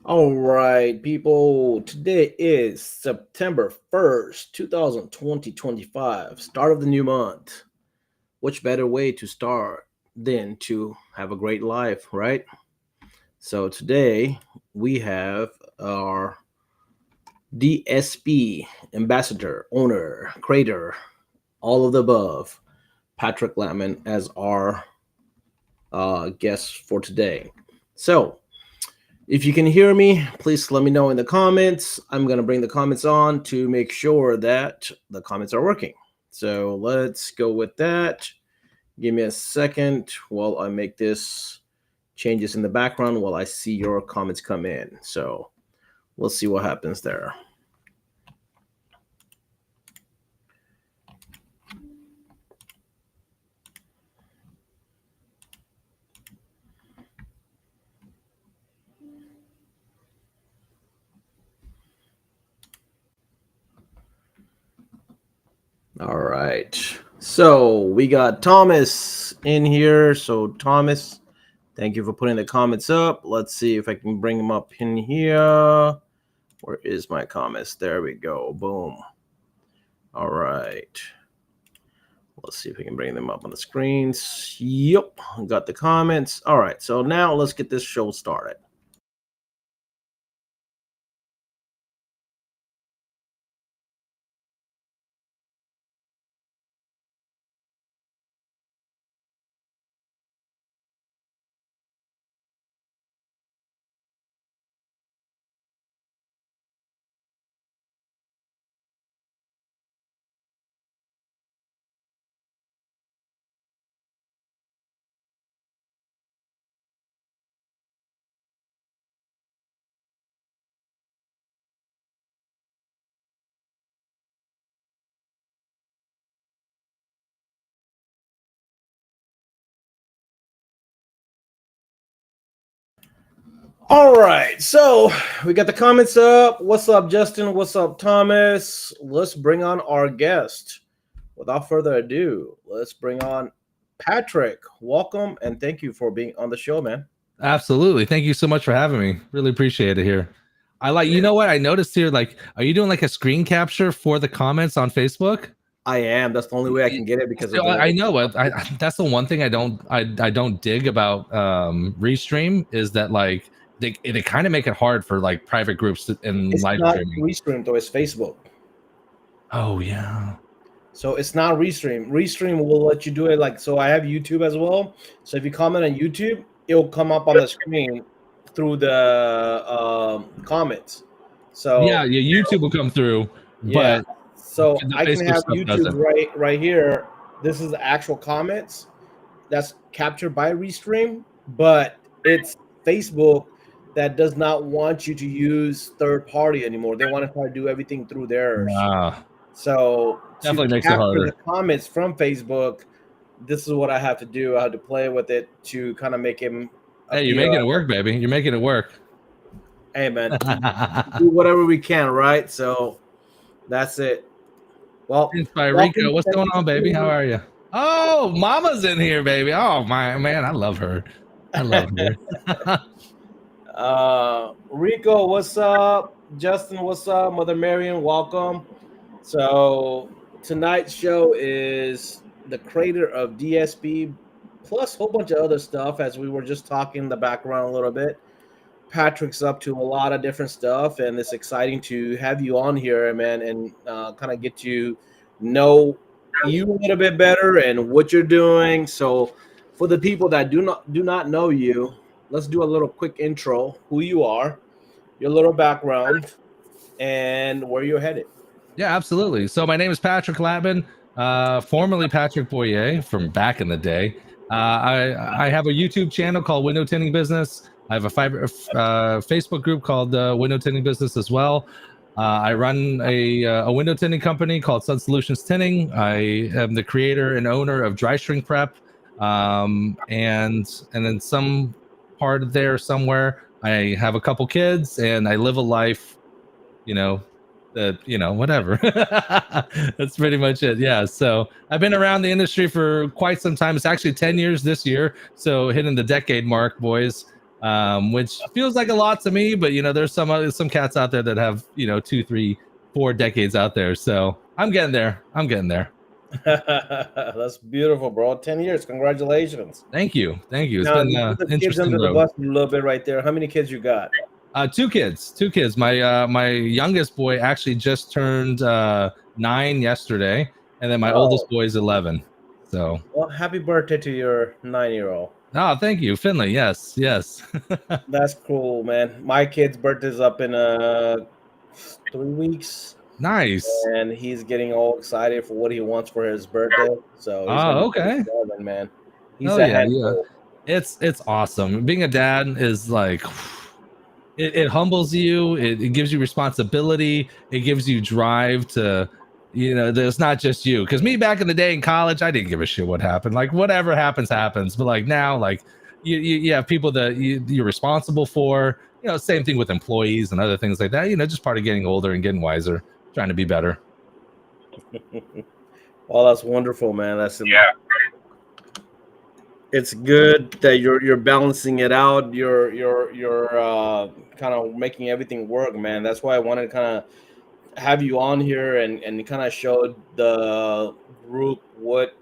All right, people. Today is September 1st, 2025, start of the new month. Which better way to start than to have a great life, right? So today we have our DSP ambassador, owner, creator, all of the above, Patrick Latman, as our guest for today. So if you can hear me, please let me know in the comments. I'm going to bring the comments on to make sure that the comments are working. So let's go with that. Give me a second while I make this changes in the background while I see your comments come in. So we'll see what happens there. All right. So we got Thomas in here. So Thomas, thank you for putting the comments up. Let's see if I can bring them up in here. Where is my comments? There we go. Boom. All right. Let's see if we can bring them up on the screens. Yep, got the comments. All right, so now let's get this show started. All right, so we got the comments up. What's up, Justin? What's up, Thomas? Let's bring on our guest. Without further ado, let's bring on Patrick. Welcome and thank you for being on the show, man. Absolutely. Thank you so much for having me. Really appreciate it here. I like, you know what? I noticed here, like, are you doing like a screen capture for the comments on Facebook? I am. That's the only way I can get it because So, I know what that's the one thing I don't dig about Restream is that like they kind of make it hard for like private groups and it's live not streaming. Restream though, it's Facebook. Oh yeah. So it's not Restream. Restream will let you do it like so. I have YouTube as well. So if you comment on YouTube, it'll come up on the screen through the comments. Yeah, So YouTube will come through, yeah, but so the I can Facebook have stuff YouTube doesn't. right here. This is the actual comments that's captured by Restream, but it's Facebook that does not want you to use third party anymore. They want to try to do everything through theirs. So to Definitely makes it capture harder. the comments from Facebook, this is what I have to do. I have to play with it to kind of make him Hey, you're appear. making it work, baby. You're making it work. Hey man, do whatever we can, right? So that's it. Well, It's by welcome. Rico. What's Thank going you for on, baby? being How here. are you? Oh, Mama's in here, baby. Oh my man, I love her. I love her. Rico, what's up? Justin, what's up? Mother Marion, welcome. So tonight's show is the creator of DSP plus a whole bunch of other stuff as we were just talking in the background a little bit. Patrick's up to a lot of different stuff, and it's exciting to have you on here, man, and kind of get to know you a little bit better and what you're doing. So, for the people that do not know you, let's do a little quick intro: who you are, your little background, and where you're headed. Yeah, absolutely. So my name is Patrick Latman, formerly Patrick Boyer from back in the day. I have a YouTube channel called Window Tinting Business. I have a Facebook group called Window Tinting Business as well. I run a window tinting company called Sun Solutions Tinting. I am the creator and owner of Dry Shrink Prep, and then some part there somewhere. I have a couple kids and I live a life, you know, whatever. That's pretty much it. Yeah, so I've been around the industry for quite some time. It's actually 10 years this year, so hitting the decade mark, boys. which feels like a lot to me. But there's some cats out there that have 2, 3, 4 decades out there. So I'm getting there. That's beautiful, bro. 10 years. Congratulations. Thank you. It's Now, been you put the kids interesting under the road. bus a little bit right there. How many kids you got? 2 kids. My youngest boy actually just turned 9 yesterday, and then my oldest boy is 11. So, well, happy birthday to your 9-year-old. Oh, thank you, Finley. Yes. That's cool, man. My kid's birthday's up in 3 weeks. Nice. And he's getting all excited for what he wants for his birthday. So he's okay. 7, man. He's yeah. It's awesome. Being a dad is like it humbles you. It gives you responsibility. It gives you drive to. There's not just you. Because me back in the day in college, I didn't give a shit what happened. Like whatever happens. But like now, like you have people that you're responsible for. Same thing with employees and other things like that. Just part of getting older and getting wiser, trying to be better. Well, that's wonderful, man. It's good that you're balancing it out. You're kind of making everything work, man. That's why I wanted to kind of have you on here and kind of show the group what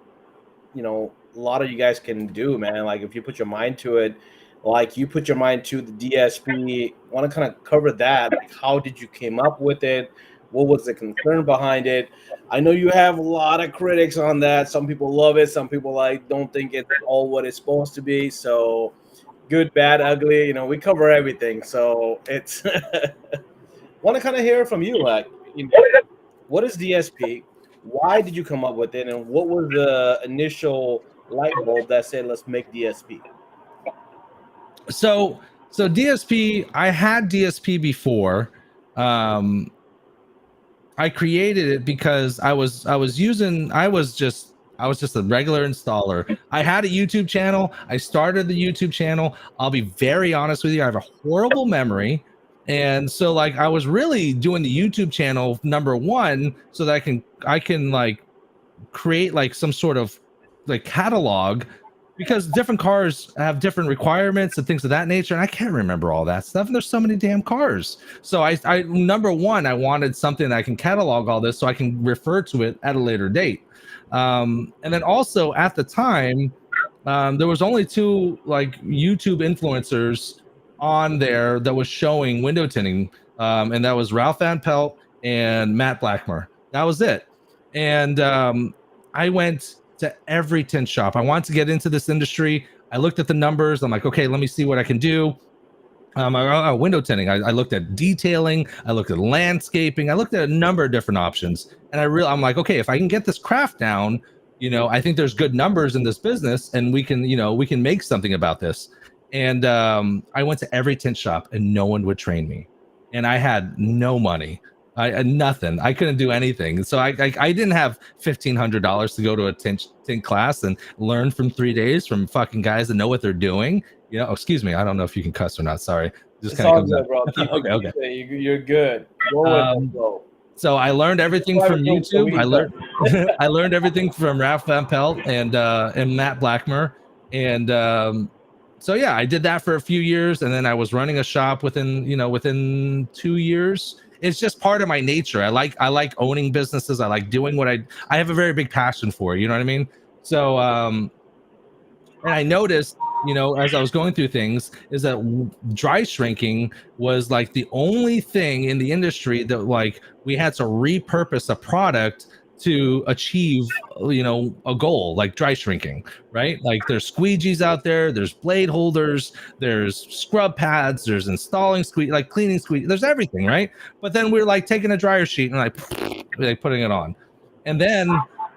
a lot of you guys can do, man. Like if you put your mind to it, like you put your mind to the DSP. Want to kind of cover that. Like how did you came up with it? What was the concern behind it? I know you have a lot of critics on that. Some people love it. Some people don't think it's all what it's supposed to be. So good, bad, ugly. We cover everything. So it's want to kind of hear from you. Like, what is DSP? Why did you come up with it? And what was the initial light bulb that said, let's make DSP? So DSP, I had DSP before. I created it because I was just a regular installer. I had a YouTube channel. I started the YouTube channel. I'll be very honest with you. I have a horrible memory. And so like I was really doing the YouTube channel number one so that I can like create like some sort of like catalog, because different cars have different requirements and things of that nature. And I can't remember all that stuff. And there's so many damn cars. So I number one, I wanted something that I can catalog all this so I can refer to it at a later date. And then also at the time, there was only 2 like YouTube influencers on there that was showing window tinting. And that was Ralph Van Pelt and Matt Blackmer. That was it. And I went to every tint shop. I wanted to get into this industry. I looked at the numbers. I'm like, okay, let me see what I can do. Window tinting. I looked at detailing. I looked at landscaping. I looked at a number of different options. And I'm like, okay, if I can get this craft down, I think there's good numbers in this business, and we can make something about this. And I went to every tint shop, and no one would train me. And I had no money. I had nothing. I couldn't do anything. So I didn't have $1,500 to go to a tint class and learn from 3 days from fucking guys that know what they're doing. Excuse me. I don't know if you can cuss or not. Sorry. Just kind of good, bro. Okay. You're good. So I learned everything from YouTube. I learned everything from Ralph Van Pelt and Matt Blackmer. And so yeah, I did that for a few years, and then I was running a shop within 2 years. It's just part of my nature. I like owning businesses. I like doing what I have a very big passion for, you know what I mean? So, and I noticed, as I was going through things, is that dry shrinking was like the only thing in the industry that like we had to repurpose a product to achieve, a goal like dry shrinking, right? Like there's squeegees out there, there's blade holders, there's scrub pads, there's installing cleaning squeegee, there's everything, right? But then we're like taking a dryer sheet and like putting it on. And then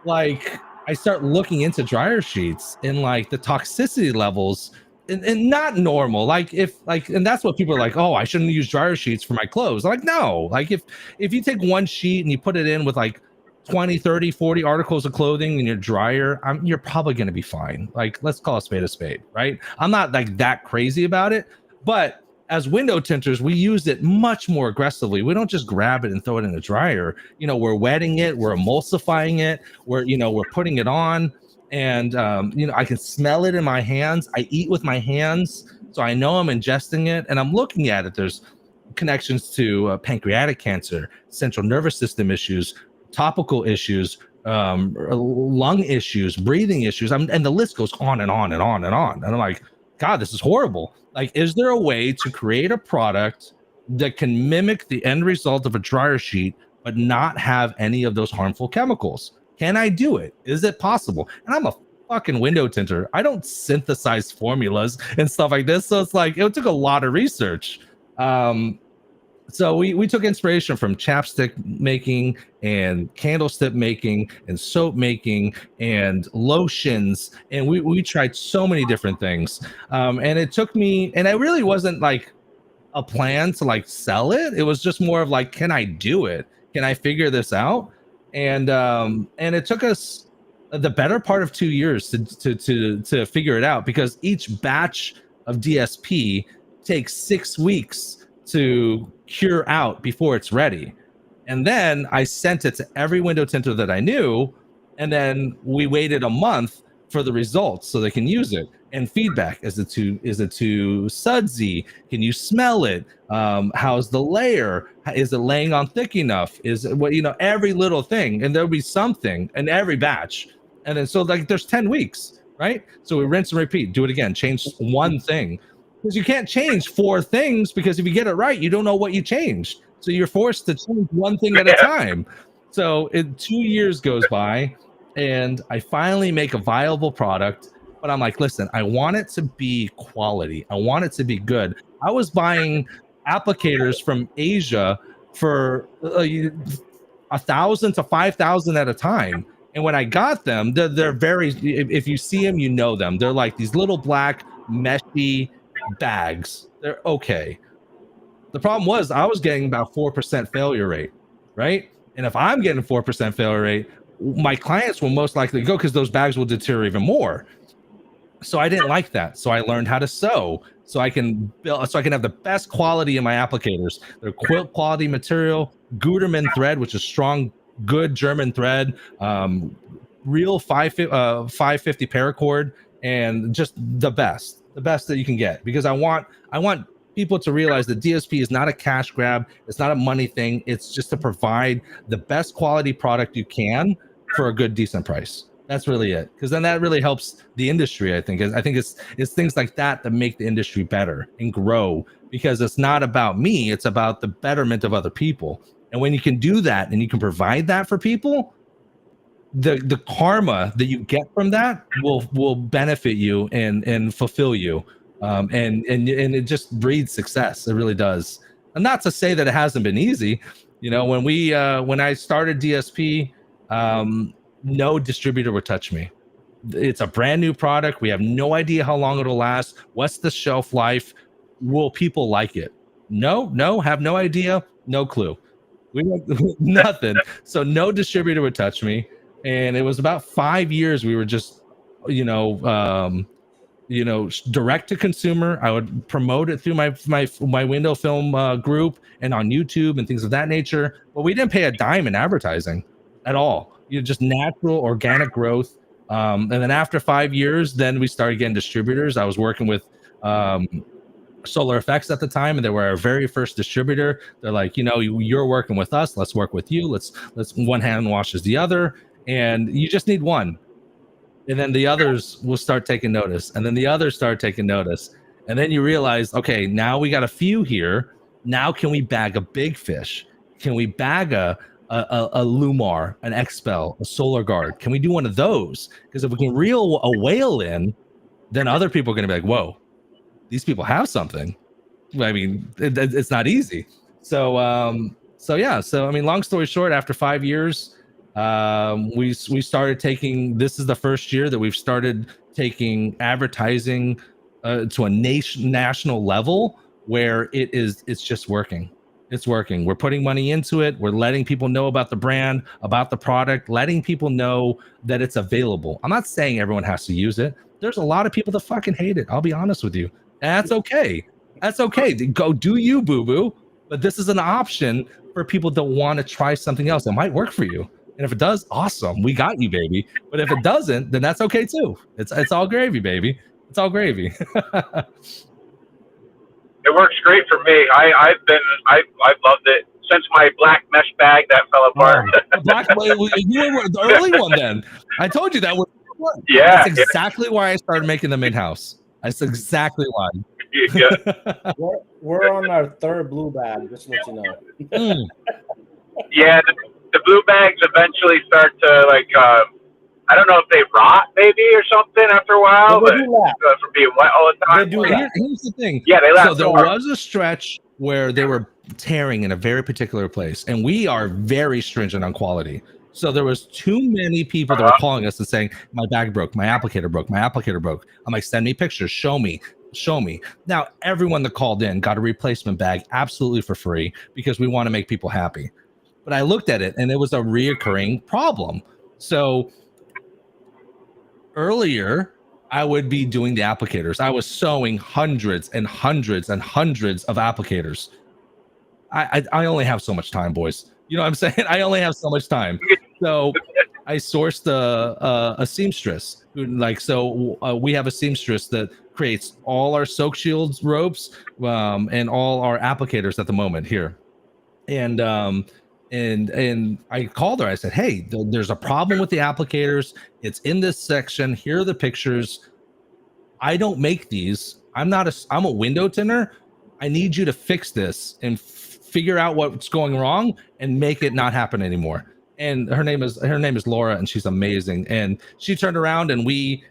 like I start looking into dryer sheets and like the toxicity levels and not normal. And that's what people are like, oh, I shouldn't use dryer sheets for my clothes. I'm like, no, like if you take one sheet and you put it in with like 20, 30, 40 articles of clothing in your dryer, you're probably going to be fine. Like, let's call a spade, right? I'm not like that crazy about it, but as window tinters, we use it much more aggressively. We don't just grab it and throw it in the dryer. We're wetting it, we're emulsifying it, we're putting it on, and I can smell it in my hands. I eat with my hands. So I know I'm ingesting it and I'm looking at it. There's connections to pancreatic cancer, central nervous system issues, topical issues, lung issues, breathing issues. And the list goes on and on and on and on. And I'm like, God, this is horrible. Like, is there a way to create a product that can mimic the end result of a dryer sheet, but not have any of those harmful chemicals? Can I do it? Is it possible? And I'm a fucking window tinter. I don't synthesize formulas and stuff like this. So it's like, it took a lot of research. So we took inspiration from chapstick making and candlestick making and soap making and lotions, and we tried so many different things. And it took me, and it really wasn't like a plan to like sell it. It was just more of like, can I do it? Can I figure this out? And it took us the better part of 2 years to figure it out, because each batch of DSP takes 6 weeks to cure out before it's ready. And then I sent it to every window tinter that I knew, and then we waited a month for the results so they can use it. And feedback: is it too sudsy? Can you smell it? How's the layer? Is it laying on thick enough? Is it what, every little thing, and there'll be something in every batch. And then so like there's 10 weeks, right? So we rinse and repeat, do it again, change one thing. Because you can't change 4 things, because if you get it right, you don't know what you changed. So you're forced to change one thing at a time. So 2 years goes by, and I finally make a viable product. But I'm like, listen, I want it to be quality. I want it to be good. I was buying applicators from Asia for 1,000 to 5,000 at a time. And when I got them, they're very, if you see them, you know them. They're like these little black meshy bags. They're okay. The problem was I was getting about 4% failure rate, right? And if I'm getting 4% failure rate, my clients will most likely go, because those bags will deteriorate even more. So I didn't like that. So I learned how to sew, so I can have the best quality in my applicators. They're quilt quality material, Gutermann thread, which is strong, good German thread, real 550 paracord, and just the best that you can get. Because I want people to realize that DSP is not a cash grab. It's not a money thing. It's just to provide the best quality product you can for a good, decent price. That's really it. Because then that really helps the industry, I think. I think it's things like that make the industry better and grow, because it's not about me. It's about the betterment of other people. And when you can do that and you can provide that for people, the karma that you get from that will benefit you and fulfill you. And it just breeds success. It really does. And not to say that it hasn't been easy. When I started DSP, no distributor would touch me. It's a brand new product. We have no idea how long it'll last. What's the shelf life? Will people like it? No, have no idea. No clue. We had nothing. So no distributor would touch me. And it was about 5 years we were just, direct to consumer. I would promote it through my window film group and on YouTube and things of that nature. But we didn't pay a dime in advertising at all. Just natural, organic growth. And then after 5 years, then we started getting distributors. I was working with Solar Effects at the time, and they were our very first distributor. They're like, you're working with us. Let's work with you. Let's one hand washes the other, and you just need one. And then the others will start taking notice, and then the others start taking notice, and then you realize, okay, now we got a few here. Now can we bag a big fish? Can we bag a Lumar, an Expel, a Solar Guard? Can we do one of those? Because if we can reel a whale in, then other people are going to be like, whoa, these people have something. I mean, it's not easy. So long story short, after 5 years, we started taking, this is the first year that we've started taking advertising to a national level, where it's just working. It's working. We're putting money into it. We're letting people know about the brand, about the product, letting people know that it's available. I'm not saying everyone has to use it. There's a lot of people that fucking hate it. I'll be honest with you. That's okay. That's okay. Go do you, boo-boo. But this is an option for people that want to try something else. It might work for you. And if it does, awesome. We got you, baby. But if it doesn't, then that's okay too. It's all gravy, baby. It's all gravy. It works great for me. I've loved it since my black mesh bag that fell apart. The black, you were the early one then. I told you that was. Yeah, That's exactly why I started making them in house. That's exactly why. Yeah. We're on our third blue bag, just to let you know. Yeah, the blue bags eventually start to like I don't know if they rot maybe or something after a while, but from being wet all the time. They do that. Here's the thing. Yeah, they last. So there was a stretch where they were tearing in a very particular place, and we are very stringent on quality. So there was too many people that were calling us and saying, my bag broke, my applicator broke, my applicator broke. I'm like, send me pictures, show me. Now, everyone that called in got a replacement bag absolutely for free because we want to make people happy. But I looked at it and it was a reoccurring problem. So earlier, I would be doing the applicators. I was sewing hundreds and hundreds and hundreds of applicators. I only have so much time, boys. You know what I'm saying? I only have so much time. So I sourced a seamstress. We have a seamstress that creates all our soak shields ropes and all our applicators at the moment here. And I called her. I said, hey, there's a problem with the applicators. It's in this section. Here are the pictures. I don't make these. I'm a window tinner. I need you to fix this and figure out what's going wrong and make it not happen anymore. And her name is Laura, and she's amazing. And she turned around and we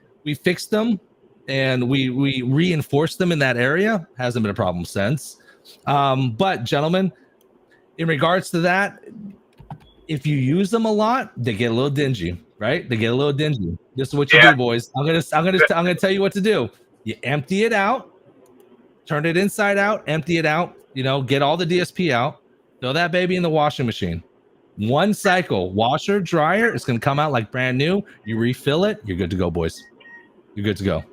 fixed them and we reinforced them in that area. Hasn't been a problem since. But gentlemen, in regards to that, if you use them a lot, they get a little dingy, right? They get a little dingy. This is what you do, boys. I'm gonna tell you what to do. You empty it out, turn it inside out, empty it out. Get all the DSP out, throw that baby in the washing machine. One cycle, washer, dryer, it's gonna come out like brand new. You refill it, you're good to go, boys. You're good to go.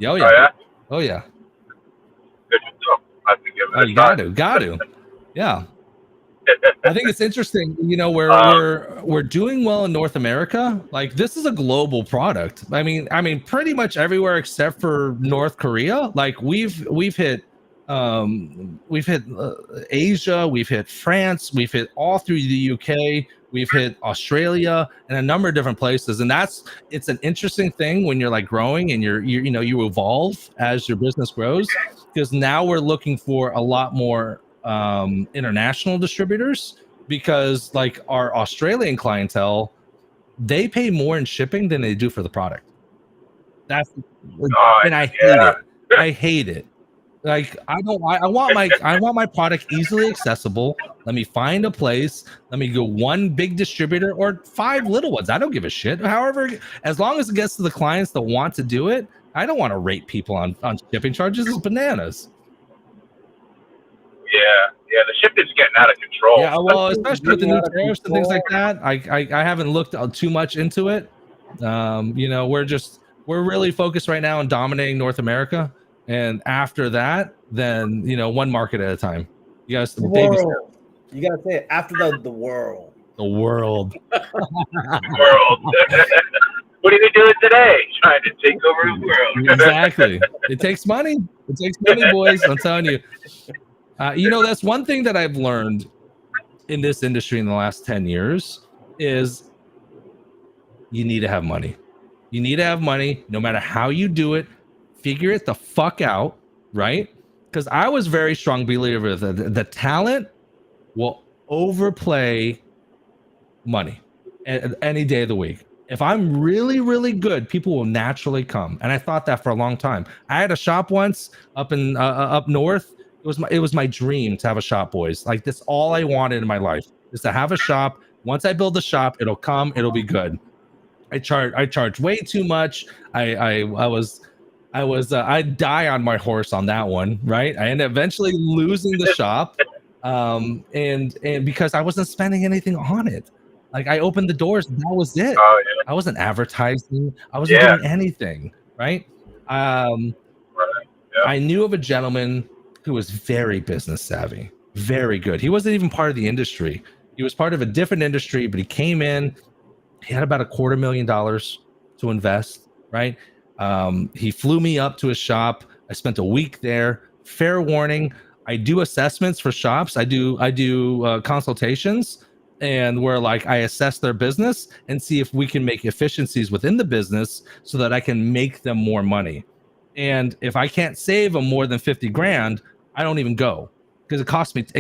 Oh yeah. Oh yeah. Good to go. I have to give it you got to. Yeah. I think it's interesting, we're doing well in North America. Like, this is a global product. I mean, pretty much everywhere except for North Korea. Like, we've hit Asia, we've hit France, we've hit all through the UK, we've hit Australia and a number of different places. And it's an interesting thing when you're like growing and you evolve as your business grows, because now we're looking for a lot more international distributors, because like our Australian clientele, they pay more in shipping than they do for the product. And I hate it. I hate it. Like, I want my product easily accessible. Let me find a place. Let me go one big distributor or 5 little ones. I don't give a shit. However, as long as it gets to the clients that want to do it, I don't want to rate people on shipping charges. It's bananas. Yeah, the shipping's getting out of control. Yeah, well, especially with the new tariffs and things like that. I haven't looked too much into it. We're really focused right now on dominating North America, and after that, then one market at a time. You guys, you gotta say it after the world. The world. The world. What are you doing today? Trying to take over the world. Exactly. It takes money. It takes money, boys. I'm telling you. That's one thing that I've learned in this industry in the last 10 years is you need to have money. You need to have money no matter how you do it. Figure it the fuck out, right? Because I was very strong believer that the talent will overplay money any day of the week. If I'm really, really good, people will naturally come. And I thought that for a long time. I had a shop once up north. It was my dream to have a shop, boys. Like, that's all I wanted in my life, is to have a shop. Once I build the shop, it'll come, it'll be good. I charge way too much. I'd die on my horse on that one, right? I ended up eventually losing the shop, and because I wasn't spending anything on it. Like, I opened the doors, and that was it. Oh, yeah. I wasn't advertising. I wasn't doing anything, right? I knew of a gentleman who was very business savvy, very good. He wasn't even part of the industry. He was part of a different industry, but he came in. He had about $250,000 to invest, right? He flew me up to his shop. I spent a week there, fair warning, I do assessments for shops. I do consultations, and where like I assess their business and see if we can make efficiencies within the business so that I can make them more money. And if I can't save them more than 50 grand, I don't even go, because it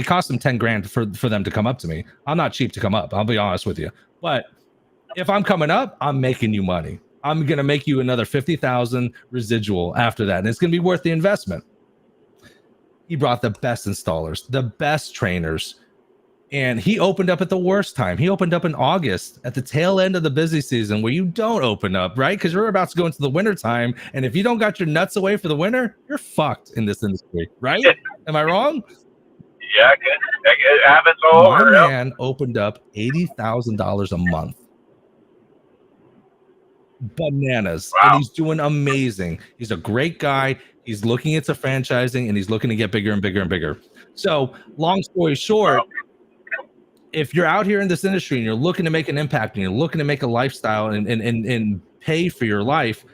costs them 10 grand for them to come up to me. I'm not cheap to come up, I'll be honest with you. But if I'm coming up, I'm making you money. I'm going to make you another 50,000 residual after that. And it's going to be worth the investment. He brought the best installers, the best trainers, and he opened up at the worst time. He opened up in August at the tail end of the busy season, where you don't open up, right? Because you're about to go into the winter time. And if you don't got your nuts away for the winter, you're fucked in this industry, right? Am I wrong? Yeah, it happens all over. My man opened up $80,000 a month. Bananas. Wow. And he's doing amazing. He's a great guy. He's looking into franchising, and he's looking to get bigger and bigger and bigger. So long story short, if you're out here in this industry and you're looking to make an impact and you're looking to make a lifestyle and pay for your life,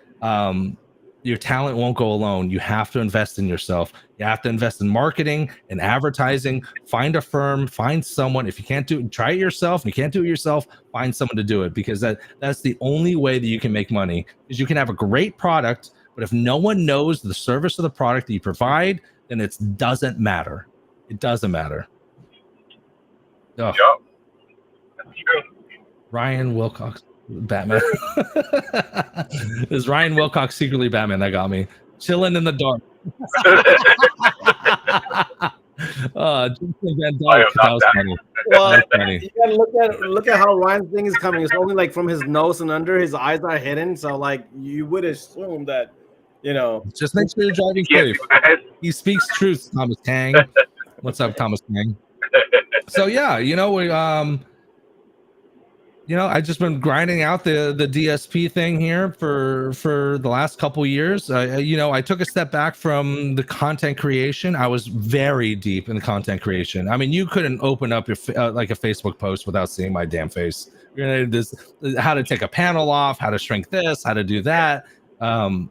your talent won't go alone. You have to invest in yourself. You have to invest in marketing and advertising. Find a firm, find someone. If you can't do it, try it yourself. If you can't do it yourself, find someone to do it, because that's the only way that you can make money. Is you can have a great product, but if no one knows the service of the product that you provide, then it doesn't matter. It doesn't matter. Oh. Yep. That's true. Ryan Wilcox, Batman. Is Ryan Wilcox secretly Batman? That got me chilling in the dark. Jason Van Dyke, that was funny. Well, you gotta look at how Ryan's thing is coming. It's only like from his nose and under. His eyes are hidden, so like you would assume that, you know. Just make sure you're driving safe. He speaks truth, Thomas Tang. What's up, Thomas Tang? So yeah, I just been grinding out the DSP thing here for the last couple years. I took a step back from the content creation. I was very deep in the content creation. I mean, you couldn't open up your like a Facebook post without seeing my damn face. How to take a panel off, how to shrink this, how to do that. And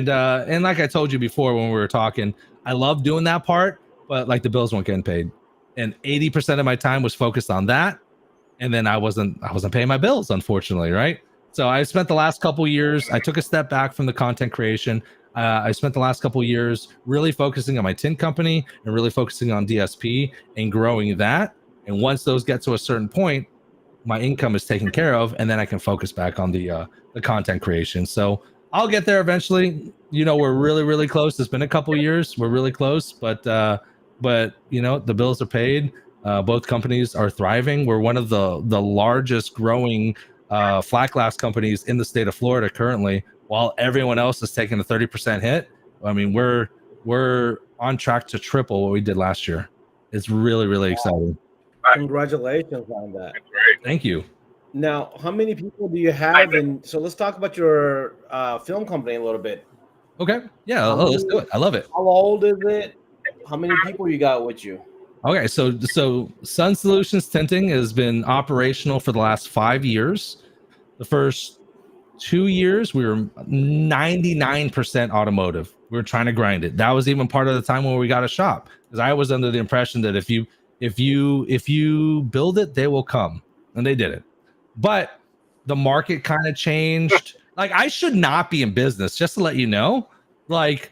like I told you before when we were talking, I love doing that part, but like the bills weren't getting paid. And 80% of my time was focused on that. And then I wasn't paying my bills, unfortunately, right? So I spent the last couple years, I took a step back from the content creation. I spent the last couple years really focusing on my tint company and really focusing on DSP and growing that. And once those get to a certain point, my income is taken care of, and then I can focus back on the content creation. So I'll get there eventually. We're really, really close. It's been a couple years. We're really close, but the bills are paid. Both companies are thriving. We're one of the largest growing flat glass companies in the state of Florida currently, while everyone else is taking a 30% hit. I mean, we're on track to triple what we did last year. It's really, really exciting. Congratulations on that. Thank you. Now, how many people do you have? And so let's talk about your film company a little bit. Okay. Yeah, let's do it. I love it. How old is it? How many people you got with you? Okay, so Sun Solutions Tinting has been operational for the last 5 years. The first 2 years, we were 99% automotive. We were trying to grind it. That was even part of the time when we got a shop, because I was under the impression that if you build it, they will come, and they did it. But the market kind of changed. Like, I should not be in business, just to let you know. Like,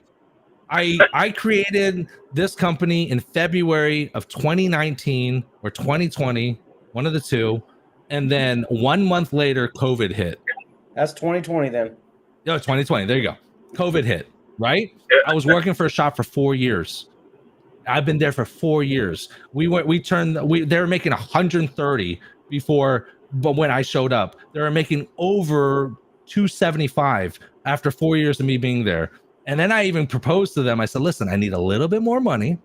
I created this company in February of 2019 or 2020, one of the two. And then 1 month later, COVID hit. That's 2020 then. No, 2020. There you go. COVID hit, right? I was working for a shop for 4 years. I've been there for 4 years. They were making 130 before, but when I showed up, they were making over 275 after 4 years of me being there. And then I even proposed to them. I said, listen, I need a little bit more money,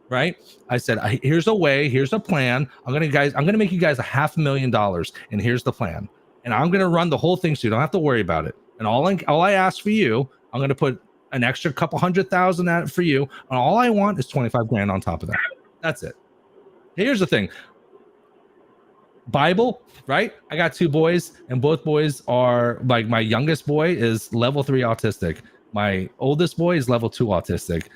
right? I said, here's a way, here's a plan. I'm going to make you guys $500,000, and here's the plan. And I'm going to run the whole thing so you don't have to worry about it. And all I ask for you, I'm going to put an extra couple $100,000 at it for you. And all I want is 25 grand on top of that. That's it. Here's the thing. Bible, right? I got 2 boys, and both boys are, like, my youngest boy is level 3 autistic. My oldest boy is level 2 autistic.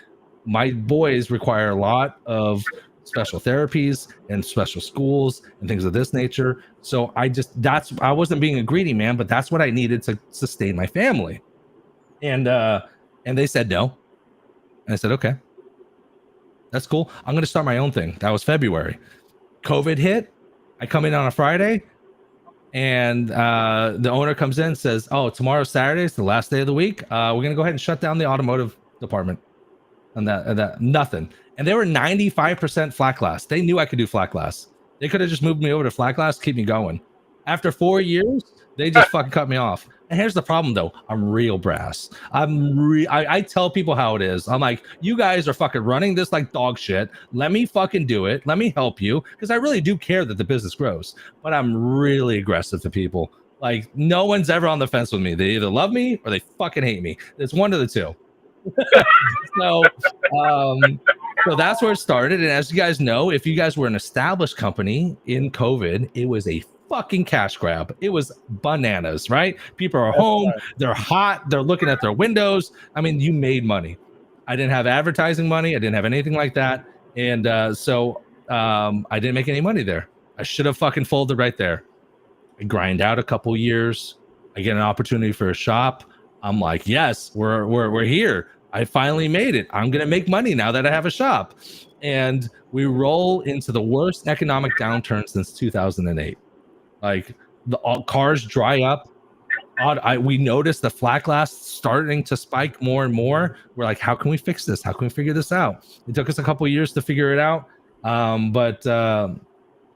my boys require a lot of special therapies and special schools and things of this nature. So I wasn't being a greedy man, but that's what I needed to sustain my family. And they said no. And I said, okay, that's cool. I'm going to start my own thing. That was February. COVID hit. I come in on a Friday, and the owner comes in and says, oh, tomorrow's Saturday. It's the last day of the week. We're going to go ahead and shut down the automotive department. And that nothing. And they were 95% flat glass. They knew I could do flat glass. They could have just moved me over to flat glass, keep me going. After 4 years, they just fucking cut me off. And here's the problem, though. I'm real brass. I tell people how it is. I'm like, you guys are fucking running this like dog shit. Let me fucking do it. Let me help you, because I really do care that the business grows. But I'm really aggressive to people. Like, no one's ever on the fence with me. They either love me or they fucking hate me. It's one of the two. So that's where it started. And as you guys know, if you guys were an established company in COVID, it was a fucking cash grab. It was bananas, right? People are home, they're hot, they're looking at their windows. I mean, you made money. I didn't have advertising money, I didn't have anything like that. And so I didn't make any money there. I should have fucking folded right there. I grind out a couple years, I get an opportunity for a shop. I'm like, yes, we're here. I finally made it. I'm gonna make money now that I have a shop. And we roll into the worst economic downturn since 2008. Like, the cars dry up. We noticed the flat glass starting to spike more and more. We're like, how can we fix this? How can we figure this out? It took us a couple of years to figure it out. And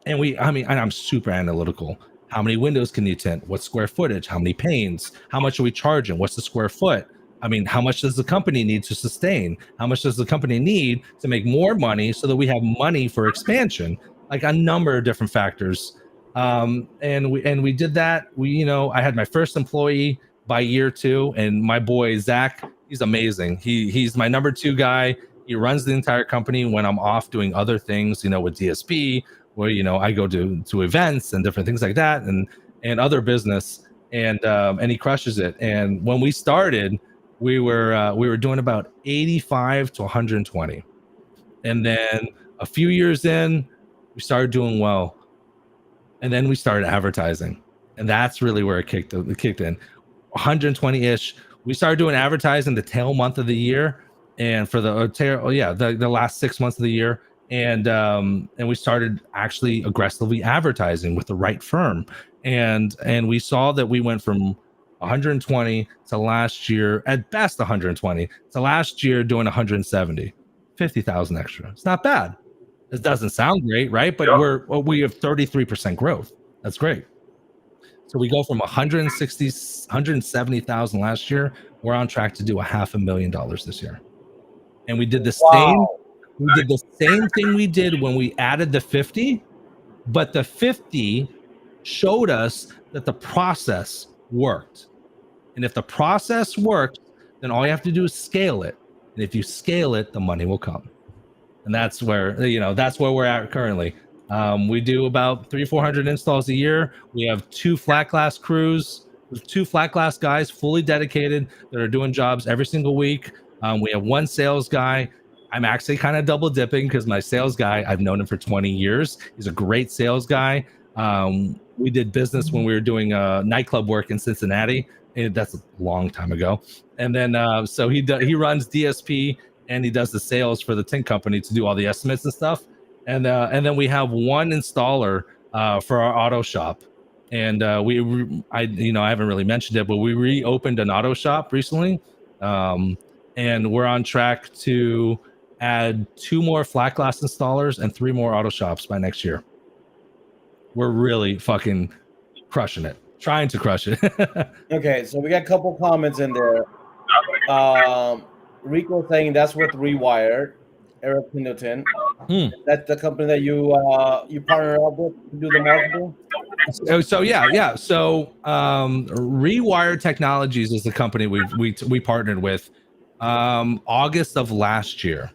I'm super analytical. How many windows can you tint? What square footage? How many panes? How much are we charging? What's the square foot? I mean, how much does the company need to sustain? How much does the company need to make more money so that we have money for expansion? Like, a number of different factors. And we did that. I had my first employee by year 2, and my boy Zach, he's amazing. He's my number 2 guy. He runs the entire company when I'm off doing other things, with DSP, where I go to events and different things like that, and other business, and he crushes it. And when we started, we were doing about 85 to 120, and then a few years in, we started doing well, and then we started advertising, and that's really where it kicked in. 120-ish. We started doing advertising the tail month of the year, and for the last 6 months of the year. And we started actually aggressively advertising with the right firm, and we saw that we went from 120 to last year, at best 120, to last year doing 170, 50,000 extra. It's not bad. It doesn't sound great, right? But we have 33% growth. That's great. So we go from 170,000 last year. We're on track to do $500,000 this year, and we did the same. We did the same thing we did when we added the 50, but the 50 showed us that the process worked. And if the process works, then all you have to do is scale it. And if you scale it, the money will come. And that's where we're at currently. We do about 300-400 installs a year. We have 2 flat glass crews, 2 flat glass guys fully dedicated that are doing jobs every single week. We have 1 sales guy. I'm actually kind of double dipping because my sales guy, I've known him for 20 years. He's a great sales guy. We did business when we were doing nightclub work in Cincinnati. And that's a long time ago. And then so he runs DSP, and he does the sales for the tint company to do all the estimates and stuff. And then we have 1 installer for our auto shop. And I haven't really mentioned it, but we reopened an auto shop recently. And we're on track to add 2 more flat glass installers and 3 more auto shops by next year. We're really fucking crushing it, trying to crush it. Okay, so we got a couple comments in there. Rico saying that's with Rewire, Eric Pendleton. That's the company that you partner up with to do the marketing. So Rewire Technologies is the company we partnered with August of last year.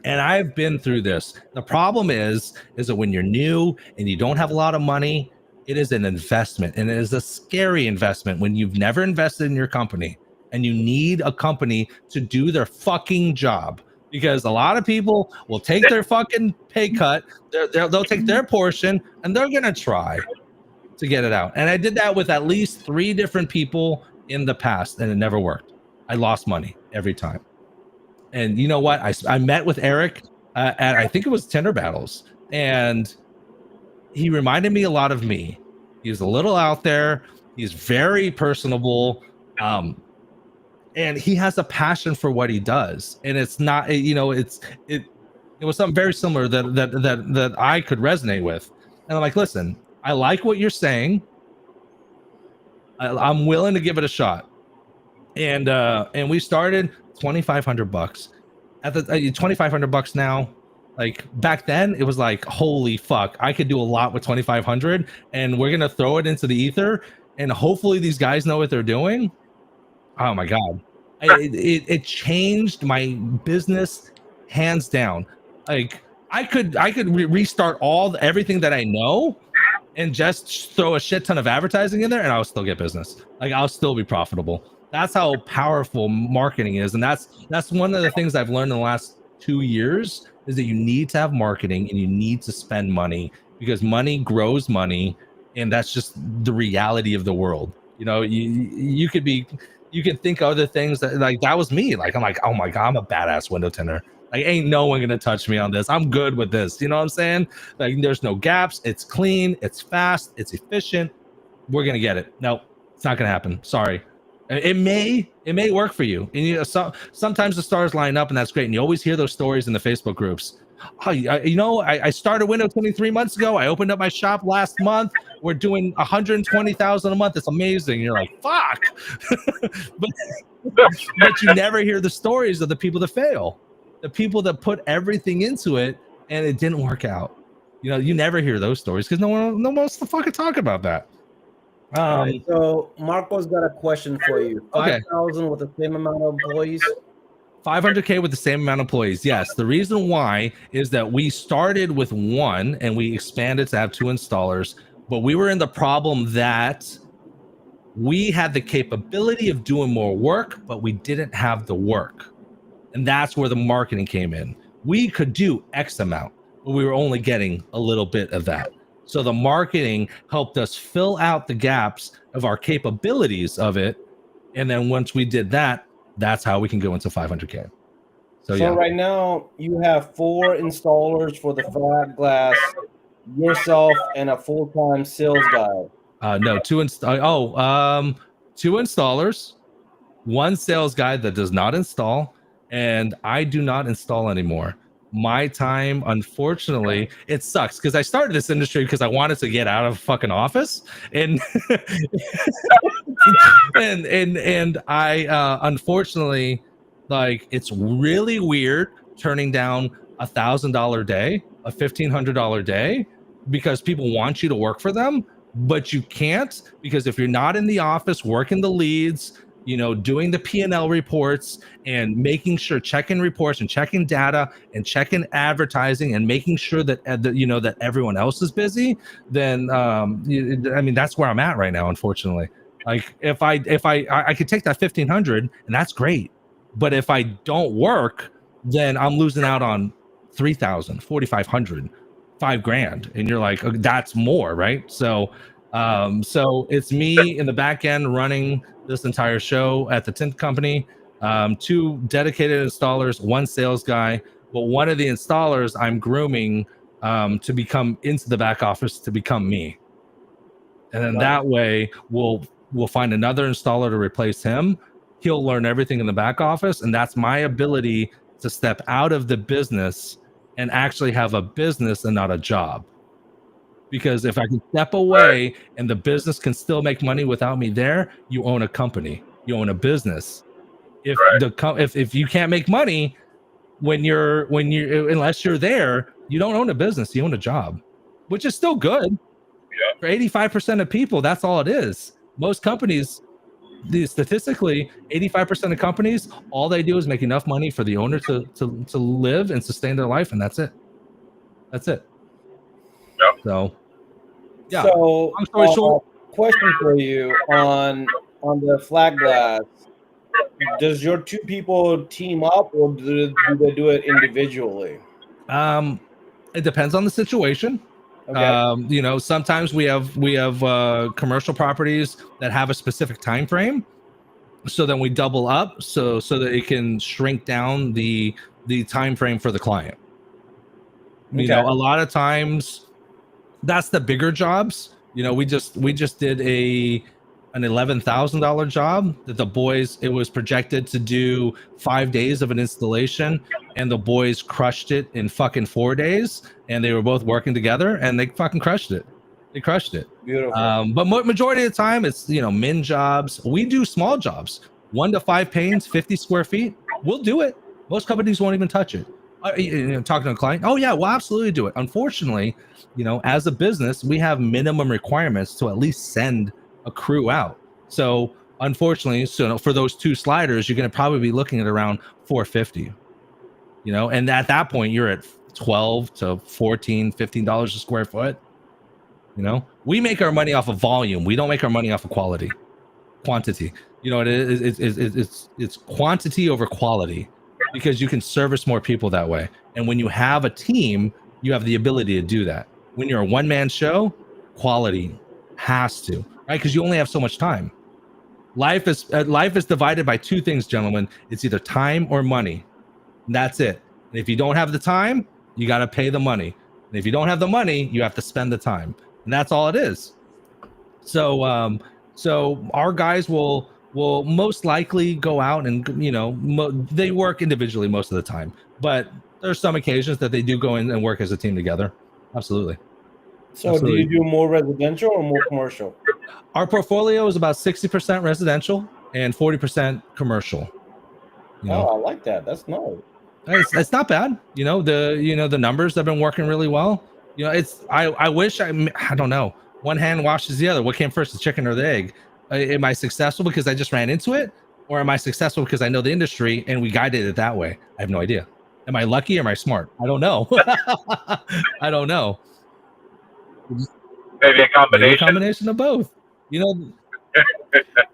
And I've been through this. The problem is that when you're new and you don't have a lot of money, it is an investment, and it is a scary investment when you've never invested in your company and you need a company to do their fucking job. because a lot of people will take their fucking pay cut, they'll take their portion, and they're gonna try to get it out. And I did that with at least 3 different people in the past, and it never worked. I lost money every time. And you know what? I met with Eric at, I think it was Tinder Battles, and he reminded me a lot of me. He's a little out there. He's very personable. And he has a passion for what he does. And it's not, it was something very similar that I could resonate with. And I'm like, listen, I like what you're saying. I'm willing to give it a shot. And we started $2,500 at the $2,500 now. Like back then it was like, holy fuck, I could do a lot with 2,500, and we're going to throw it into the ether. And hopefully these guys know what they're doing. Oh my God. It changed my business hands down. Like I could restart everything that I know and just throw a shit ton of advertising in there, and I'll still get business. Like I'll still be profitable. That's how powerful marketing is. And that's one of the things I've learned in the last 2 years, is that you need to have marketing and you need to spend money, because money grows money. And that's just the reality of the world. You know, you can think other things that was me. Like, I'm like, oh my God, I'm a badass window tinter. Like, ain't no one gonna touch me on this. I'm good with this. You know what I'm saying? Like, there's no gaps. It's clean. It's fast. It's efficient. We're gonna get it. No, it's not gonna happen. Sorry. It may work for you. And sometimes the stars line up, and that's great. And you always hear those stories in the Facebook groups. Oh, I started window 23 months ago. I opened up my shop last month. We're doing 120,000 a month. It's amazing. You're like, fuck. but you never hear the stories of the people that fail, the people that put everything into it and it didn't work out. You know, you never hear those stories because no one wants to fucking talk about that. Right, so Marco's got a question for you. 5,000 with the same amount of employees? 500K with the same amount of employees. Yes. The reason why is that we started with 1 and we expanded to have 2 installers, but we were in the problem that we had the capability of doing more work, but we didn't have the work. And that's where the marketing came in. We could do X amount, but we were only getting a little bit of that. So the marketing helped us fill out the gaps of our capabilities of it. And then once we did that, that's how we can go into 500K. So yeah. Right now you have 4 installers for the flat glass, yourself, and a full-time sales guy. No, 2 installers, 1 sales guy that does not install, and I do not install anymore. My time, unfortunately, it sucks because I started this industry because I wanted to get out of fucking office, and and I unfortunately, like, it's really weird turning down $1,000 day, a $1,500 day, because people want you to work for them, but you can't, because if you're not in the office working the leads, you know, doing the P&L reports and making sure, checking reports and checking data and checking advertising and making sure that, that everyone else is busy, then I mean, that's where I'm at right now, unfortunately. Like if I could take that 1,500 and that's great, but if I don't work, then I'm losing out on 3,000, 4,500, $5,000, and you're like, oh, that's more, right? So it's me in the back end running this entire show at the tint company, 2 dedicated installers, 1 sales guy, but one of the installers I'm grooming to become into the back office to become me, and then that way we'll find another installer to replace him. He'll learn everything in the back office, and that's my ability to step out of the business and actually have a business and not a job. Because if I can step away and the business can still make money without me there, you own a company, you own a business. If if you can't make money when you're unless you're there, you don't own a business, you own a job, which is still good. Yeah. For 85% of people, that's all it is. Most companies, statistically, 85% of companies, all they do is make enough money for the owner to live and sustain their life, and that's it. That's it. Yep. So, yeah. So, question for you on the flat glass. does your two people team up, or do they do it individually? It depends on the situation. Okay. Sometimes we have commercial properties that have a specific time frame, so then we double up so that it can shrink down the time frame for the client. Okay. A lot of times that's the bigger jobs. We just did an $11,000 job that the boys, it was projected to do 5 days of an installation, and the boys crushed it in fucking 4 days, and they were both working together and they fucking crushed it. Beautiful. But majority of the time it's min jobs. We do small jobs, 1 to 5 panes, 50 square feet. We'll do it. Most companies won't even touch it. Talking to a client, oh yeah, we'll absolutely do it. Unfortunately, as a business, we have minimum requirements to at least send a crew out. So unfortunately, for those 2 sliders, you're going to probably be looking at around $450. And at that point, you're at $12 to $14, $15 a square foot. We make our money off of volume. We don't make our money off of quantity. It's quantity over quality, because you can service more people that way. And when you have a team, you have the ability to do that. When you're a one-man show, quality has to, right? Because you only have so much time. Life is divided by 2 things, gentlemen. It's either time or money. And that's it. And if you don't have the time, you got to pay the money. And if you don't have the money, you have to spend the time. And that's all it is. So our guys will most likely go out and they work individually most of the time, but there's some occasions that they do go in and work as a team together. Absolutely. So do you do more residential or more commercial? Our portfolio is about 60% residential and 40% commercial. Oh, I like that. That's nice. It's not bad. The numbers have been working really well. I wish I don't know. One hand washes the other. What came first, the chicken or the egg? Am I successful because I just ran into it, or am I successful because I know the industry and we guided it that way? I have no idea. Am I lucky or am I smart? I don't know. I don't know. Maybe a combination. Maybe a combination of both.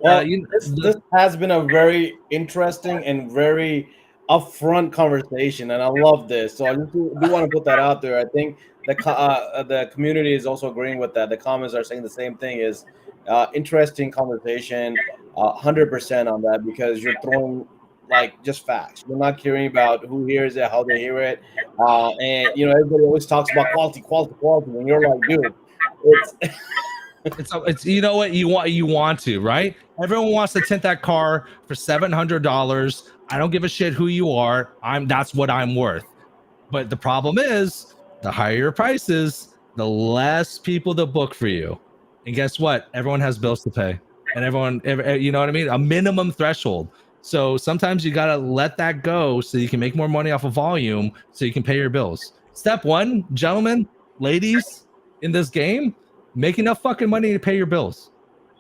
Well, this has been a very interesting and very upfront conversation, and I love this. So I just do want to put that out there. I think the community is also agreeing with that. The comments are saying the same thing. Is interesting conversation, 100% on that, because you're throwing just facts. You're not caring about who hears it, how they hear it, and everybody always talks about quality, and you're like, dude, it's what you want to, right? Everyone wants to tint that car for $700. I don't give a shit who you are. That's what I'm worth. But the problem is, the higher your prices, the less people to book for you. And guess what? Everyone has bills to pay, and everyone, you know what I mean? A minimum threshold. So sometimes you got to let that go so you can make more money off of volume so you can pay your bills. Step 1, gentlemen, ladies in this game, make enough fucking money to pay your bills.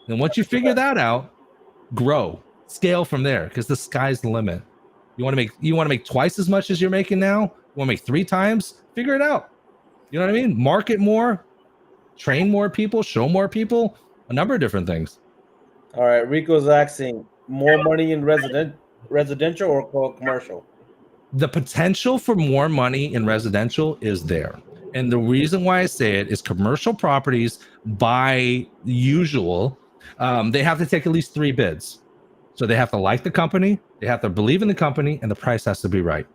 And once you figure that out, grow, scale from there, because the sky's the limit. You want to make twice as much as you're making now? You want to make 3 times? Figure it out. You know what I mean? Market more, train more people, show more people, a number of different things. All right, Rico's asking, more money in residential or commercial? The potential for more money in residential is there. And the reason why I say it is commercial properties, by usual, they have to take at least 3 bids. So they have to like the company, they have to believe in the company, and the price has to be right.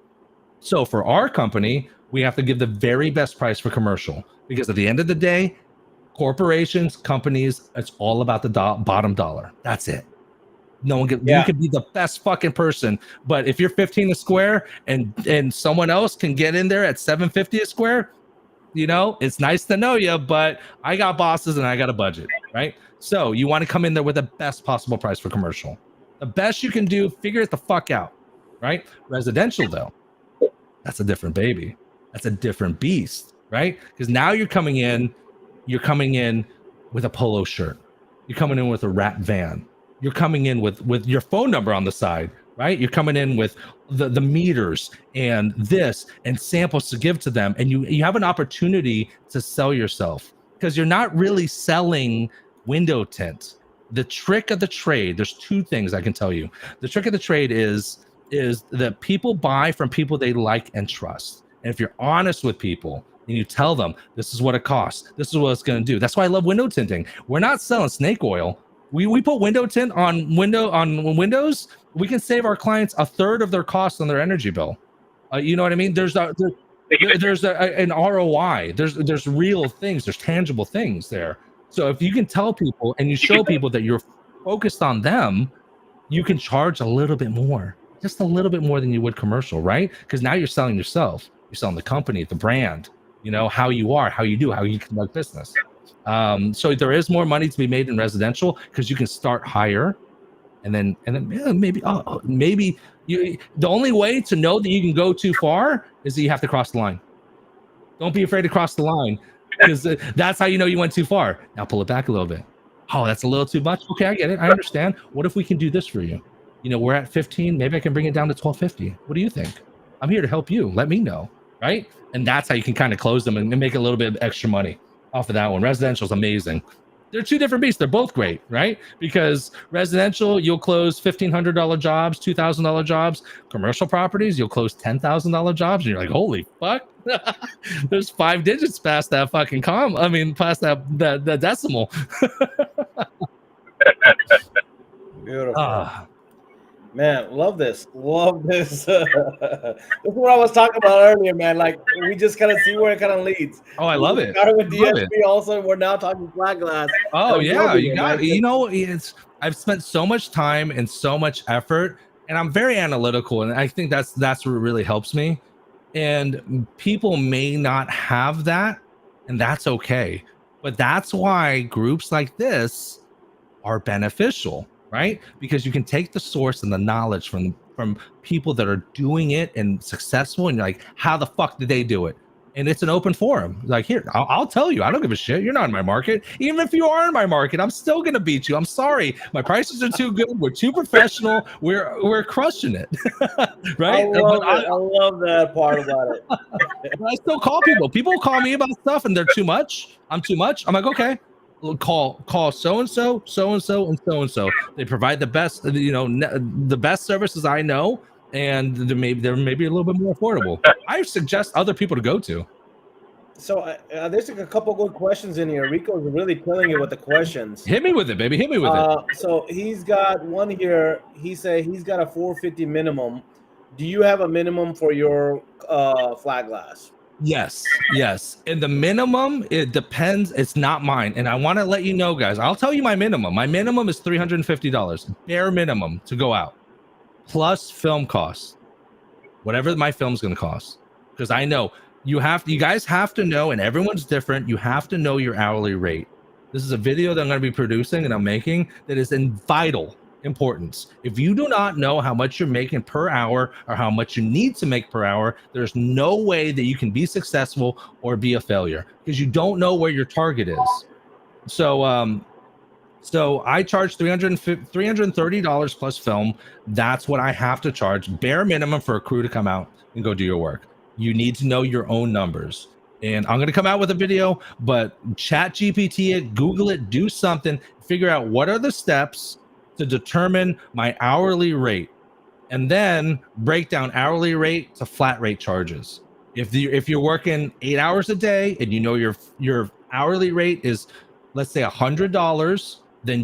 So for our company, we have to give the very best price for commercial, because at the end of the day, corporations, companies, it's all about the bottom dollar. That's it. No one can, you can be the best fucking person, but if you're 15 a square and someone else can get in there at 750 a square, it's nice to know you, but I got bosses and I got a budget, right? So you want to come in there with the best possible price for commercial. The best you can do, figure it the fuck out, right? Residential though, that's a different baby. That's a different beast, right? Because now you're coming in with a polo shirt. You're coming in with a wrap van. You're coming in with your phone number on the side, right? You're coming in with the meters and this and samples to give to them. And you have an opportunity to sell yourself, because you're not really selling window tint. The trick of the trade, there's two things I can tell you. The trick of the trade is that people buy from people they like and trust. And if you're honest with people and you tell them this is what it costs, this is what it's going to do. That's why I love window tinting. We're not selling snake oil. We put window tint on windows. We can save our clients a third of their cost on their energy bill. You know what I mean? There's an ROI. There's real things. There's tangible things there. So if you can tell people and you show people that you're focused on them, you can charge a little bit more, just a little bit more than you would commercial, right? Because now you're selling yourself. You're selling the company, the brand, you know, how you are, how you do, how you conduct business. So there is more money to be made in residential because you can start higher, and then maybe you. The only way to know that you can go too far is that you have to cross the line. Don't be afraid to cross the line, because that's how you know you went too far. Now pull it back a little bit. Oh, that's a little too much. Okay, I get it. I understand. What if we can do this for you? You know, we're at 15. Maybe I can bring it down to 12.50. What do you think? I'm here to help you. Let me know, right? And that's how you can kind of close them and make a little bit of extra money off of that one. Residential is amazing. They're two different beasts. They're both great, right? Because residential, you'll close $1,500 jobs, $2,000 jobs. Commercial properties, you'll close $10,000 jobs. And you're like, holy fuck. There's 5 digits past that fucking past that decimal. Beautiful. Man, love this. This is what I was talking about earlier, man. Like, we just kind of see where it kind of leads. Oh, I love it. Started with DSP, also we're now talking flat glass. Oh yeah, you got it. You know, I've spent so much time and so much effort, and I'm very analytical, and I think that's what really helps me. And people may not have that, and that's okay. But that's why groups like this are beneficial. Right? Because you can take the source and the knowledge from people that are doing it and successful, and you're like, how the fuck did they do it? And it's an open forum. Like, here, I'll tell you. I don't give a shit. You're not in my market. Even if you are in my market, I'm still gonna beat you. I'm sorry. My prices are too good. We're too professional. We're crushing it. Right? I love that part about it. I still call people. People call me about stuff and they're too much. I'm too much. I'm like, okay. Call so-and-so, so-and-so, and so-and-so. They provide the best, the best services I know, and they're maybe a little bit more affordable. I suggest other people to go to. So there's a couple good questions in here. Rico's really killing it with the questions. Hit me with it, baby. Hit me with it. So he's got one here. He said he's got a 450 minimum. Do you have a minimum for your flat glass? Yes. And the minimum, it depends. It's not mine. And I want to let you know, guys, I'll tell you my minimum. My minimum is $350, bare minimum to go out, plus film costs, whatever my film's going to cost. Because I know you guys have to know, and everyone's different. You have to know your hourly rate. This is a video that I'm going to be producing and I'm making that is in vital importance. If you do not know how much you're making per hour or how much you need to make per hour, there's no way that you can be successful or be a failure, because you don't know where your target is. So I charge $330 plus film. That's what I have to charge, bare minimum, for a crew to come out and go do your work. You need to know your own numbers. And I'm going to come out with a video, but chat GPT it, Google it, do something, figure out what are the steps to determine my hourly rate, and then break down hourly rate to flat rate charges. If you're working 8 hours a day and you know your hourly rate is, let's say, $100, then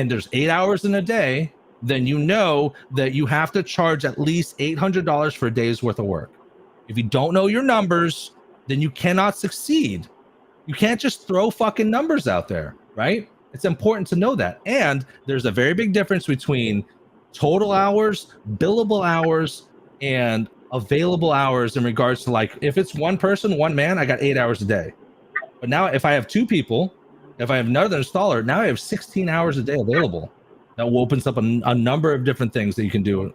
there's 8 hours in a day, then you know that you have to charge at least $800 for a day's worth of work. If you don't know your numbers, then you cannot succeed. You can't just throw fucking numbers out there, right? It's important to know that. And there's a very big difference between total hours, billable hours, and available hours in regards to, like, if it's one person, one man, I got 8 hours a day. But now if I have two people, if I have another installer, now I have 16 hours a day available. That opens up a number of different things that you can do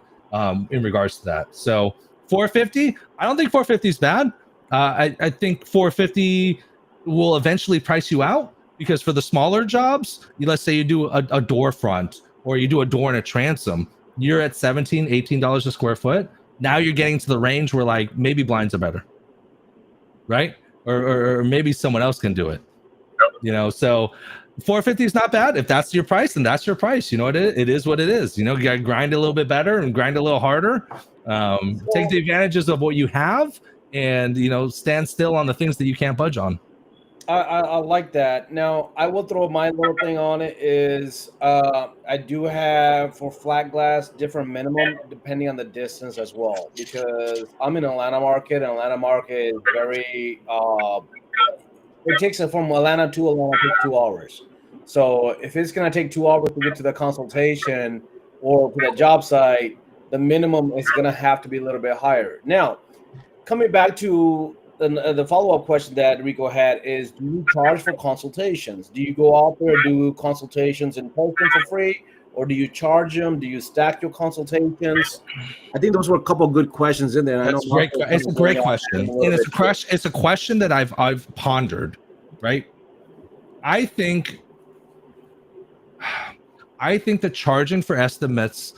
in regards to that. So 450, I don't think 450 is bad. I think 450 will eventually price you out. Because for the smaller jobs, let's say you do a door front or you do a door and a transom, you're at $17, $18 a square foot. Now you're getting to the range where, like, maybe blinds are better, right? Or maybe someone else can do it. So 450 is not bad. If that's your price, then that's your price. You know, it is what it is. You know, you got to grind a little bit better and grind a little harder. Take the advantages of what you have, and you know, stand still on the things that you can't budge on. I like that. Now, I will throw my little thing on it is I do have for flat glass different minimum depending on the distance as well, because I'm in Atlanta market, and Atlanta market is very it takes it from Atlanta to Atlanta takes 2 hours. So if it's gonna take 2 hours to get to the consultation or to the job site, the minimum is gonna have to be a little bit higher. Now, coming back to the follow-up question that Rico had is, do you charge for consultations? Do you go out there, do consultations in person for free, or do you charge them? Do you stack your consultations? I think those were a couple of good questions in there. That's great. It's a great question, and it's a question that I've pondered. Right, I think that charging for estimates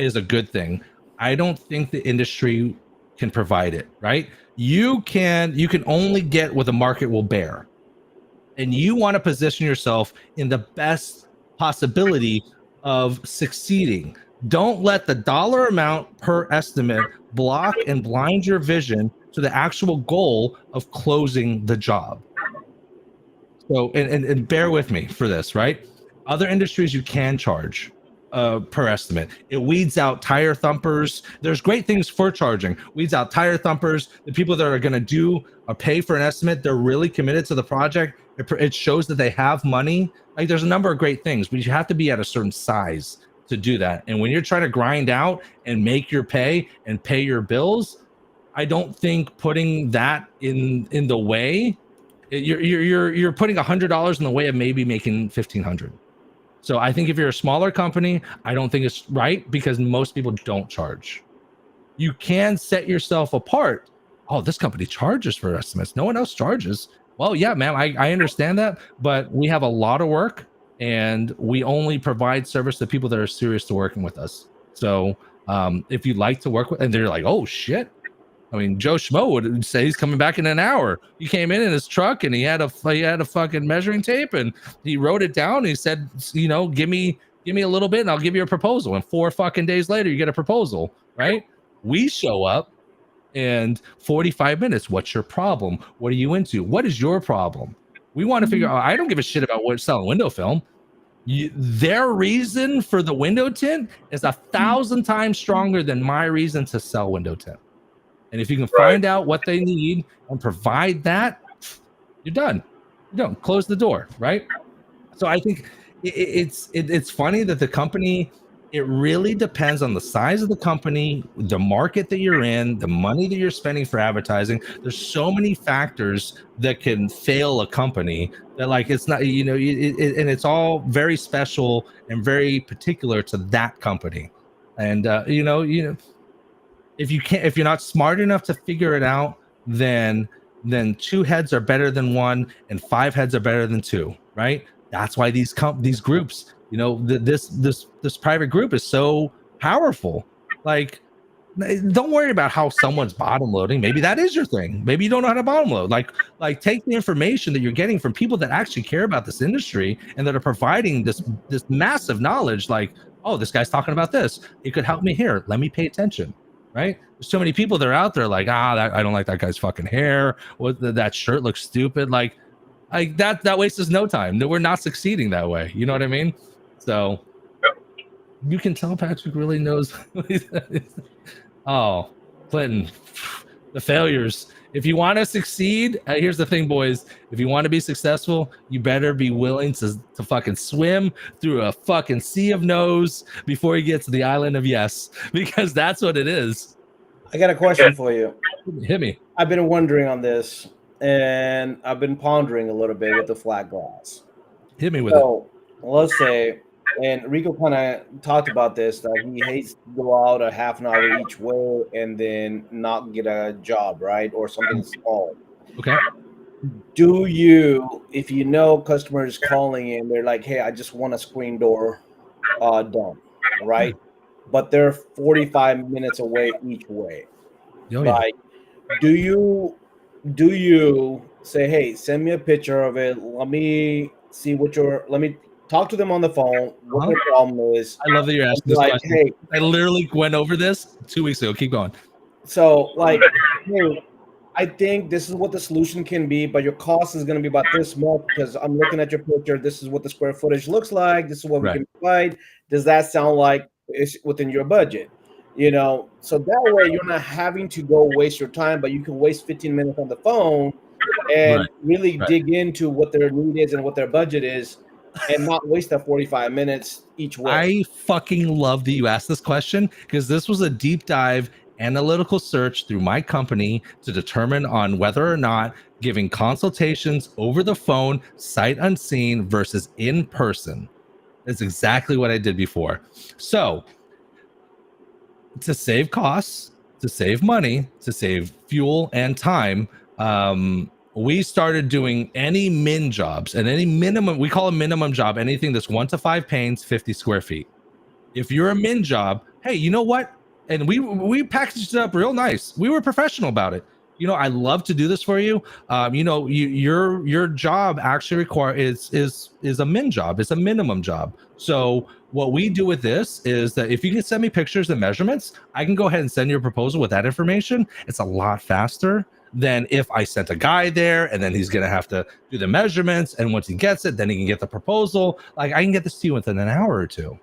is a good thing. I don't think the industry can provide it. Right, you can only get what the market will bear, and you want to position yourself in the best possibility of succeeding. Don't let the dollar amount per estimate block and blind your vision to the actual goal of closing the job. So, and bear with me for this, right? Other industries you can charge per estimate. It weeds out tire thumpers. There's great things for charging. Weeds out tire thumpers. The people that are going to do or pay for an estimate, they're really committed to the project. It shows that they have money. Like, there's a number of great things, but you have to be at a certain size to do that. And when you're trying to grind out and make your pay and pay your bills, I don't think putting that in the way, you're putting $100 in the way of maybe making $1,500. So I think if you're a smaller company, I don't think it's right, because most people don't charge. You can set yourself apart. Oh, this company charges for estimates. No one else charges. Well, yeah, man, I understand that, but we have a lot of work, and we only provide service to people that are serious to working with us. So if you'd like to work with, and they're like, oh shit. I mean, Joe Schmo would say he's coming back in an hour. He came in his truck, and he had a fucking measuring tape, and he wrote it down. And he said, you know, give me a little bit and I'll give you a proposal. And 4 fucking days later, you get a proposal, right? We show up, and 45 minutes. What's your problem? What are you into? What is your problem? We want to figure out. I don't give a shit about what selling window film. Their reason for the window tint is 1,000 times stronger than my reason to sell window tint. And if you can find out what they need and provide that, you're done. You don't close the door, right? So I think it's funny that the company, it really depends on the size of the company, the market that you're in, the money that you're spending for advertising. There's so many factors that can fail a company that, like, it's not, you know, and it's all very special and very particular to that company. And you know, if you're not smart enough to figure it out, then 2 heads are better than 1, and 5 heads are better than 2, right? That's why these groups, you know, this private group is so powerful. Like, don't worry about how someone's bottom loading. Maybe that is your thing. Maybe you don't know how to bottom load. Like take the information that you're getting from people that actually care about this industry and that are providing this massive knowledge. Like, oh, this guy's talking about this. It could help me here. Let me pay attention. Right? There's so many people that are out there like, I don't like that guy's fucking hair. That shirt looks stupid. Like that wastes us no time. We're not succeeding that way. You know what I mean? So you can tell Patrick really knows. Oh, Clinton, the failures. If you want to succeed, here's the thing, boys. If you want to be successful, you better be willing to fucking swim through a fucking sea of no's before you get to the island of yes, because that's what it is. I got a question for you. Hit me. I've been wondering on this, and I've been pondering a little bit with the flat glass. Hit me with it. So let's say, and Rico kind of talked about this, that he hates to go out a half an hour each way and then not get a job, right? Or something small. Okay. Do you, if you know customers calling in, they're like, hey, I just want a screen door done, right? But they're 45 minutes away each way. Oh, yeah. Like, do you say, hey, send me a picture of it. Let me see what let me talk to them on the phone, what their problem is. I love that you're asking this like, question. Hey, I literally went over this 2 weeks ago. Keep going. So like, hey, I think this is what the solution can be, but your cost is going to be about this much because I'm looking at your picture. This is what the square footage looks like. This is what we can provide. Does that sound like it's within your budget? So that way you're not having to go waste your time, but you can waste 15 minutes on the phone and really dig into what their need is and what their budget is and not waste that 45 minutes each way. I fucking love that you asked this question because this was a deep dive analytical search through my company to determine on whether or not giving consultations over the phone, sight unseen versus in person. That's exactly what I did before. So to save costs, to save money, to save fuel and time, we started doing any min jobs and any minimum, we call a minimum job, anything that's 1 to 5 panes, 50 square feet. If you're a min job, hey, you know what? And we packaged it up real nice. We were professional about it. I love to do this for you. Your job actually is a min job. It's a minimum job. So what we do with this is that if you can send me pictures and measurements, I can go ahead and send you a proposal with that information. It's a lot faster than if I sent a guy there and then he's going to have to do the measurements. And once he gets it, then he can get the proposal. Like I can get this to you within an hour or two.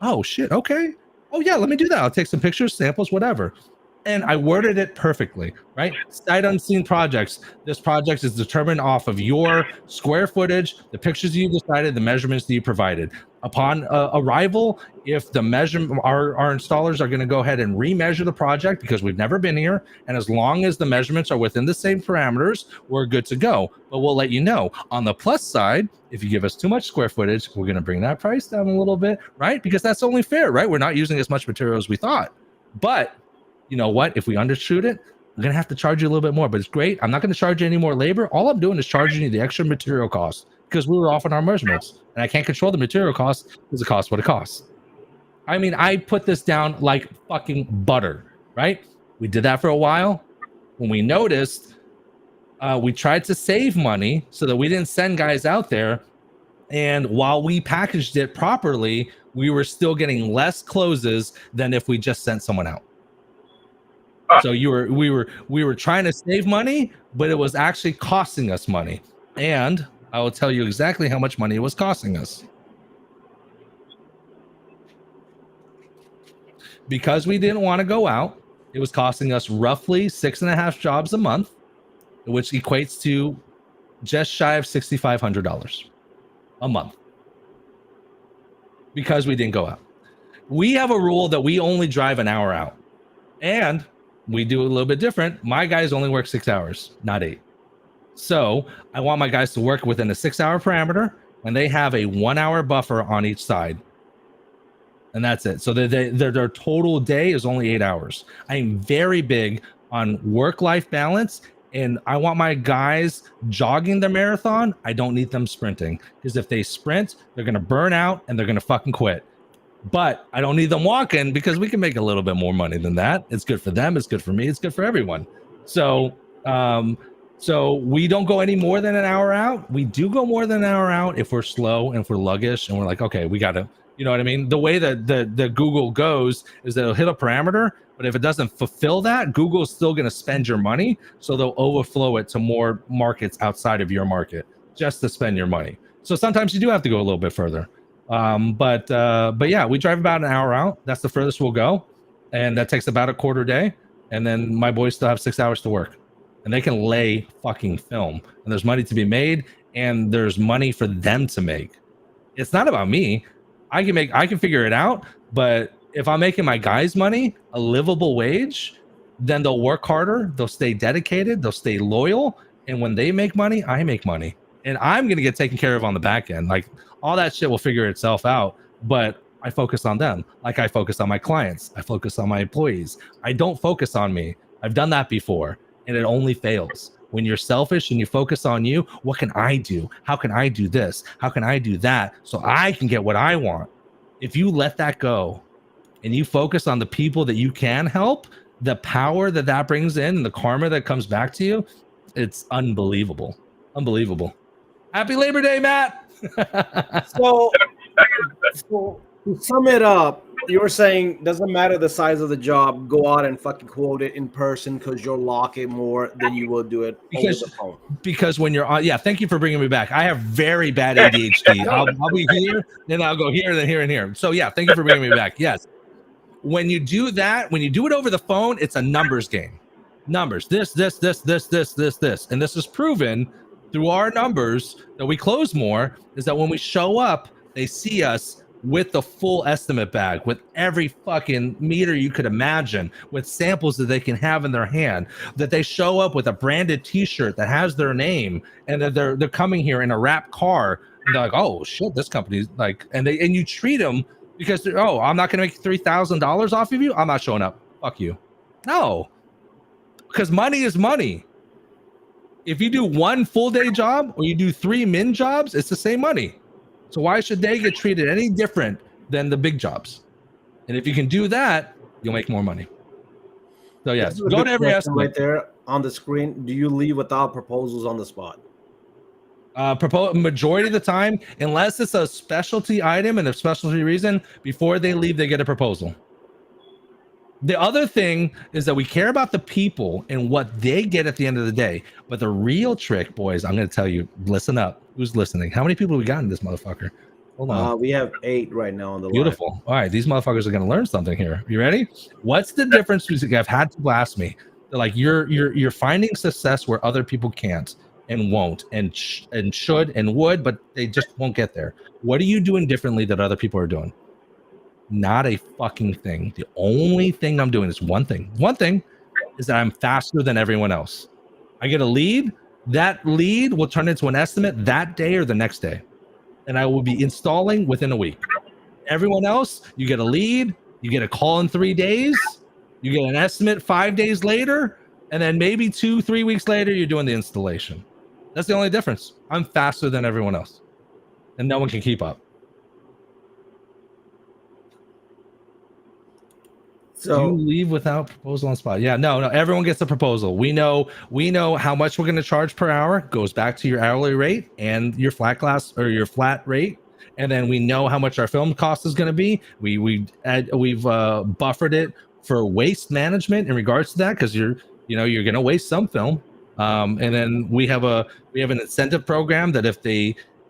Oh shit. Okay. Oh yeah, let me do that. I'll take some pictures, samples, whatever. And I worded it perfectly, right? Sight unseen projects. This project is determined off of your square footage, the pictures you decided, the measurements that you provided. Upon arrival, if the our installers are going to go ahead and remeasure the project because we've never been here, and as long as the measurements are within the same parameters, we're good to go. But we'll let you know. On the plus side, if you give us too much square footage, we're going to bring that price down a little bit, right? Because that's only fair, right? We're not using as much material as we thought. But you know what? If we undershoot it, I'm going to have to charge you a little bit more, but it's great. I'm not going to charge you any more labor. All I'm doing is charging you the extra material cost because we were off on our measurements and I can't control the material cost because it costs what it costs. I mean, I put this down like fucking butter, right? We did that for a while. When we noticed, we tried to save money so that we didn't send guys out there. And while we packaged it properly, we were still getting less closes than if we just sent someone out. So we were trying to save money, but it was actually costing us money. And I will tell you exactly how much money it was costing us. Because we didn't want to go out, it was costing us roughly 6.5 jobs a month, which equates to just shy of $6,500 a month. Because we didn't go out. We have a rule that we only drive an hour out. And we do it a little bit different. My guys only work 6 hours, not 8. So I want my guys to work within a 6-hour parameter, and they have a 1-hour buffer on each side. And that's it. So their total day is only 8 hours. I am very big on work-life balance, and I want my guys jogging the marathon. I don't need them sprinting, because if they sprint, they're going to burn out and they're going to fucking quit. But I don't need them walking because we can make a little bit more money than that. It's good for them. It's good for me. It's good for everyone. So we don't go any more than an hour out. We do go more than an hour out if we're slow and if we're luggish and we're like, okay, we got to, you know what I mean? The way that the Google goes is that it'll hit a parameter, but if it doesn't fulfill that, Google's still going to spend your money. So they'll overflow it to more markets outside of your market just to spend your money. So sometimes you do have to go a little bit further. But yeah, we drive about an hour out. That's the furthest we'll go. And that takes about a quarter day. And then my boys still have 6 hours to work and they can lay fucking film, and there's money to be made and there's money for them to make. It's not about me. I can figure it out. But if I'm making my guys money, a livable wage, then they'll work harder. They'll stay dedicated. They'll stay loyal. And when they make money, I make money. And I'm going to get taken care of on the back end. Like all that shit will figure itself out. But I focus on them. Like I focus on my clients. I focus on my employees. I don't focus on me. I've done that before and it only fails. When you're selfish and you focus on you, what can I do? How can I do this? How can I do that? So I can get what I want. If you let that go and you focus on the people that you can help, the power that brings in and the karma that comes back to you, it's unbelievable. Unbelievable. Happy Labor Day, Matt. So to sum it up, you were saying doesn't matter the size of the job, go out and fucking quote it in person because you'll lock it more than you will do it over the phone. Because when you're on, thank you for bringing me back. I have very bad ADHD. I'll be here, then I'll go here, then here and here. So thank you for bringing me back. Yes. When you do that, when you do it over the phone, it's a numbers game. Numbers, this. And this is proven through our numbers that we close more, is that when we show up, they see us with the full estimate bag, with every fucking meter you could imagine, with samples that they can have in their hand, that they show up with a branded t-shirt that has their name, and that they're coming here in a wrapped car, and they're like, oh shit, this company's like, and you treat them because I'm not gonna make $3,000 off of you, I'm not showing up, fuck you. No, because money is money. If you do one full day job or you do 3 min jobs, it's the same money. So why should they get treated any different than the big jobs? And if you can do that, you'll make more money. So yes, go to every estimate. Right there on the screen. Do you leave without proposals on the spot? Majority of the time, unless it's a specialty item and a specialty reason, before they leave, they get a proposal. The other thing is that we care about the people and what they get at the end of the day. But the real trick, boys, I'm going to tell you, listen up. Who's listening? How many people we got in this motherfucker? Hold on. We have 8 right now on the Beautiful. line. All right. These motherfuckers are going to learn something here. You ready? What's the difference? I've had people ask me, they're like, you're finding success where other people can't and won't and should and would, but they just won't get there. What are you doing differently that other people are doing? Not a fucking thing. The only thing I'm doing is one thing. One thing is that I'm faster than everyone else. I get a lead. That lead will turn into an estimate that day or the next day. And I will be installing within a week. Everyone else, you get a lead, you get a call in 3 days, you get an estimate 5 days later, and then maybe 2-3 weeks later, you're doing the installation. That's the only difference. I'm faster than everyone else. And no one can keep up. So you leave without proposal on spot. Yeah, no, everyone gets a proposal. We know how much we're going to charge per hour, goes back to your hourly rate and your flat glass or your flat rate. And then we know how much our film cost is going to be. We've buffered it for waste management in regards to that, because you're going to waste some film. And then we have an incentive program that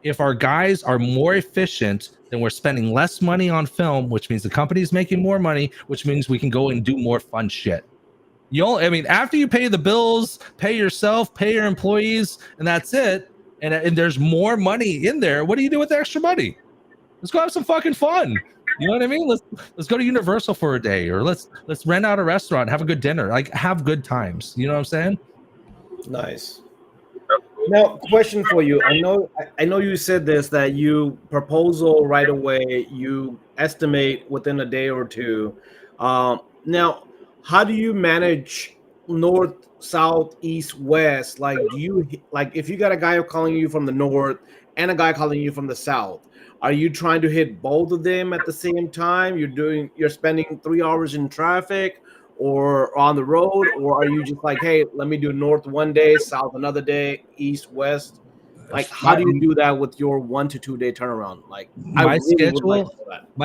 if our guys are more efficient, then we're spending less money on film, which means the company's making more money, which means we can go and do more fun shit. After you pay the bills, pay yourself, pay your employees, and that's it. And there's more money in there. What do you do with the extra money? Let's go have some fucking fun. You know what I mean? Let's go to Universal for a day, or let's rent out a restaurant, and have a good dinner, like have good times. You know what I'm saying? Nice. Now, question for you. I know you said this, that you proposal right away, you estimate within a day or two. Now, how do you manage north, south, east, west? Like, if you got a guy calling you from the north and a guy calling you from the south, are you trying to hit both of them at the same time? You're spending 3 hours in traffic or on the road, or are you just like, hey, let me do north one day, south another day, east, west? Like, how do you do that with your 1 to 2 day turnaround? Like, my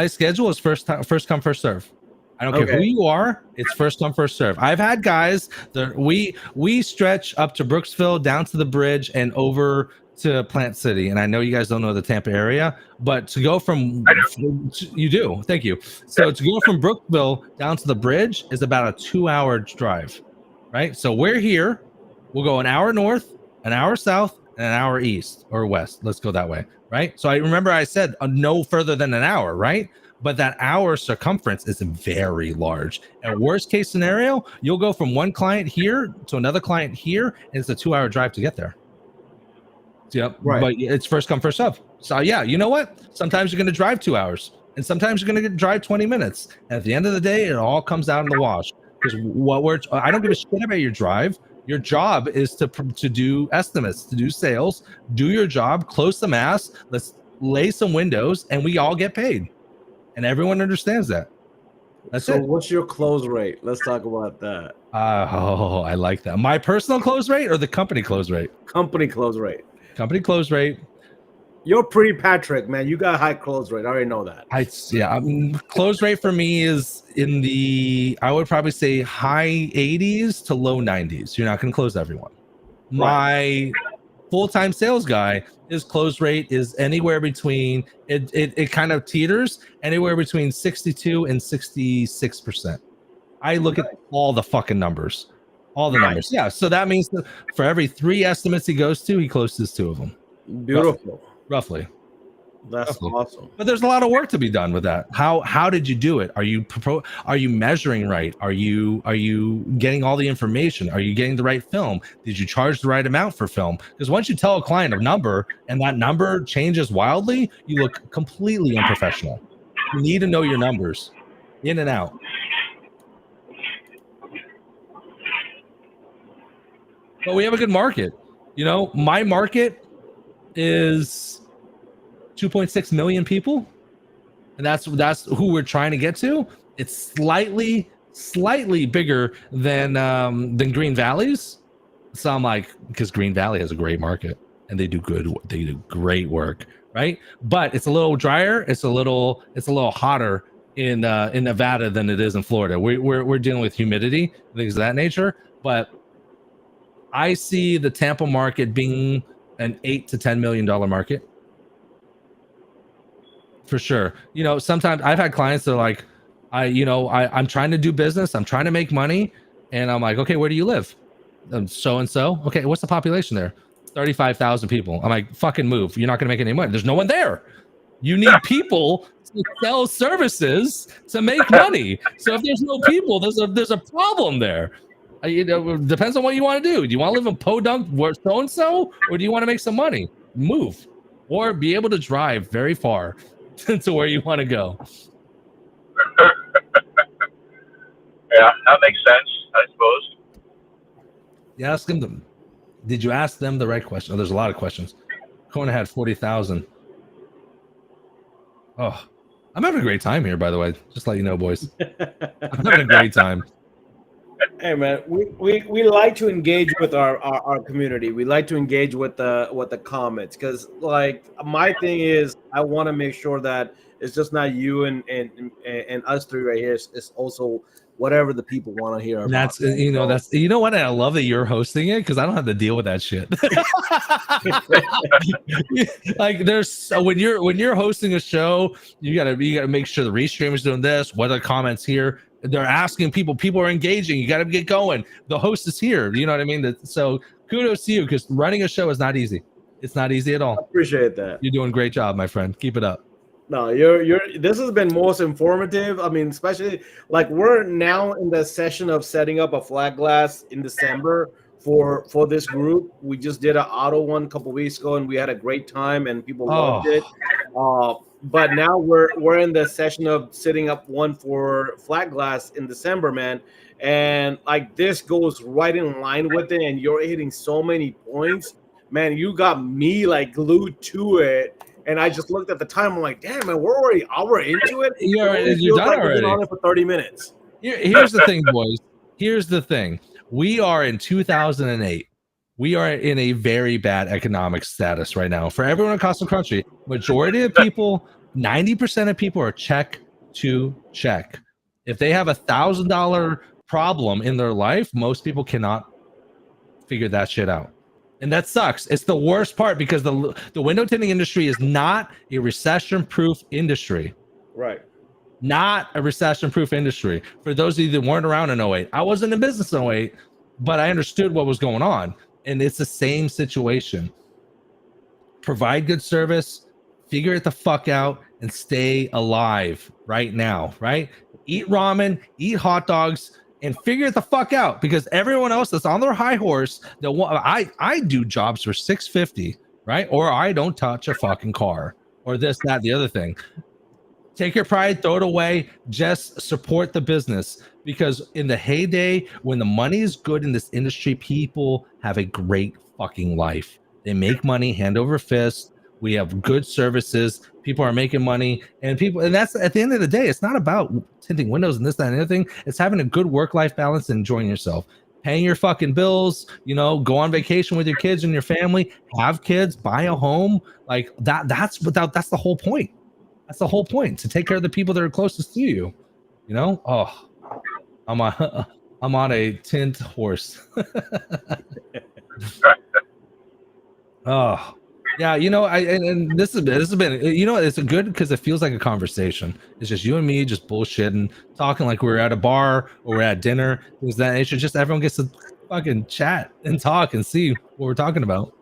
schedule is first come, first serve. I don't care who you are. It's first come, first serve. I've had guys that we stretch up to Brooksville, down to the bridge, and over to Plant City. And I know you guys don't know the Tampa area, but to go from you do, thank you. So to go from Brooksville down to the bridge is about a 2-hour drive, right? So we're here. We'll go an hour north, an hour south, and an hour east or west. Let's go that way, right? So I remember I said no further than an hour, right? But that hour circumference is very large. And worst case scenario, you'll go from one client here to another client here, and it's a 2-hour drive to get there. Yep. Right. But it's first come, first serve. So yeah, you know what? Sometimes you're going to drive 2 hours, and sometimes you're going to drive 20 minutes. And at the end of the day, it all comes out in the wash. Because I don't give a shit about your drive. Your job is to do estimates, to do sales, do your job, close some ass, let's lay some windows, and we all get paid. And everyone understands that. That's it. So what's your close rate? Let's talk about that. I like that. My personal close rate or the company close rate? Company close rate. Company close rate You're pretty Patrick, man. You got high close rate. I already know that. I mean, close rate for me is in the, I would probably say high 80s to low 90s. You're not going to close everyone. My full-time sales guy, his close rate is anywhere between, it kind of teeters, anywhere between 62 and 66%. I look at all the fucking numbers. All the numbers. Yeah. So that means that for every 3 estimates he goes to, he closes 2 of them. Beautiful. Roughly. That's awesome. But there's a lot of work to be done with that. How did you do it? Are you measuring right? Are you getting all the information? Are you getting the right film? Did you charge the right amount for film? Because once you tell a client a number and that number changes wildly, you look completely unprofessional. You need to know your numbers in and out. But we have a good market. You know, my market is 2.6 million people, and that's who we're trying to get to. It's slightly bigger than Green Valley's. So I'm like, because Green Valley has a great market and they do great work, right? But it's a little drier. It's a little hotter in Nevada than it is in Florida. We're dealing with humidity, things of that nature. But I see the Tampa market being an $8 to $10 million market. For sure. You know, sometimes I've had clients that are like, I'm trying to do business. I'm trying to make money. And I'm like, okay, where do you live? So-and-so. Okay, what's the population there? 35,000 people. I'm like, fucking move. You're not going to make any money. There's no one there. You need people to sell services to make money. So if there's no people, there's a problem there. Depends on what you want to do. Do you want to live in Podunk where so-and-so? Or do you want to make some money? Move. Or be able to drive very far to where you want to go. Yeah, that makes sense, I suppose. You ask them. Did you ask them the right question? Oh, there's a lot of questions. Kona had 40,000. Oh, I'm having a great time here, by the way. Just to let you know, boys. I'm having a great time. Hey man, we like to engage with our community. We like to engage with the comments, because like my thing is I want to make sure that it's just not you and us three right here. It's also whatever the people want to hear about. That's what, I love that you're hosting it, because I don't have to deal with that shit. Like when you're hosting a show, you gotta make sure the restream is doing this. What are the comments here? They're asking people are engaging. You got to get going. The host is here. You know what I mean? So kudos to you, because running a show is not easy. It's not easy at all. I appreciate that. You're doing a great job, my friend. Keep it up. No, this has been most informative. I mean, especially like we're now in the session of setting up a flat glass in December for this group. We just did an auto one a couple weeks ago, and we had a great time, and people loved it. But now we're in the session of setting up one for flat glass in December, man. And like this goes right in line with it, and you're hitting so many points, man. You got me like glued to it, and I just looked at the time. I'm like, damn, man, we're already an hour into it. You're done already. We've been on it for 30 minutes. Here's the thing, boys. Here's the thing. We are in 2008. We are in a very bad economic status right now. For everyone across the country, majority of people, 90% of people are check to check. If they have $1,000 problem in their life, most people cannot figure that shit out. And that sucks. It's the worst part, because the window tinting industry is not a recession-proof industry. Right. Not a recession-proof industry. For those of you that weren't around in 08, I wasn't in business in 08, but I understood what was going on. And it's the same situation. Provide good service, figure it the fuck out, and stay alive right now, right? Eat ramen, eat hot dogs, and figure it the fuck out, because everyone else that's on their high horse, I do jobs for $650, right? Or I don't touch a fucking car, or this, that, the other thing. Take your pride, throw it away, just support the business, because in the heyday, when the money is good in this industry, people have a great fucking life. They make money hand over fist. We have good services. People are making money, and that's at the end of the day, it's not about tinting windows and this, that, and the other thing. It's having a good work-life balance and enjoying yourself. paying your fucking bills, go on vacation with your kids and your family, have kids, buy a home, like that. That's the whole point. That's the whole point, to take care of the people that are closest to you. Oh, I'm on a tint horse. Oh, yeah. And this has been, it's good because it feels like a conversation. It's just you and me just bullshitting, talking like we're at a bar or we're at dinner. Is that it should just everyone gets to fucking chat and talk and see what we're talking about.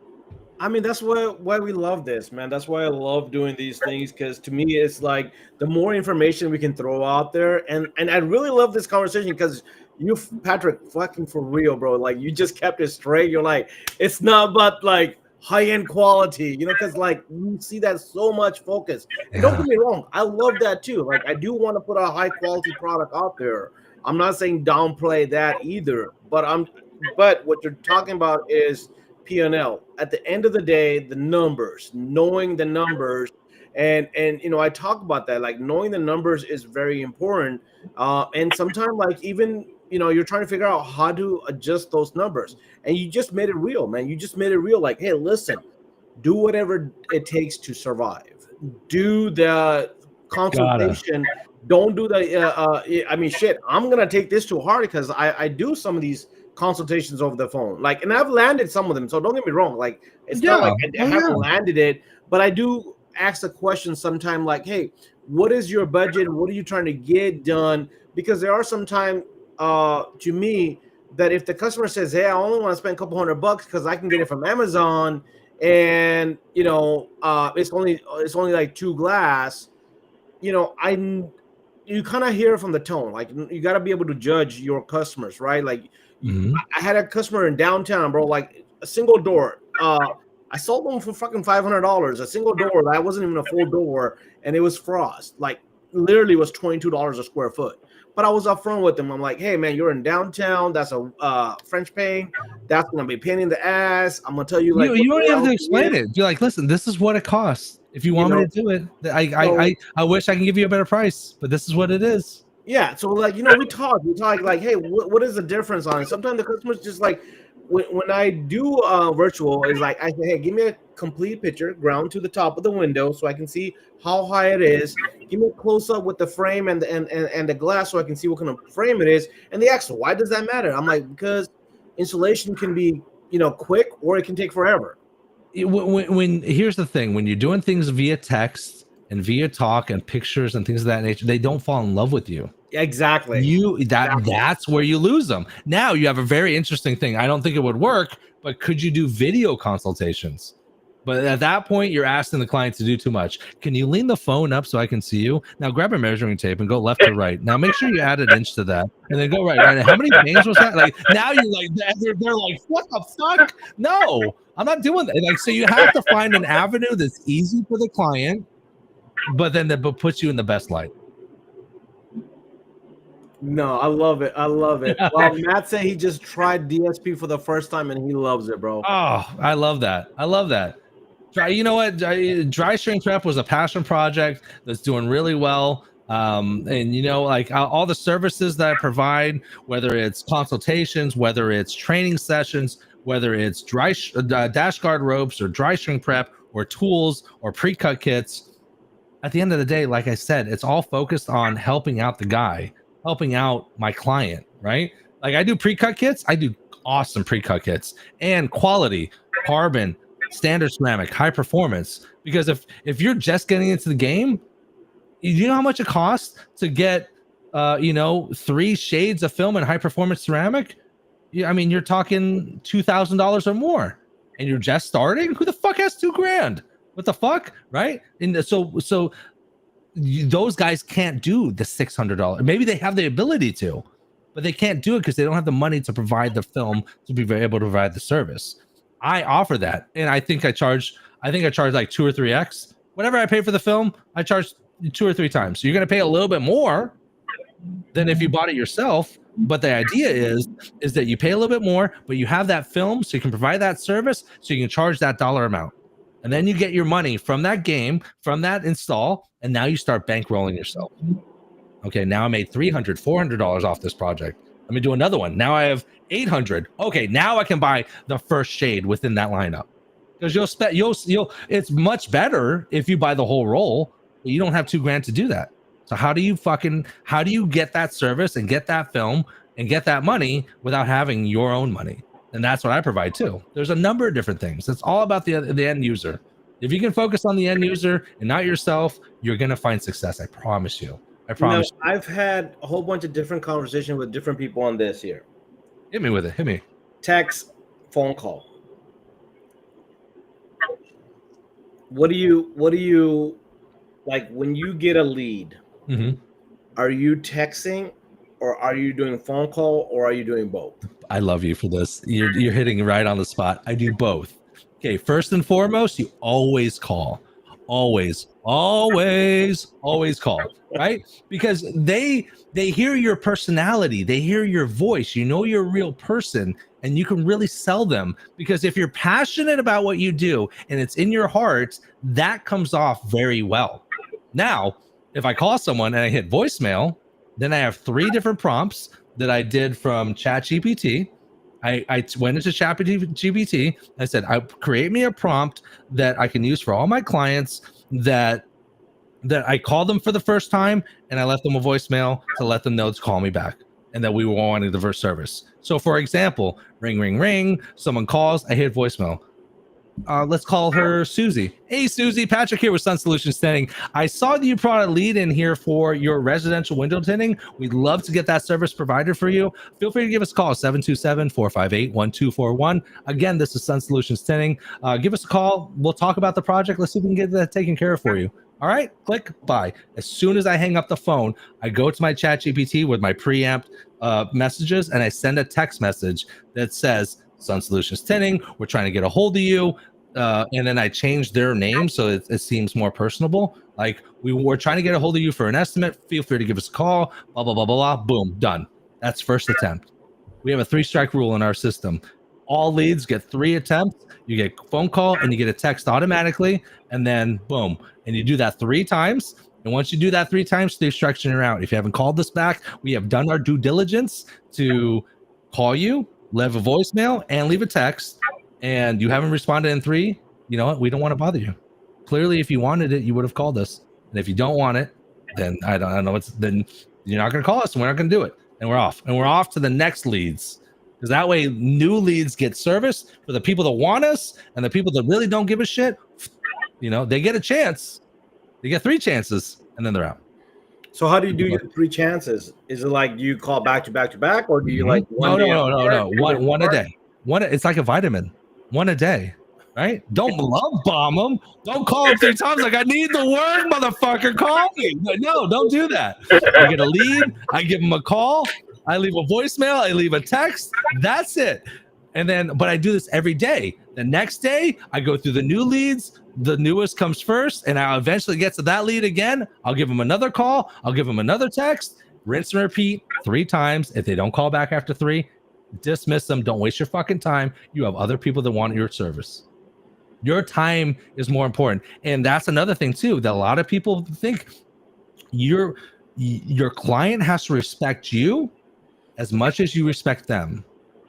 I mean, that's why we love this, man. That's why I love doing these things, because to me, it's like the more information we can throw out there, and I really love this conversation because you, Patrick, fucking for real, bro. Like you just kept it straight. You're like, it's not about like high-end quality, because like you see that so much focus. And don't get me wrong, I love that too. Like I do want to put a high-quality product out there. I'm not saying downplay that either, but what you're talking about is P&L. At the end of the day, the numbers, knowing the numbers, and I talk about that. Like knowing the numbers is very important. And sometimes, like even you're trying to figure out how to adjust those numbers, and you just made it real, man. You just made it real. Like, hey, listen, do whatever it takes to survive. Do the consultation. Don't do the. I mean, shit. I'm gonna take this to heart because I do some of these consultations over the phone, like, and I've landed some of them, so don't get me wrong, like it's not like I haven't landed it, but I do ask the question sometime, like, hey, what is your budget, what are you trying to get done? Because there are some time to me that if the customer says, hey, I only want to spend a couple $100 because I can get it from Amazon, and it's only like 2 glass, you kind of hear from the tone, like you got to be able to judge your customers, right? Like I had a customer in downtown, bro, like a single door. I sold them for fucking $500. A single door that wasn't even a full door, and it was frost. Like literally was $22 a square foot. But I was upfront with them. I'm like, hey man, you're in downtown. That's a French paint. That's gonna be a pain in the ass. I'm gonna tell you, like, you don't have to explain it. You're like, listen, this is what it costs. If you want me to do it, I wish I can give you a better price, but this is what it is. Yeah, so like we talk like, hey, what is the difference on it? Sometimes the customers just like when I do virtual is like I say, hey, give me a complete picture, ground to the top of the window, so I can see how high it is. Give me a close up with the frame and the glass, so I can see what kind of frame it is. And they ask, why does that matter? I'm like, because installation can be quick or it can take forever. When here's the thing, when you're doing things via text and via talk and pictures and things of that nature, they don't fall in love with you. Exactly. That's where you lose them. Now you have a very interesting thing. I don't think it would work, but could you do video consultations? But at that point, you're asking the client to do too much. Can you lean the phone up so I can see you? Now grab a measuring tape and go left to right. Now make sure you add an inch to that, and then go right. How many panes was that? Like now you're like they're like, what the fuck? No, I'm not doing that. Like, so you have to find an avenue that's easy for the client, but then that puts you in the best light. No, I love it. Well, Matt said he just tried DSP for the first time and he loves it, bro. Oh, I love that. You know what? Dry shrink prep was a passion project that's doing really well. And like all the services that I provide, whether it's consultations, whether it's training sessions, whether it's dash guard ropes or dry shrink prep or tools or pre-cut kits, at the end of the day, like I said, it's all focused on helping out the guy, helping out my client, right? Like I do pre-cut kits. I do awesome pre-cut kits and quality, carbon, standard ceramic, high performance. Because if you're just getting into the game, you know how much it costs to get 3 shades of film and high performance ceramic? I mean, you're talking $2,000 or more, and you're just starting. Who the fuck has $2,000? What the fuck, right? And so those guys can't do the $600. Maybe they have the ability to, but they can't do it because they don't have the money to provide the film to be able to provide the service. I offer that, and I think I charge like 2 or 3x. Whatever I pay for the film, I charge 2 or 3 times. So you're going to pay a little bit more than if you bought it yourself. But the idea is that you pay a little bit more, but you have that film, so you can provide that service, so you can charge that dollar amount. And then you get your money from that game, from that install, and now you start bankrolling yourself. Okay, now I made $300, $400 off this project. Let me do another one. Now I have 800. Okay, now I can buy the first shade within that lineup. Because you'll it's much better if you buy the whole roll, but you don't have $2,000 to do that. So how do you get that service and get that film and get that money without having your own money? And that's what I provide too. There's a number of different things. It's all about the end user. If you can focus on the end user and not yourself, you're gonna find success. I promise you. I promise. You know, I've had a whole bunch of different conversations with different people on this here. Hit me with it. Hit me. Text, phone call. What do you like when you get a lead? Mm-hmm. Are you texting, or are you doing phone call, or are you doing both? I love you for this. You're hitting right on the spot. I do both. Okay, first and foremost, you always call. Always call, right? Because they hear your personality, they hear your voice, you know you're a real person, and you can really sell them. Because if you're passionate about what you do and it's in your heart, that comes off very well. Now, if I call someone and I hit voicemail, then I have 3 different prompts that I did from ChatGPT. I went into ChatGPT. I said, create me a prompt that I can use for all my clients that I called them for the first time, and I left them a voicemail to let them know to call me back and that we were wanting the first service. So for example, ring, ring, ring, someone calls, I hit voicemail. Let's call her Susie. Hey, Susie, Patrick here with Sun Solutions Tinting. I saw that you brought a lead in here for your residential window tinting. We'd love to get that service provided for you. Feel free to give us a call, 727-458-1241. Again, this is Sun Solutions Tinting. Give us a call. We'll talk about the project. Let's see if we can get that taken care of for you. All right, click, bye. As soon as I hang up the phone, I go to my ChatGPT with my preamped messages, and I send a text message that says, Sun Solutions Tinting, we're trying to get a hold of you. And then I changed their name so it seems more personable. Like, we're trying to get a hold of you for an estimate. Feel free to give us a call. Blah, blah, blah, blah, blah. Boom, done. That's first attempt. We have a 3-strike rule in our system. All leads get 3 attempts. You get a phone call and you get a text automatically. And then boom. And you do that 3 times. And once you do that 3 times, 3 strikes and you're out. If you haven't called us back, we have done our due diligence to call you, leave a voicemail, and leave a text, and you haven't responded in 3, you know what? We don't want to bother you. Clearly, if you wanted it, you would have called us. And if you don't want it, then I don't know. Then you're not going to call us, and we're not going to do it. And we're off. And we're off to the next leads. Because that way, new leads get service for the people that want us, and the people that really don't give a shit, you know, they get a chance. They get 3 chances, and then they're out. So how do you do your 3 chances? Is it like you call back to back to back, or do you like no, one a day? It's like a vitamin. 1 a day, right? Don't love bomb them. Don't call them 3 times like I need the work, motherfucker. Call me. No, don't do that. I get a lead. I give them a call. I leave a voicemail. I leave a text. That's it. And then, but I do this every day. The next day, I go through the new leads. The newest comes first, and I'll eventually get to that lead again. I'll give them another call. I'll give them another text. Rinse and repeat 3 times. If they don't call back after 3, dismiss them. Don't waste your fucking time. You have other people that want your service. Your time is more important. And that's another thing too, that a lot of people think your client has to respect you as much as you respect them.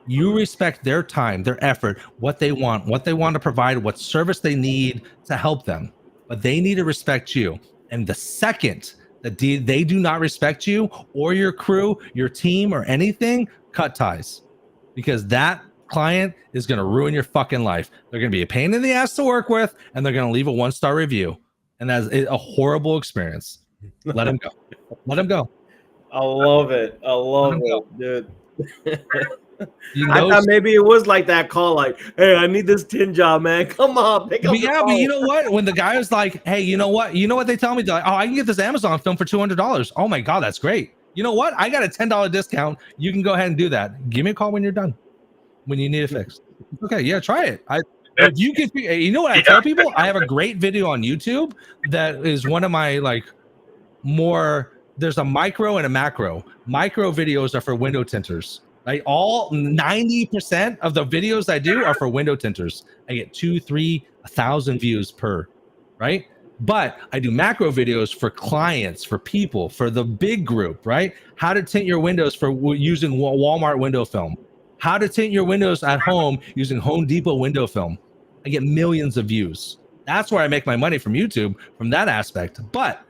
You respect their time, their effort, what they want to provide, what service they need to help them. But they need to respect you. And the second that they do not respect you or your crew, your team, or anything, cut ties. Because that client is going to ruin your fucking life. They're going to be a pain in the ass to work with, and they're going to leave a 1-star review. And that's a horrible experience. Let them go. Let them go. I love it. I love it, dude. You know, I thought maybe it was like that call, like, hey, I need this tin job, man. Come on, pick up. Yeah, but you know what? When the guy was like, hey, you know what they tell me? They're like, oh, I can get this Amazon film for $200. Oh my God, that's great. You know what? I got a $10 discount. You can go ahead and do that. Give me a call when you're done. When you need it fixed. Okay, yeah, try it. If you can, you know what I tell people? I have a great video on YouTube that is one of my more. There's a micro and a macro. Micro videos are for window tinters. Right? All 90% of the videos I do are for window tinters. I get 2,000, 3,000 views per. Right? But I do macro videos for clients, for people, for the big group, right? How to tint your windows for using Walmart window film. How to tint your windows at home using Home Depot window film. I get millions of views. That's where I make my money from YouTube, from that aspect. But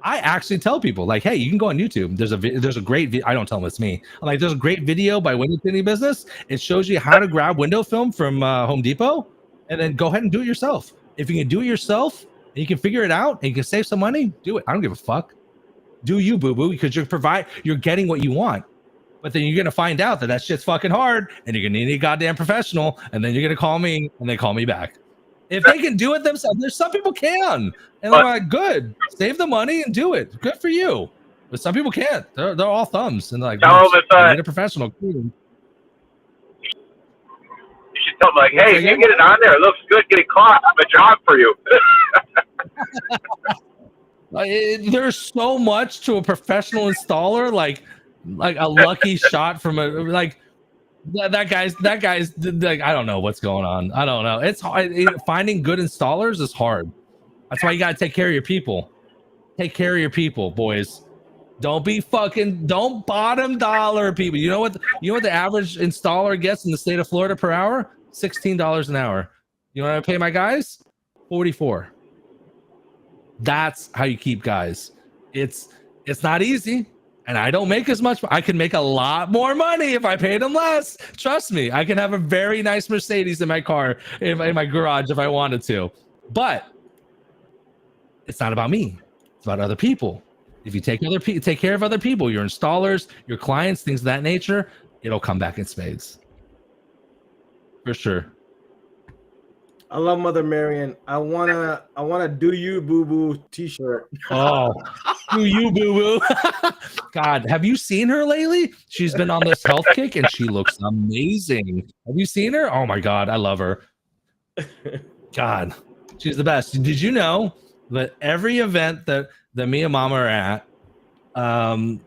I actually tell people, like, hey, you can go on YouTube. There's a great video. I don't tell them it's me. I'm like, there's a great video by Window Tinting Business. It shows you how to grab window film from Home Depot, and then go ahead and do it yourself. If you can do it yourself and you can figure it out and you can save some money, do it. I don't give a fuck. Do you, boo-boo, because you're getting what you want. But then you're gonna find out that shit's fucking hard, and you're gonna need a goddamn professional, and then you're gonna call me, and they call me back. If they can do it themselves, there's some people can, and I'm like, good, save the money and do it. Good for you. But some people can't. They're all thumbs, and like, you need a professional. You should tell them, like, hey, you get it on there. It looks good. Get it caught. I have a job for you. There's so much to a professional installer, like a lucky shot from that guy's like, I don't know what's going on. I don't know. It's hard. Finding good installers is hard. That's why you got to take care of your people. Take care of your people, boys. Don't bottom dollar people. You know what the average installer gets in the state of Florida per hour? $16 an hour. You know what I pay my guys? $44. That's how you keep guys. It's not easy. And I don't make as much. I can make a lot more money if I paid them less. Trust me, I can have a very nice Mercedes in my car, in my garage if I wanted to. But it's not about me. It's about other people. If you take care of other people, your installers, your clients, things of that nature, it'll come back in spades. For sure. I love Mother Marian. I wanna do you boo boo t-shirt. Oh, do you boo boo? God, have you seen her lately? She's been on this health kick and she looks amazing. Have you seen her? Oh my God, I love her. God, she's the best. Did you know that every event that me and Mama are at,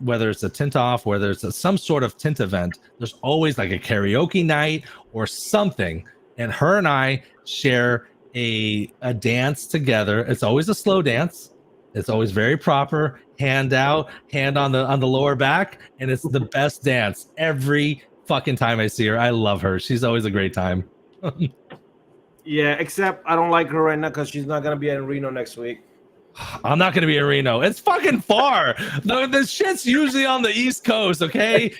whether it's a tint off, whether it's some sort of tint event, there's always like a karaoke night or something, and her and I share a dance together. It's always a slow dance. It's always very proper, hand out, hand on the lower back, and it's the best dance every fucking time I see her. I love her. She's always a great time. Yeah, except I don't like her right now because she's not gonna be in Reno next week. I'm not gonna be in Reno. It's fucking far. The shit's usually on the East Coast, okay?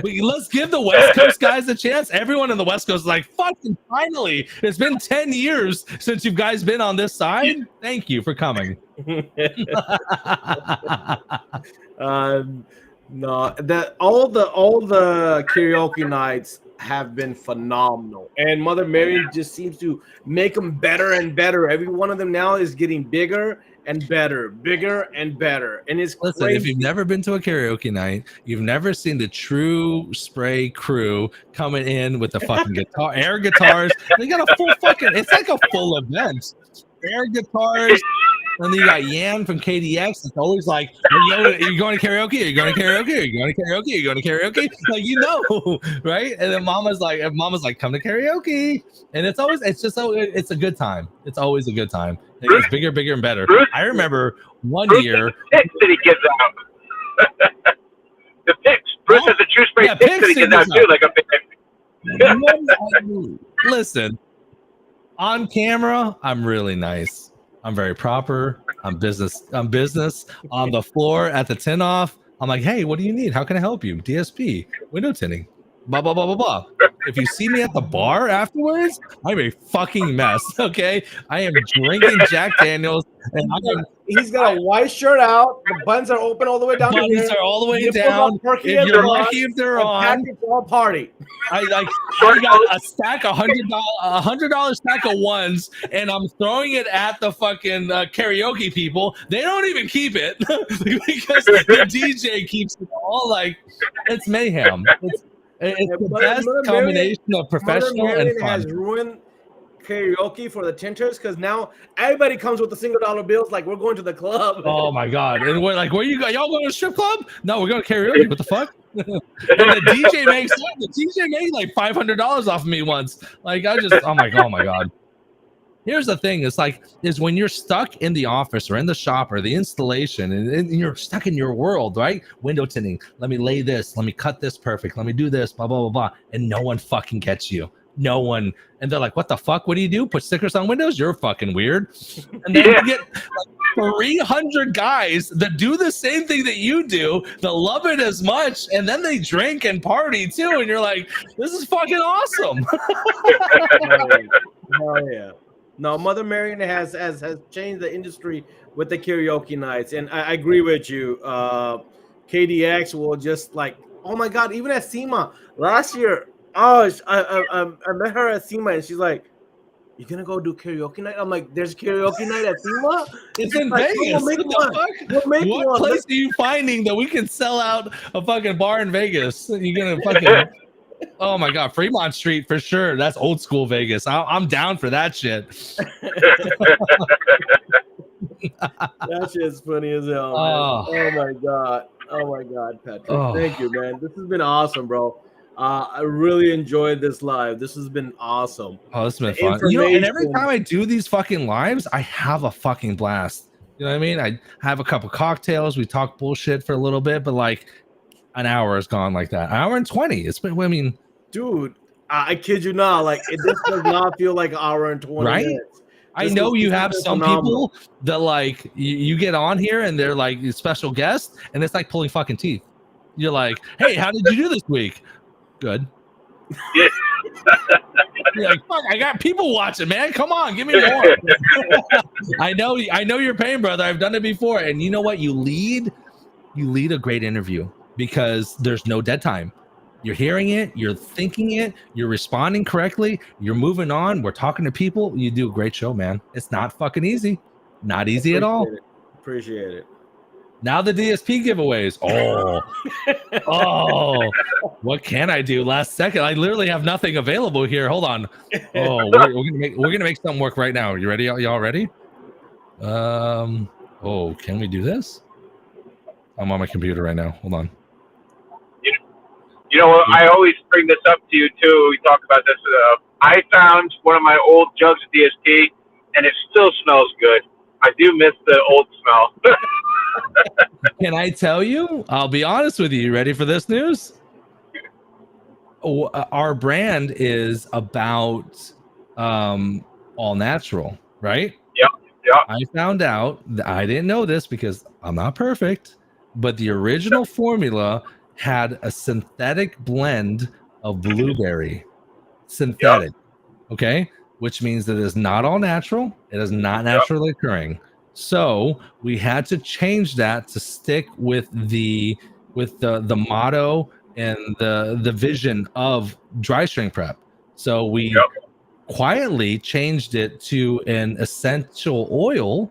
Let's give the West Coast guys a chance. Everyone in the West Coast is like, fucking finally. It's been 10 years since you guys been on this side. Thank you for coming. No, that all the karaoke nights have been phenomenal, and Mother Mary just seems to make them better and better. Every one of them now is getting bigger and better, and it's listen. crazy. If you've never been to a karaoke night, you've never seen the True Spray crew coming in with the fucking air guitars. They got a full fucking. It's like a full event. Air guitars. And then you got Yan from KDX. It's always like, are you going to karaoke? Are you going to karaoke? Are you going to karaoke? Are you going to karaoke? Like, right? And then Mama's like, come to karaoke. And it's a good time. It's always a good time. It gets bigger, bigger, and better. I remember one year. Picks that he gives out. The picks. Bruce has a True Spray picks that he gives out too. Like a Listen, on camera, I'm really nice. I'm very proper. I'm business. On the floor at the tin off. I'm like, hey, what do you need? How can I help you? DSP, window tinting, blah, blah, blah, blah, blah. If you see me at the bar afterwards, I'm a fucking mess. Okay. I am drinking Jack Daniels, and he's got a white shirt out. The buttons are open all the way down. Buttons are all the way down. If you're lucky if they're on. Party. I got a stack, $100 stack of ones, and I'm throwing it at the fucking karaoke people. They don't even keep it because the DJ keeps it all. Like, it's mayhem. It's the best combination of professional and fun. Has ruined karaoke for the tinters because now everybody comes with the $1 bills like we're going to the club. Oh my God. And we're like, where you go? Y'all going to a strip club? No, we're going to karaoke. What the fuck? And the DJ made like $500 off of me once. Like, oh my God. Here's the thing: is when you're stuck in the office or in the shop or the installation, and you're stuck in your world, right? Window tinting. Let me lay this. Let me cut this perfect. Let me do this. Blah blah blah blah. And no one fucking gets you. No one. And they're like, "What the fuck? What do you do? Put stickers on windows? You're fucking weird." And then you get like 300 guys that do the same thing that you do, that love it as much, and then they drink and party too. And you're like, "This is fucking awesome." Oh yeah. No, Mother Marion has changed the industry with the karaoke nights, and I agree with you. KDX will just like, oh my god, even at SEMA last year. Oh, I met her at SEMA, and she's like, "You gonna go do karaoke night?" I'm like, "There's karaoke night at SEMA? It's in like, Vegas. What place are you finding that we can sell out a fucking bar in Vegas? You're gonna fucking. Oh my god, Fremont Street for sure. That's old school Vegas. I'm down for that shit. That shit's funny as hell, man. Oh my god, Patrick. Thank you, man. This has been awesome, bro. I really enjoyed this live. This has been awesome. Oh, this has been fun. You know, and every time I do these fucking lives, I have a fucking blast. You know what I mean? I have a couple cocktails. We talk bullshit for a little bit, but like an hour is gone like that. An hour and 20. It's been, I mean, dude, I kid you not. Like, this does not feel like an hour and 20 right? minutes. I know you have some people that like you get on here and they're like special guests, and it's like pulling fucking teeth. You're like, "Hey, how did you do this week?" Good. You're like, "Fuck, I got people watching, man. Come on, give me more." I know your pain, brother. I've done it before, and you know what? You lead a great interview because there's no dead time. You're hearing it, you're thinking it, you're responding correctly, you're moving on. We're talking to people. You do a great show, man. It's not fucking easy. Not easy at all. Appreciate it. Now the DSP giveaways. Oh, what can I do? Last second, I literally have nothing available here. Hold on. Oh, we're gonna make something work right now. You ready? Y'all ready? Oh, can we do this? I'm on my computer right now. Hold on. You know, I always bring this up to you too. We talk about this. I found one of my old jugs of DSP, and it still smells good. I do miss the old smell. Can I tell you? I'll be honest with you. You ready for this news? Our brand is about all natural, right? Yeah. I found out that I didn't know this because I'm not perfect, but the original formula had a synthetic blend of blueberry. Synthetic. Okay, which means that it's not all natural. It is not naturally occurring. So we had to change that to stick with the motto and the vision of dry string prep. So we quietly changed it to an essential oil.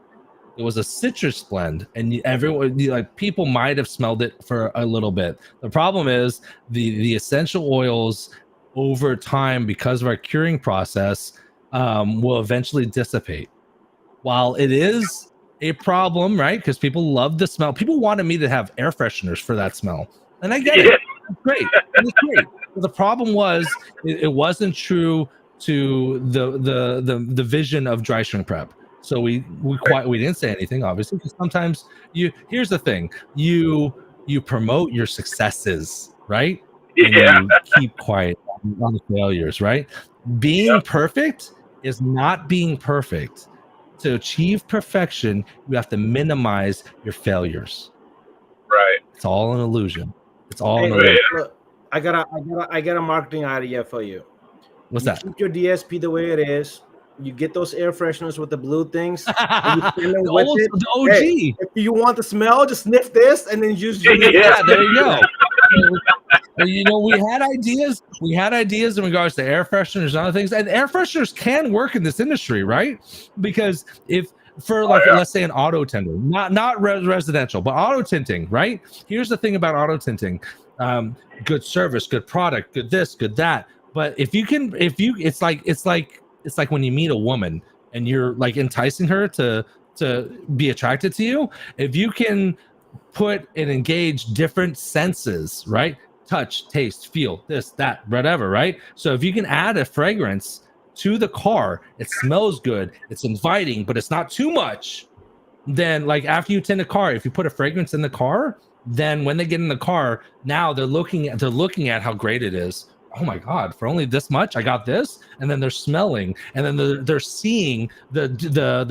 It was a citrus blend, and everyone, like, people might have smelled it for a little bit. The problem is the essential oils over time, because of our curing process, will eventually dissipate. While it is a problem, right? Because people love the smell. People wanted me to have air fresheners for that smell, and I get it. It's great. It's great. But the problem was it wasn't true to the vision of dry string prep. So we didn't say anything, obviously, because sometimes here's the thing, you promote your successes, right? And you keep quiet on the failures, right? Being perfect is not being perfect. To achieve perfection, you have to minimize your failures. Right. It's all an illusion. It's all an illusion. Look, I got a marketing idea for you. What's that? Keep your DSP the way it is. You get those air fresheners with the blue things. And you fill them with it. The OG. Hey, if you want the smell, just sniff this and then use. There you go. You know, we had ideas. We had ideas in regards to air fresheners and other things, and air fresheners can work in this industry, right? Because if for like let's say an auto tinting, not residential, but auto tinting, right? Here's the thing about auto tinting: good service, good product, good this, good that. But it's like when you meet a woman and you're like enticing her to be attracted to you. If you can put and engage different senses, right? Touch, taste, feel, this, that, whatever, right? So if you can add a fragrance to the car, it smells good, it's inviting, but it's not too much. Then, like after you tint a car, if you put a fragrance in the car, then when they get in the car, now they're looking at how great it is. Oh my god, for only this much I got this. And then they're smelling, and then they're seeing the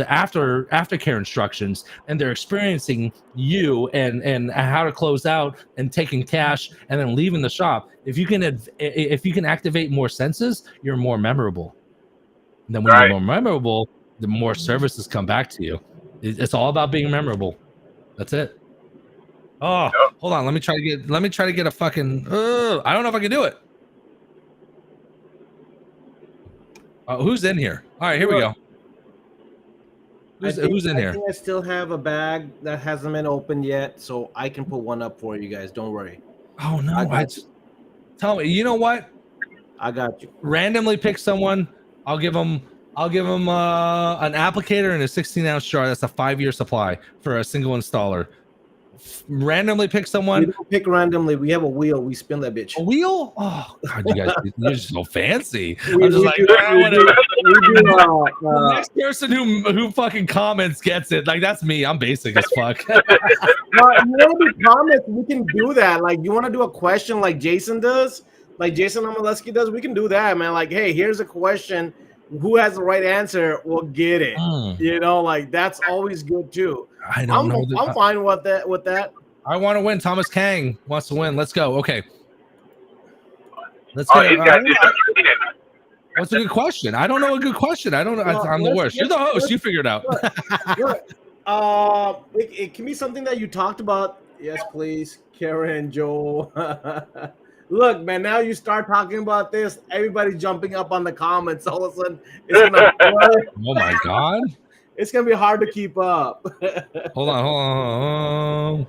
aftercare instructions, and they're experiencing you and how to close out and taking cash and then leaving the shop. If you can activate more senses, you're more memorable. And then when you're more memorable, the more services come back to you. It's all about being memorable. That's it. Oh, hold on. Let me try to get a fucking. I don't know if I can do it. Who's in here? All right, here we go. Who's in here? I think I still have a bag that hasn't been opened yet, so I can put one up for you guys. Don't worry. Oh no! Tell me. You know what? I got you. Randomly pick someone. I'll give them an applicator and a 16-ounce jar. That's a 5-year supply for a single installer. Randomly pick someone. We don't pick randomly. We have a wheel. We spin that bitch. A wheel? Oh god, you guys, you're so fancy. I'm just like, the next person who fucking comments gets it. Like that's me. I'm basic as fuck. No, you want to do comments? We can do that. Like, you want to do a question like Jason does, like Jason Omaleski does? We can do that, man. Like, hey, here's a question. Who has the right answer will get it. You know, like that's always good too. I don't know. I'm fine with that. I want to win. Thomas Kang wants to win. Let's go. Okay. Let's go. What's a good question? I don't know a good question. I don't know. I'm the worst. You're the host. You figure it out. It can be something that you talked about. Yes, please, Karen and Joel. Look, man, now you start talking about this, everybody's jumping up on the comments. All of a sudden, it's gonna oh my god, it's gonna be hard to keep up. Hold on.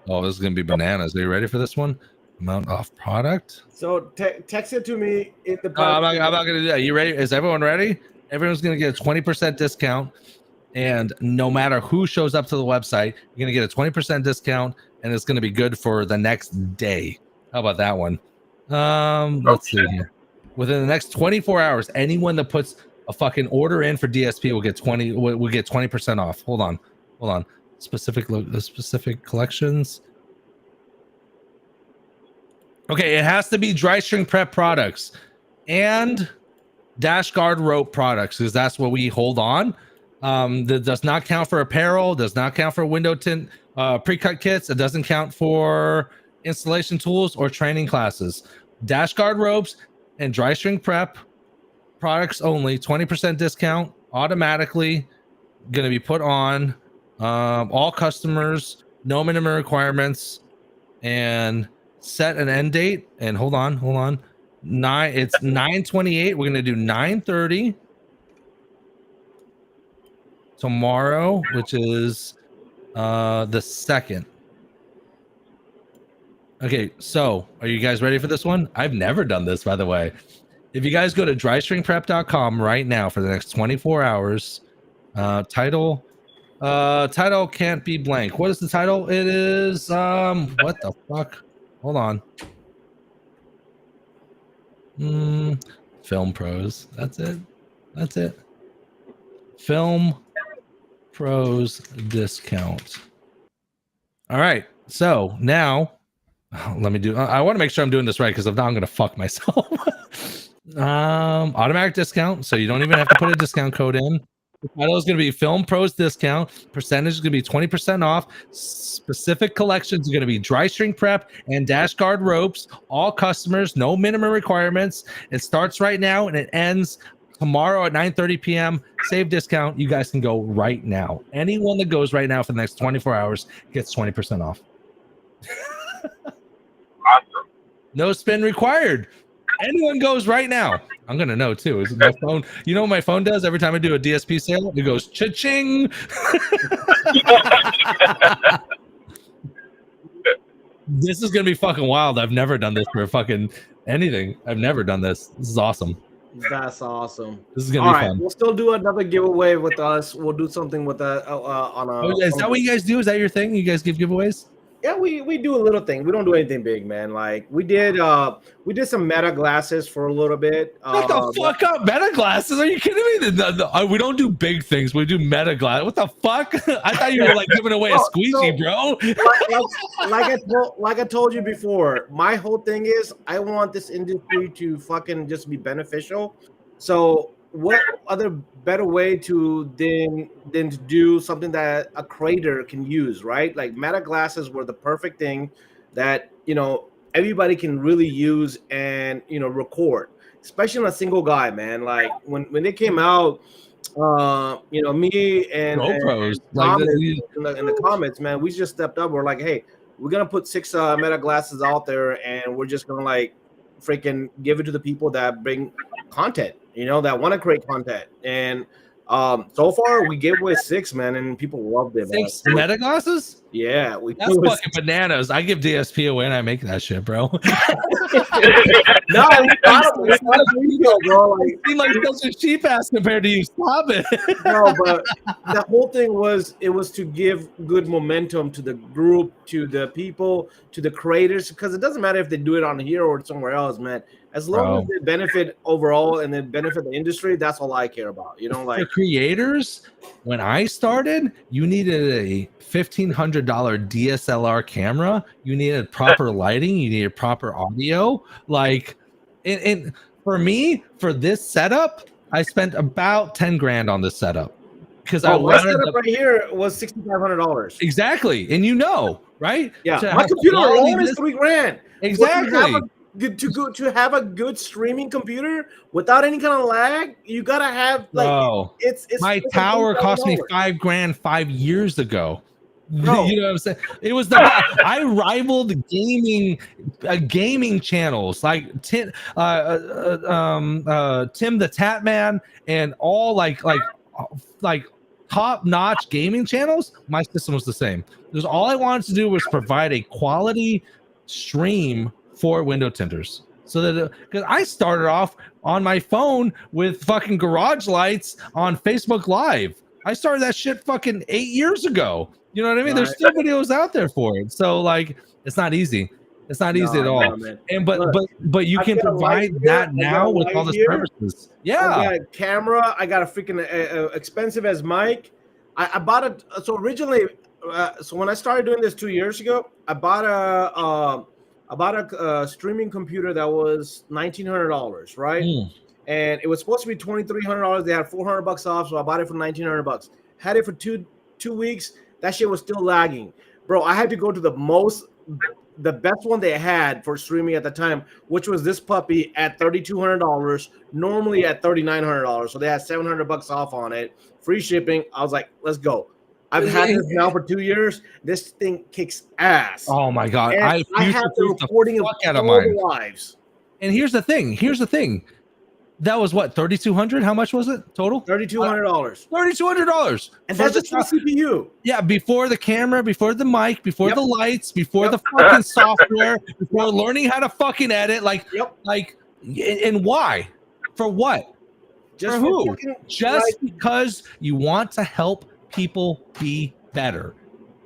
Oh, this is gonna be bananas. Are you ready for this one? Amount off product. So text it to me. I'm not gonna do that. You ready? Is everyone ready? Everyone's gonna get a 20% discount, and no matter who shows up to the website, you're gonna get a 20% discount, and it's gonna be good for the next day. How about that one? Let's see here. Within the next 24 hours, anyone that puts a fucking order in for DSP will get 20% off. Hold on. Specific collections. Okay, it has to be dry shrink prep products and dash guard rope products, because that's what we hold on. That does not count for apparel, does not count for window tint pre-cut kits. It doesn't count for installation tools or training classes. Dash guard ropes and dry shrink prep products only. 20% discount automatically going to be put on all customers. No minimum requirements, and set an end date. And hold on. It's 9/28. We're going to do 9/30 tomorrow, which is the 2nd. Okay, so are you guys ready for this one? I've never done this, by the way. If you guys go to drystringprep.com right now for the next 24 hours, title can't be blank. What is the title? It is what the fuck? Hold on. Film Pros. That's it. Film Pros discount. All right. So now let me do. I want to make sure I'm doing this right, because if not, I'm gonna fuck myself. Automatic discount, so you don't even have to put a discount code in. The title is going to be Film Pros discount. Percentage is going to be 20% off. Specific collections are going to be dry shrink prep and dash guard ropes. All customers, no minimum requirements. It starts right now and it ends tomorrow at 9:30 p.m. Save discount. You guys can go right now. Anyone that goes right now for the next 24 hours gets 20% off. Awesome. No spin required. Anyone goes right now. I'm gonna know too. Is my phone? You know what my phone does every time I do a DSP sale? It goes cha-ching. This is gonna be fucking wild. I've never done this for fucking anything. I've never done this. This is awesome. That's awesome. This is gonna be fun. We'll still do another giveaway with us. We'll do something with that on a. Is that what you guys do? Is that your thing? You guys give giveaways? Yeah, we do a little thing. We don't do anything big, man. Like we did some meta glasses for a little bit. Shut the fuck up, meta glasses. Are you kidding me? We don't do big things. We do meta glasses. What the fuck? I thought you were like giving away a squeegee, bro. Like I told you before, my whole thing is I want this industry to fucking just be beneficial. So what other better way to than to do something that a creator can use, right? Like meta glasses were the perfect thing that everybody can really use and record, especially on a single guy, man. Like when they came out, me and GoPros, in the comments, man, we just stepped up. We're like, hey, we're gonna put 6 meta glasses out there, and we're just gonna like freaking give it to the people that bring content, that want to create content. And so far we gave away 6, man, and people loved it. 6 meta glasses? Yeah, that's fucking bananas. I give DSP away and I make that shit, bro. No, it's not a video, bro. Like, seem like such a cheap ass compared to you. Stop it. No, but the whole thing was to give good momentum to the group, to the people, to the creators, because it doesn't matter if they do it on here or somewhere else, man. As long as they benefit overall and they benefit the industry, that's all I care about. Like for creators, when I started, you needed a $1,500 DSLR camera. You needed proper lighting. You needed proper audio. Like, and for me, for this setup, I spent about 10 grand on this setup because my setup right here was $6,500. Exactly, and right? Yeah, my computer alone is $3 grand. Exactly. To have a good streaming computer without any kind of lag, you gotta have like it's my tower cost me $5 grand 5 years ago. Bro. You know what I'm saying? It was I rivaled gaming channels like Tim the Tatman and all like top-notch gaming channels. My system was the same. Because all I wanted to do was provide a quality stream for window tinters, so that because I started off on my phone with fucking garage lights on Facebook Live. I started that shit fucking 8 years ago. You know what I mean? Right. There's still videos out there for it. So like, it's not easy. It's not easy at all. And but you can provide that now with all the services. Yeah, I got a camera. I got a freaking expensive as mic. I bought it. So originally, so when I started doing this 2 years ago, I bought a streaming computer that was $1,900, right? And it was supposed to be $2,300. They had $400 off, so I bought it for $1,900. Had it for two weeks. That shit was still lagging, bro. I had to go to the best one they had for streaming at the time, which was this puppy at $3,200, normally at $3,900. So they had $700 off on it, free shipping. I was like, let's go. I've had this now for 2 years. This thing kicks ass. Oh my god! And I have the recording of all the lives. And here's the thing. That was what, 3,200? How much was it total? $3,200. $3,200. And that's just for CPU. Yeah, before the camera, before the mic, before the lights, before the fucking software, before learning how to fucking edit. And why? For what? Just for who? Just because you want to help people be better.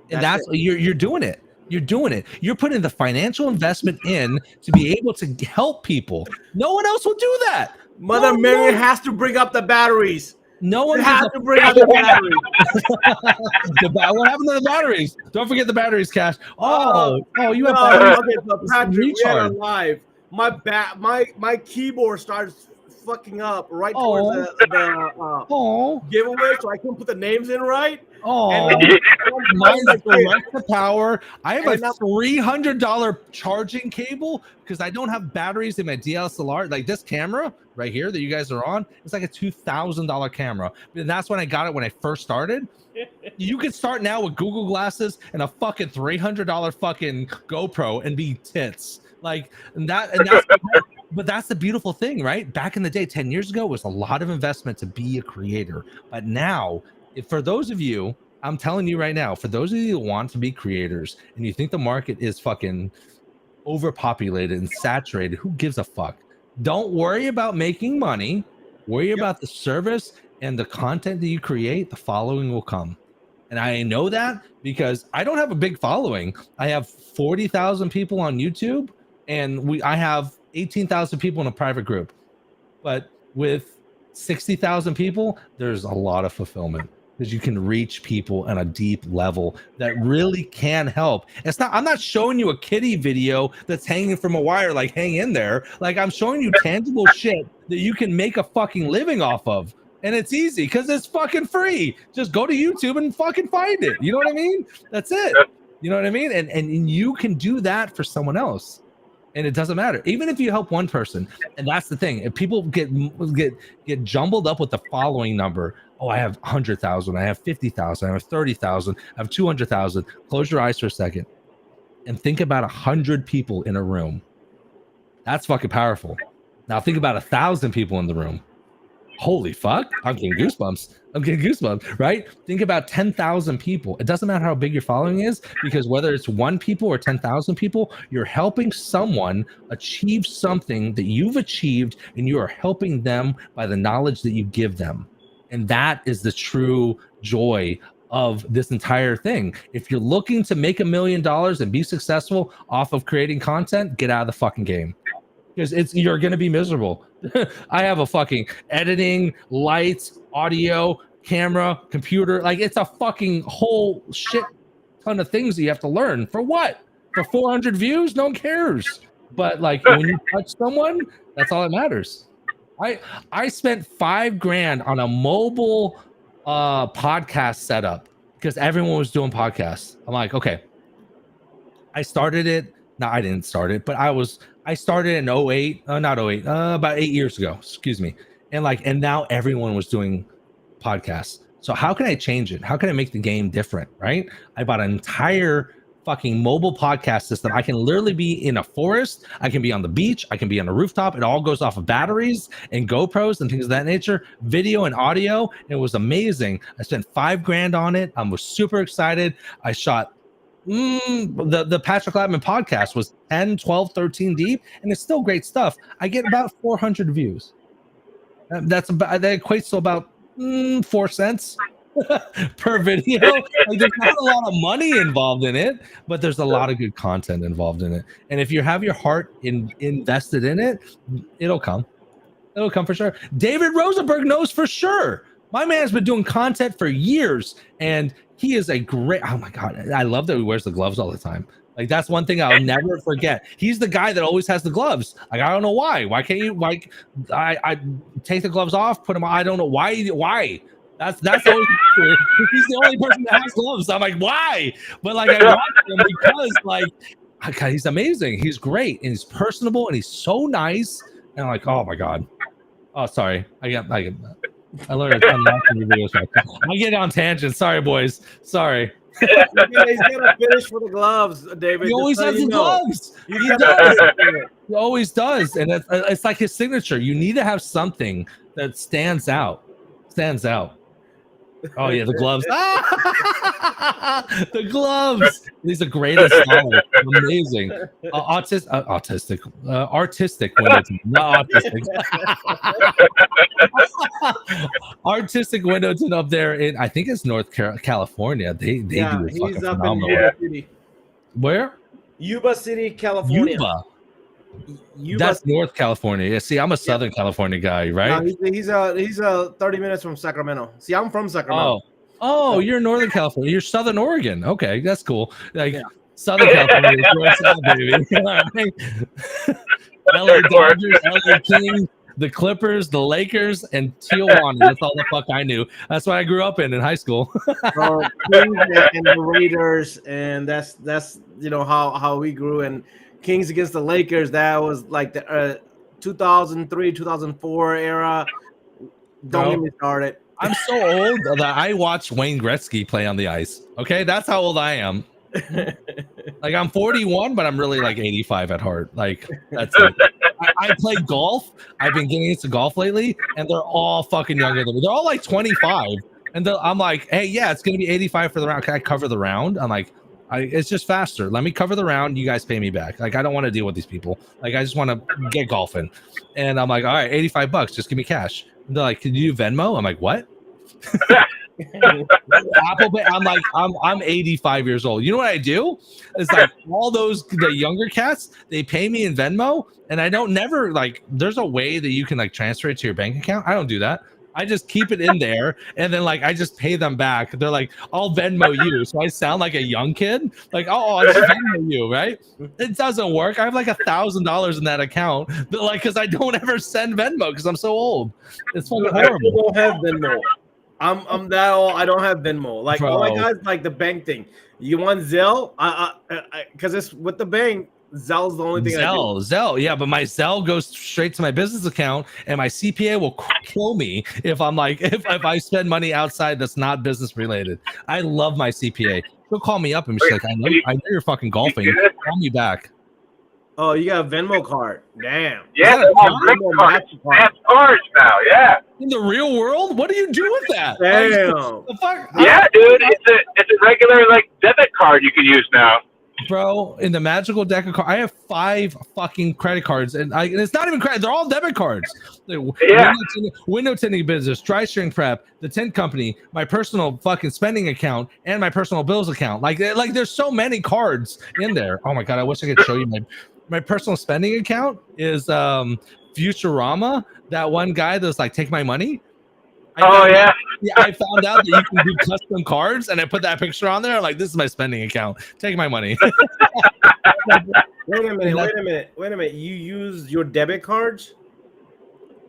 And that's you're doing it. You're doing it. You're putting the financial investment in to be able to help people. No one else will do that. Mother Mary has to bring up the batteries. No one has to bring up the batteries. What happened to the batteries? Don't forget the batteries, Cash. You have batteries. Okay, so Patrick, we had a live. My keyboard starts fucking up right towards the giveaway, so I couldn't put the names in right. Mine's direct to power. I have a $300 charging cable because I don't have batteries in my DSLR. Like this camera right here that you guys are on, it's like a $2,000 camera. And that's when I got it when I first started. You can start now with Google glasses and a fucking $300 fucking GoPro and be tits. Like that's but that's the beautiful thing, right? Back in the day, 10 years ago, it was a lot of investment to be a creator. But now, for those of you, I'm telling you right now, for those of you who want to be creators and you think the market is fucking overpopulated and saturated, who gives a fuck? Don't worry about making money. Worry about the service and the content that you create. The following will come. And I know that because I don't have a big following. I have 40,000 people on YouTube, and I have 18,000 people in a private group. But with 60,000 people, there's a lot of fulfillment because you can reach people on a deep level that really can help. I'm not showing you a kitty video that's hanging from a wire, like hang in there. Like I'm showing you tangible shit that you can make a fucking living off of. And it's easy because it's fucking free. Just go to YouTube and fucking find it. You know what I mean? That's it. You know what I mean? And you can do that for someone else. And it doesn't matter. Even if you help one person. And that's the thing. If people get jumbled up with the following number. Oh, I have 100,000. I have 50,000. I have 30,000. I have 200,000. Close your eyes for a second. And think about 100 people in a room. That's fucking powerful. Now think about 1,000 people in the room. Holy fuck, I'm getting goosebumps, right? Think about 10,000 people. It doesn't matter how big your following is, because whether it's 1 people or 10,000 people, you're helping someone achieve something that you've achieved, and you are helping them by the knowledge that you give them. And that is the true joy of this entire thing. If you're looking to make $1 million and be successful off of creating content, get out of the fucking game. Because you're going to be miserable. I have a fucking editing, lights, audio, camera, computer. Like it's a fucking whole shit ton of things that you have to learn. For what? For 400 views? No one cares. But like when you touch someone, that's all that matters. I spent $5,000 on a mobile podcast setup because everyone was doing podcasts. I'm like, okay. I started it. No, I didn't start it, but I started in 08, not 08, about 8 years ago, excuse me. And now everyone was doing podcasts. So how can I change it? How can I make the game different, right? I bought an entire fucking mobile podcast system. I can literally be in a forest. I can be on the beach. I can be on a rooftop. It all goes off of batteries and GoPros and things of that nature, video and audio. It was amazing. I spent $5,000 on it. I was super excited. I shot the Patrick Latman podcast was 10, 12, 13 deep, and it's still great stuff. I get about 400 views. That equates to about 4 cents per video. Like, there's not a lot of money involved in it, but there's a lot of good content involved in it. And if you have your heart invested in it, it'll come. It'll come for sure. David Rosenberg knows for sure. My man's been doing content for years, and he is a great, oh my God. I love that he wears the gloves all the time. Like that's one thing I'll never forget. He's the guy that always has the gloves. Like, I don't know why. Why can't you, like, I take the gloves off, put them on. I don't know why. That's always, he's the only person that has gloves. I'm like, why? But like, I want him because like, he's amazing. He's great, and he's personable, and he's so nice. And I'm like, oh my God. Oh, sorry. I learned a ton of videos. I get on tangents. Sorry, boys. Sorry. He's gonna finish with the gloves, David. He always has the gloves. He does. He always does, and it's like his signature. You need to have something that stands out. Oh yeah, the gloves. The gloves. He's the greatest. Amazing. Artistic. Not autistic. Artistic Windowton up there in, I think it's North California. They do he's fucking up phenomenal. in Yuba City. Where? Yuba City, California. Yuba. That's North California. Yeah, see, I'm a Southern California guy, right? No, he's 30 minutes from Sacramento. See, I'm from Sacramento. Oh, you're Northern California. You're Southern Oregon. Okay, that's cool. Like Southern California is where it's at, baby. LA Dodgers, LA Kings, the Clippers, the Lakers, and Tijuana. That's all the fuck I knew. That's what I grew up in high school. And the Raiders, and that's how we grew. And Kings against the Lakers, that was like the 2003, 2004 era. Don't get me started. I'm so old that I watched Wayne Gretzky play on the ice. Okay, that's how old I am. Like I'm 41, but I'm really like 85 at heart. Like that's it. I play golf. I've been getting into golf lately, and they're all fucking younger than me. They're all like 25, and I'm like, hey, yeah, it's gonna be 85 for the round. Can I cover the round? I'm like, it's just faster. Let me cover the round. You guys pay me back. Like I don't want to deal with these people. Like I just want to get golfing. And I'm like, all right, $85. Just give me cash. And they're like, can you do Venmo? I'm like, what? Apple Pay. I'm 85 years old. You know what I do? It's like all the younger cats, they pay me in Venmo, and I don't never like. There's a way that you can like transfer it to your bank account. I don't do that. I just keep it in there, and then like I just pay them back. They're like, I'll Venmo you, so I sound like a young kid. Like, oh, I just Venmo you, right? It doesn't work. I have like $1,000 in that account, but like, because I don't ever send Venmo because I'm so old. It's fucking horrible. I don't have Venmo. I'm that old. I don't have Venmo. Like, Bro. all I got is like the bank thing. You want Zelle? Because it's with the bank. Zelle's the only thing. Zelle, yeah, but my Zelle goes straight to my business account, and my CPA will kill me if I'm like if I spend money outside that's not business related. I love my CPA. She'll call me up and she's like, I know you're fucking golfing. Call me back. Oh, you got a Venmo card? Damn. Yeah, they have cards now. Yeah. In the real world, what do you do with that? Damn. The fuck? Yeah, dude, it's a regular like debit card you can use now. Bro, in the magical deck of cards, I have 5 fucking credit cards, and it's not even credit; they're all debit cards. Yeah. Window tinting business, dry string prep, the tint company, my personal fucking spending account, and my personal bills account. Like there's so many cards in there. Oh my god, I wish I could show you my personal spending account is Futurama. That one guy that's like, take my money. Yeah, I found out that you can do custom cards, and I put that picture on there. I'm like, this is my spending account. Take my money. Wait a minute. You use your debit cards?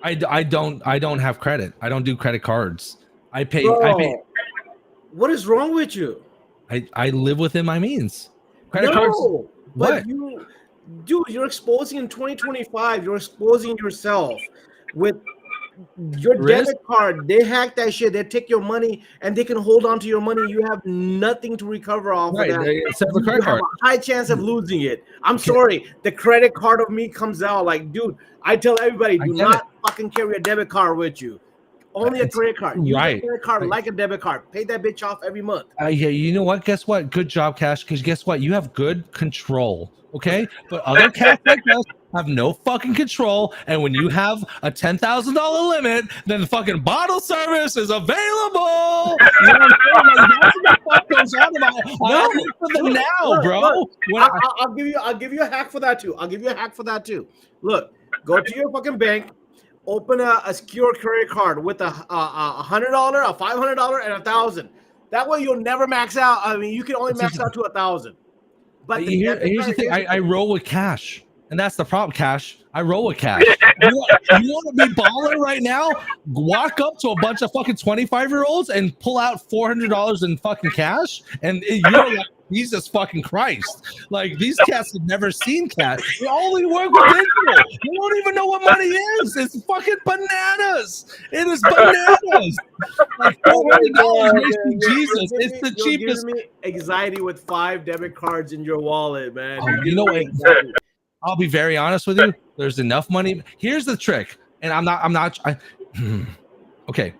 I don't have credit. I don't do credit cards. I pay. What is wrong with you? I live within my means. Credit cards. But you're exposing in 2025. You're exposing yourself with your debit card. They hack that shit. They take your money and they can hold on to your money. You have nothing to recover off of that. Except for credit card. A high chance of losing it. I'm sorry. The credit card of me comes out like, dude, I tell everybody, do not fucking carry a debit card with you. Only a credit card. Use a credit card like a debit card. Pay that bitch off every month. Yeah, you know what? Guess what? Good job, Cash. Because guess what? You have good control. Okay, but other cats like us have no fucking control. And when you have a $10,000 limit, then the fucking bottle service is available. You know what I'm saying? Like, that's what the fuck goes on about. I need for them now, bro. I'll give you a hack for that too. Look, go to your fucking bank. Open a secure credit card with a $100, a $500, and $1,000. That way you'll never max out. I mean, you can only max out to $1,000. But here's the thing: I roll with cash, and that's the problem. Cash, I roll with cash. You want to be baller right now? Walk up to a bunch of fucking 25-year-olds and pull out $400 in fucking cash, and you're like, Jesus fucking Christ! Like, these cats have never seen cash. They only work with digital. They don't even know what money is. It's fucking bananas. It is bananas. Like $400 makes me Jesus. It's the cheapest. Me anxiety with 5 debit cards in your wallet, man. You know what? I'll be very honest with you. There's enough money. Here's the trick, and I'm not. Okay,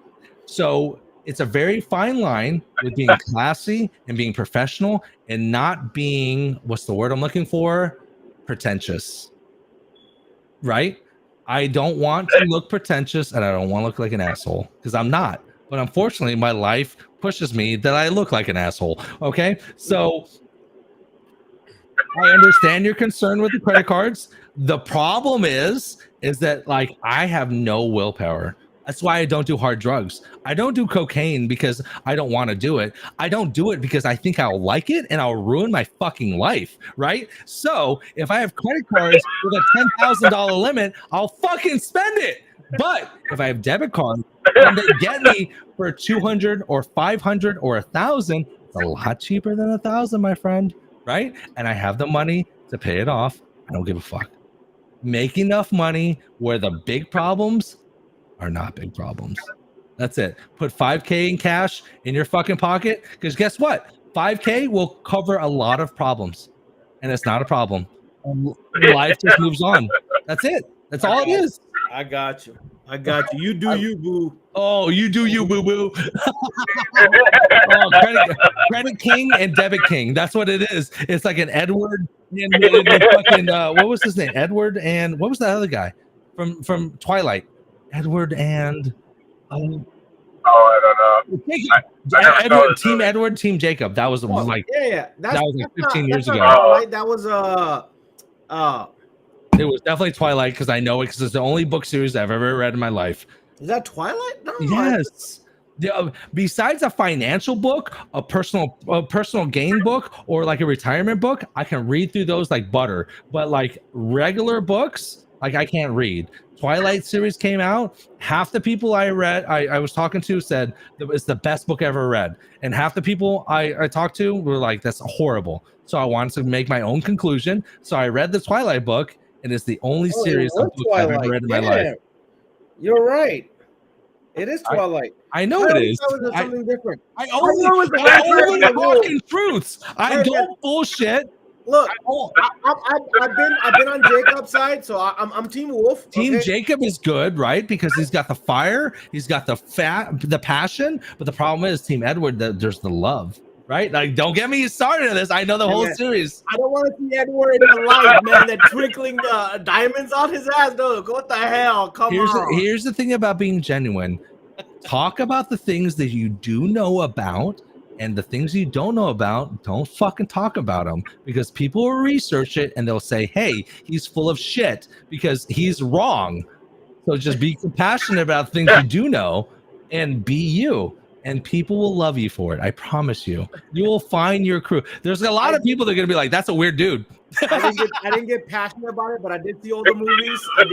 so it's a very fine line with being classy and being professional and not being, what's the word I'm looking for? Pretentious. Right? I don't want to look pretentious, and I don't want to look like an asshole, because I'm not. But unfortunately, my life pushes me that I look like an asshole. Okay? So I understand your concern with the credit cards. The problem is that like I have no willpower. That's why I don't do hard drugs. I don't do cocaine because I don't want to do it. I don't do it because I think I'll like it and I'll ruin my fucking life, right? So if I have credit cards with a $10,000 limit, I'll fucking spend it. But if I have debit cards and they get me for 200 or 500 or 1,000, it's a lot cheaper than 1,000, my friend, right? And I have the money to pay it off. I don't give a fuck. Make enough money where the big problems are not big problems. That's it. Put $5K in cash in your fucking pocket, because guess what? $5K will cover a lot of problems, and it's not a problem. Life just moves on. That's it. That's all it is. I got you. You do you, boo. Oh, you do you, boo boo. Credit king and debit king. That's what it is. It's like an Edward and fucking what was his name? Edward and what was that other guy from Twilight? Edward and Oh, I don't know. Jacob. I never saw Edward, this Team movie. Edward, Team Jacob. That was like Yeah. that was like 15 years that's ago. not Twilight. That was It was definitely Twilight because I know it because it's the only book series I've ever read in my life. Is that Twilight? No. Yes. Besides a financial book, a personal gain book, or like a retirement book, I can read through those like butter. But like regular books, like I can't read. Twilight series came out. Half the people I was talking to said it's the best book I ever read, and half the people I talked to were like, "That's horrible." So I wanted to make my own conclusion. So I read the Twilight book, and it's the only series of books I've ever read in my life. You're right. It is Twilight. I know it is. That was something different. I only talking truths. I don't bullshit. Look, I've been on Jacob's side, so I'm Team Wolf. Team Jacob is good, right? Because he's got the fire, he's got the passion. But the problem is, Team Edward, there's the love, right? Like, don't get me started on this. I know the whole series. I don't want to see Edward in the light, man. That trickling diamonds on his ass, dude. What the hell? Come on. Here's the thing about being genuine. Talk about the things that you do know about. And the things you don't know about, don't fucking talk about them, because people will research it and they'll say, hey, he's full of shit because he's wrong. So just be compassionate about things you do know and be you. And people will love you for it. I promise you. You will find your crew. There's a lot of people that are going to be like, that's a weird dude. I didn't get passionate about it, but I did see all the movies. I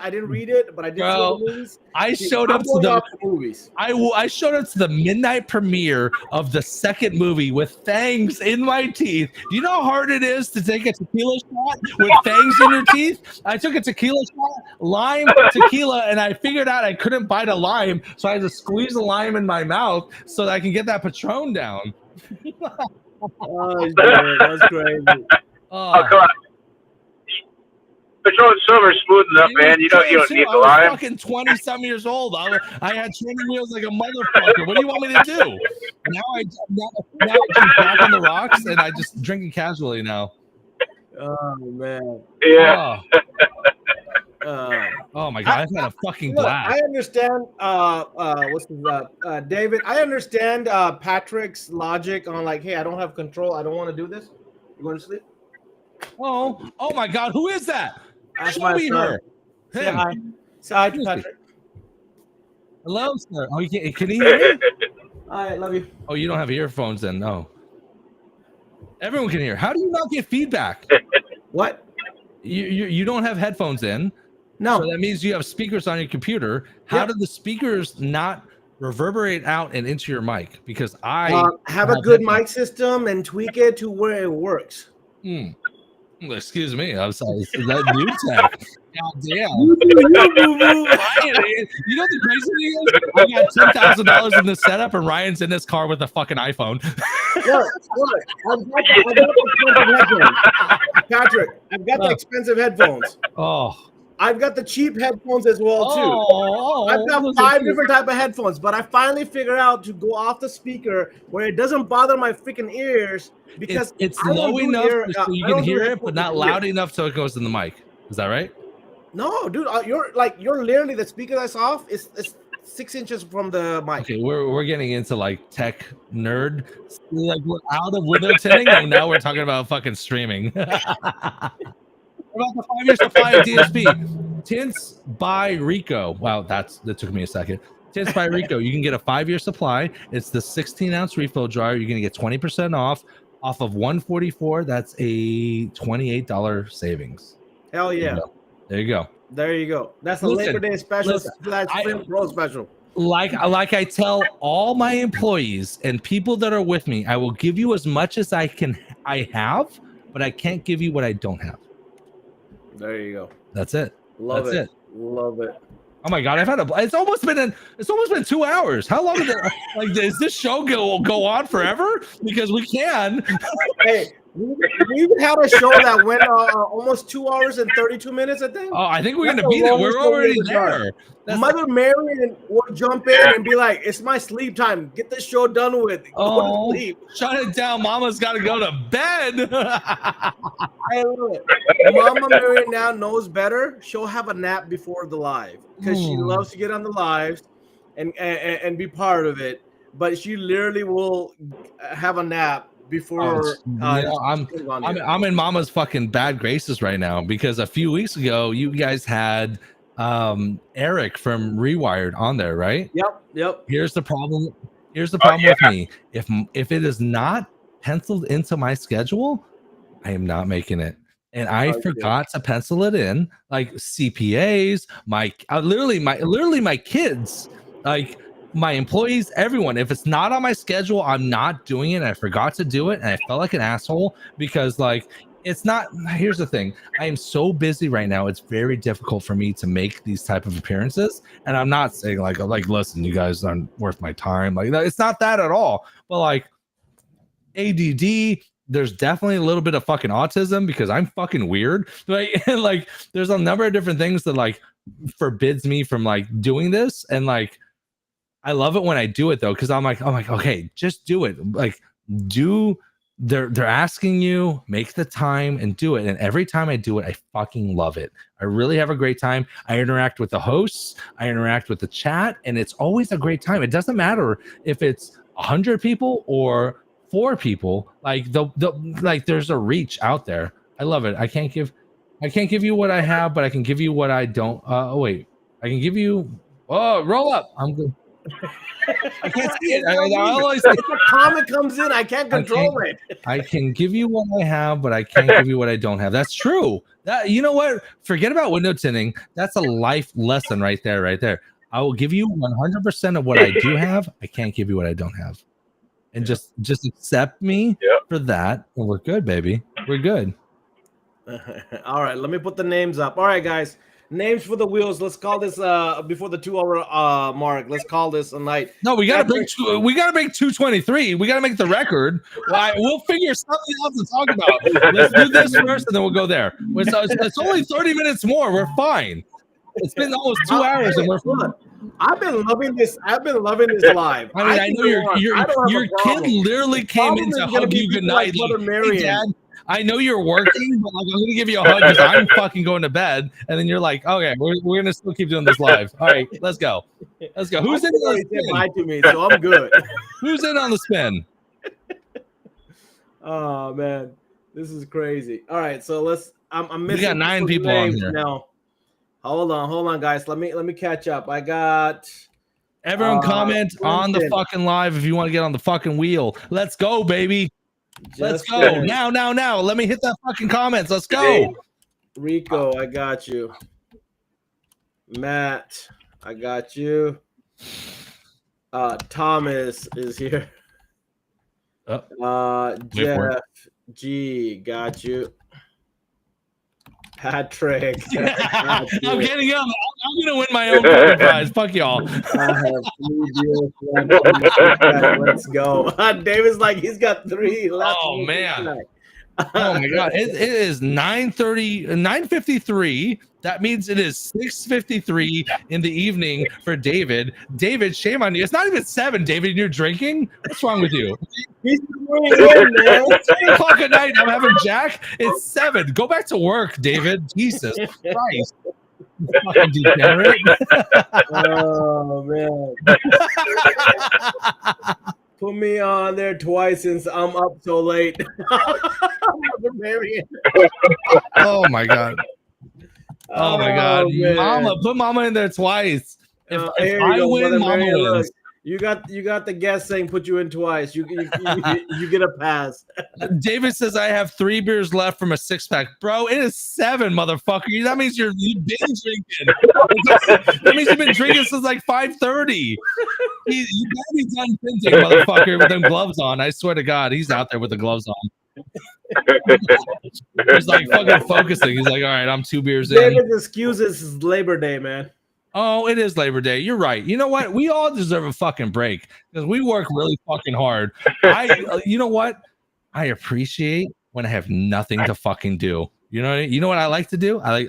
didn't read it, but I did see all the movies. I showed up to the movies. I showed up to the midnight premiere of the second movie with fangs in my teeth. Do you know how hard it is to take a tequila shot with fangs in your teeth? I took a tequila shot, lime, tequila, and I figured out I couldn't bite a lime, so I had to squeeze the lime in my mouth so that I can get that Patron down. Oh, that's crazy. Oh, come on. Patron Silver's smooth enough, man. You don't need the lime. I was fucking 20-some years old. I had training wheels like a motherfucker. What do you want me to do? Now I just back on the rocks and I just drink it casually now. Oh man. Yeah. Oh my god, I've had a fucking blast. I understand. David? I understand Patrick's logic on like, hey, I don't have control. I don't want to do this. You want to sleep? Oh my god, who is that? That's Show me her. Say hi. Say hi to Patrick. Hello, sir. Oh, can he hear me? I love you. Oh, you don't have earphones then? No. Everyone can hear. How do you not get feedback? What? You don't have headphones in. No. So that means you have speakers on your computer. How did the speakers not reverberate out and into your mic? Because I have a good mic system and tweak it to where it works. Excuse me. I'm sorry. Is that new tech? God damn. You know the crazy thing is? I got $10,000 in the setup, and Ryan's in his car with a fucking iPhone. Look. I've got the expensive headphones. Patrick, I've got the expensive headphones. Oh. I've got the cheap headphones as well too. I've got 5 different type of headphones, but I finally figured out to go off the speaker where it doesn't bother my freaking ears because it's low enough so you can hear it, but not loud enough so it goes in the mic. Is that right? No, dude, you're literally the speaker that's off is 6 inches from the mic. Okay, we're getting into like tech nerd. Like we're out of window tinting, and now we're talking about fucking streaming. About the 5-year supply of DSP. Tints by Rico. Wow, that took me a second. Tints by Rico. You can get a 5-year supply. It's the 16-ounce refill jar. You're going to get 20% off of $144. That's a $28 savings. Hell yeah. There you go. There you go. That's a Labor Day special. That's Flint Pro special. Like I tell all my employees and people that are with me, I will give you as much as I have, but I can't give you what I don't have. There you go. That's it. Love it. Oh my god, it's almost been 2 hours. How long is it? Like, does this show go on forever? Because we can. Hey, we even had a show that went almost 2 hours and 32 minutes, I think. Oh, I think we're gonna be there. We're already there. Mother Marion will jump in and be like, "It's my sleep time. Get this show done with. Go to sleep. Shut it down. Mama's got to go to bed." Hey, look, Mama Marion now knows better. She'll have a nap before the live because she loves to get on the lives and be part of it. But she literally will have a nap before I'm she comes on here. I'm in Mama's fucking bad graces right now because a few weeks ago you guys had Eric from Rewired on there, right? Yep. Here's the problem. Here's the problem with me. If it is not penciled into my schedule, I am not making it. And I forgot to pencil it in, like CPAs, literally my kids, like my employees, everyone. If it's not on my schedule, I'm not doing it. And I forgot to do it, and I felt like an asshole because, like, it's not. Here's the thing: I am so busy right now. It's very difficult for me to make these type of appearances. And I'm not saying like listen, you guys aren't worth my time. Like, it's not that at all. But like ADD. There's definitely a little bit of fucking autism because I'm fucking weird. Like, like there's a number of different things that like forbids me from like doing this. And like, I love it when I do it though, because I'm like, okay, just do it. Like, they're asking you, make the time and do it. And every time I do it, I fucking love it. I really have a great time. I interact with the hosts, I interact with the chat, and it's always a great time. It doesn't matter if it's 100 people or 4 people. Like like there's a reach out there. I love it. I can't give you what I have, but I can give you what I don't. Wait, I can give you. Oh, roll up. I'm good. I can't see it. If a comment comes in, I can't control it. I can give you what I have, but I can't give you what I don't have. That's true. That, you know what? Forget about window tinting. That's a life lesson right there. Right there. I will give you 100% of what I do have. I can't give you what I don't have. And just accept me for that, and we're good, baby. We're good. All right, let me put the names up. All right, guys, names for the wheels. Let's call this before the 2-hour mark. Let's call this a night. No, we gotta break 223. We gotta make the record. We'll figure something else to talk about. Let's do this first, and then we'll go there. It's only 30 minutes more. We're fine. It's been almost 2 hours, and we're fine. I've been loving this. I've been loving this live. I mean, I know your kid literally came in to hug you goodnight. Like, hey, Dad, I know you're working, but like, I'm gonna give you a hug because I'm fucking going to bed. And then you're like, okay, we're gonna still keep doing this live. All right, let's go. Let's go. Who's in on the spin? Bye to me, so I'm good. Who's in on the spin? Oh man, this is crazy. All right, so let's. I'm missing. We got 9 people on here now. Hold on, guys. Let me catch up. I got. Everyone comment on the fucking live if you want to get on the fucking wheel. Let's go, baby. Let's go now. Let me hit that fucking comments. Let's go. Rico, I got you. Matt, I got you. Thomas is here. Jeff G, got you. Patrick. I'm getting up. I'm gonna win my own prize. Fuck y'all. I have 3 deals left. Let's go. David's like, he's got 3 left. Oh man. Oh my god. It is 9:53. That means it is 6:53 in the evening for David. David, shame on you. It's not even 7, David. You're drinking? What's wrong with you? He's doing it, man. It's 8 o'clock at night. I'm having Jack. It's 7. Go back to work, David. Jesus Christ. Fucking degenerate. Oh man. Put me on there twice since I'm up so late. Oh my god. Oh my god. Man. Mama, put Mama in there twice. If I win, Mama wins. You got the guest saying put you in twice. You get a pass. David says I have 3 beers left from a 6-pack. Bro, it is 7, motherfucker. That means you've been drinking. That means you've been drinking since like 5:30. You gotta be done pinting, motherfucker, with them gloves on. I swear to God, he's out there with the gloves on. He's like fucking focusing. He's like, all right, I'm 2 beers in. David's excuses is Labor Day, man. Oh, it is Labor Day. You're right. You know what? We all deserve a fucking break because we work really fucking hard. You know what? I appreciate when I have nothing to fucking do. You know what I like to do? I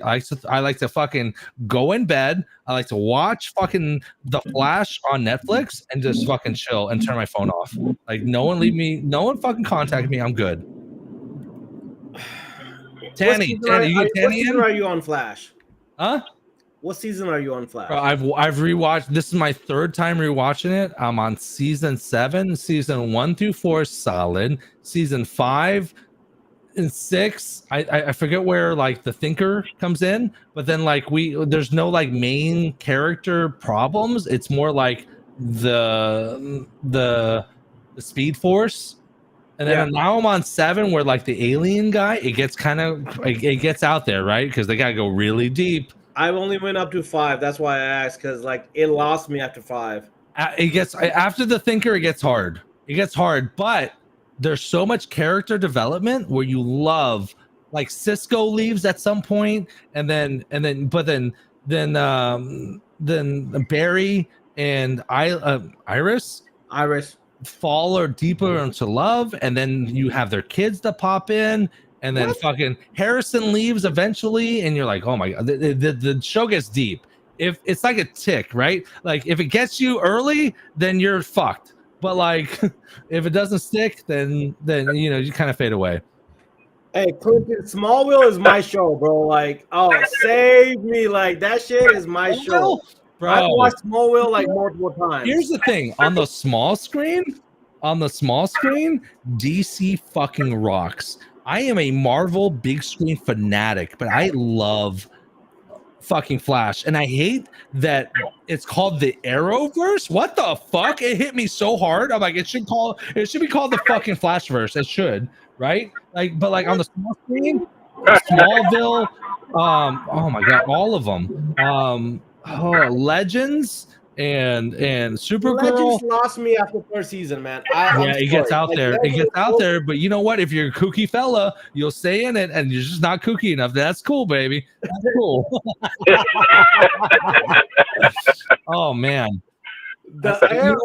like to fucking go in bed. I like to watch fucking The Flash on Netflix and just fucking chill and turn my phone off. Like no one fucking contact me. I'm good. Tanny, you get Tanny in? Are you on Flash? Huh? What season are you on Flash? I've rewatched. This is my third time rewatching it. I'm on season 7. Season 1 through 4 is solid. Season 5 and 6, I forget where like the Thinker comes in, but then like there's no like main character problems. It's more like the Speed Force. And then now I'm on 7 where like the alien guy, it gets it gets out there, right? Because they gotta go really deep. I've only went up to 5. That's why I asked, because like it lost me after 5. It gets after the Thinker, it gets hard. It gets hard, but there's so much character development where you love, like Cisco leaves at some point, and then Barry and Iris fall or deeper into love, and then you have their kids that pop in, and then fucking Harrison leaves eventually, and you're like, oh my god, the show gets deep. If it's like a tick, right? Like if it gets you early, then you're fucked. But like if it doesn't stick, then you know you kind of fade away. Hey, Clinton, Smallville is my show, bro. Like, oh, save me! Like that shit is my show. Bro, I've watched Smallville like multiple times. Here's the thing: on the small screen, DC fucking rocks. I am a Marvel big screen fanatic, but I love fucking Flash, and I hate that it's called the Arrowverse. What the fuck? It hit me so hard. I'm like, it should be called the fucking Flashverse. It should, right? Like, but like on the small screen, Smallville, oh my god, all of them, Legends and Supergirl. Legends lost me after first season, man. It gets out there. It gets out there, but you know what? If you're a kooky fella, you'll stay in it, and you're just not kooky enough. That's cool, baby. That's cool. Oh man. The Arrow,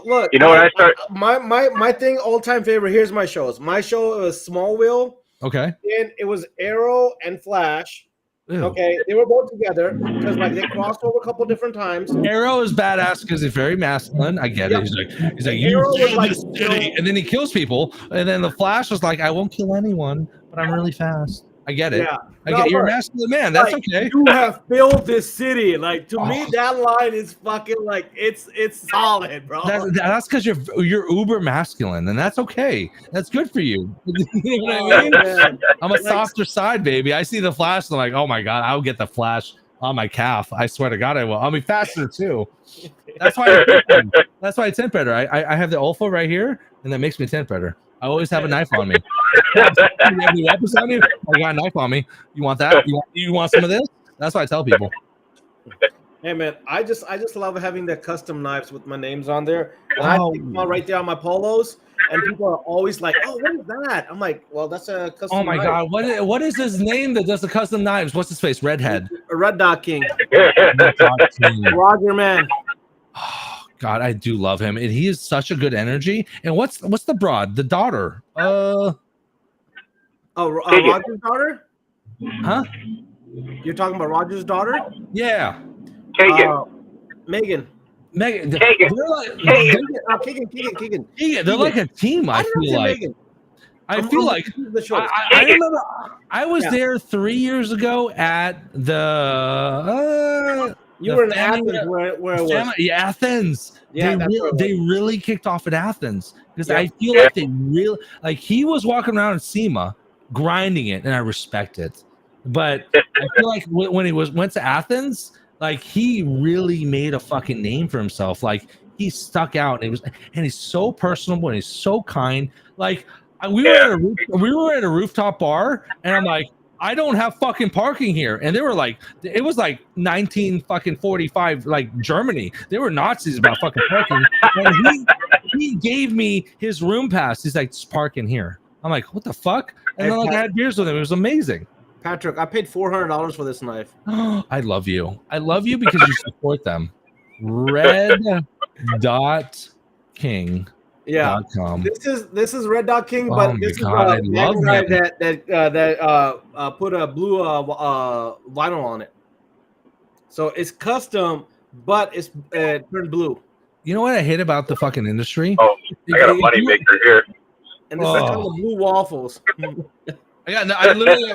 look. You know what I start? My thing, all time favorite. Here's my shows. My show was Smallville. Okay. And it was Arrow and Flash. Ew. Okay, they were both together because like they crossed over a couple different times. Arrow is badass because he's very masculine. I get it. He's like you was like, city, and then he kills people. And then the Flash was like, I won't kill anyone, but I'm really fast. I get it. Yeah. I get you're a masculine man. That's like, okay. You have filled this city. Like to me, that line is fucking like it's solid, bro. That's because you're uber masculine, and that's okay. That's good for you. You know what I mean? Man. I'm a softer side, baby. I see the Flash, and I'm like, oh my god, I'll get the Flash on my calf. I swear to God, I will. I'll be faster too. That's why. That's why I tint better. I have the Ulfa right here, and that makes me tint better. I always have a knife on me. You have any weapons on you? I got a knife on me. You want that? You want some of this? That's what I tell people. Hey man, I just love having the custom knives with my names on there. And I take them out right there on my polos, and people are always like, "Oh, what is that?" I'm like, "Well, that's a custom." Oh my knife. god, what is his name that does the custom knives? What's his face? Redhead. Red Dot King. Roger, man. Oh, God, I do love him, and he is such a good energy. And what's the broad, the daughter? Roger's daughter? Huh? You're talking about Roger's daughter? Yeah. Megan. Megan. Keegan. They're like a team. I feel like. I remember I was there 3 years ago at the. You were in Athens, where it was. Yeah, Athens. Yeah, they really kicked off at Athens because I feel like they really he was walking around in SEMA grinding it, and I respect it. But I feel like when he went to Athens, like he really made a fucking name for himself. Like he stuck out, and he's so personable and he's so kind. Like we were at a rooftop bar, and I'm like, I don't have fucking parking here. And they were like, it was like 1945, like Germany. They were Nazis about fucking parking. And he gave me his room pass. He's like, just park in here. I'm like, what the fuck? And then I had beers with him. It was amazing. Patrick, I paid $400 for this knife. I love you. I love you because you support them. Red.king. Yeah, this is Red Dot King, but this is the guy that put a blue vinyl on it. So it's custom, but it's turned blue. You know what I hate about the fucking industry? Oh, I got a money maker here. And this is called the blue waffles. I literally.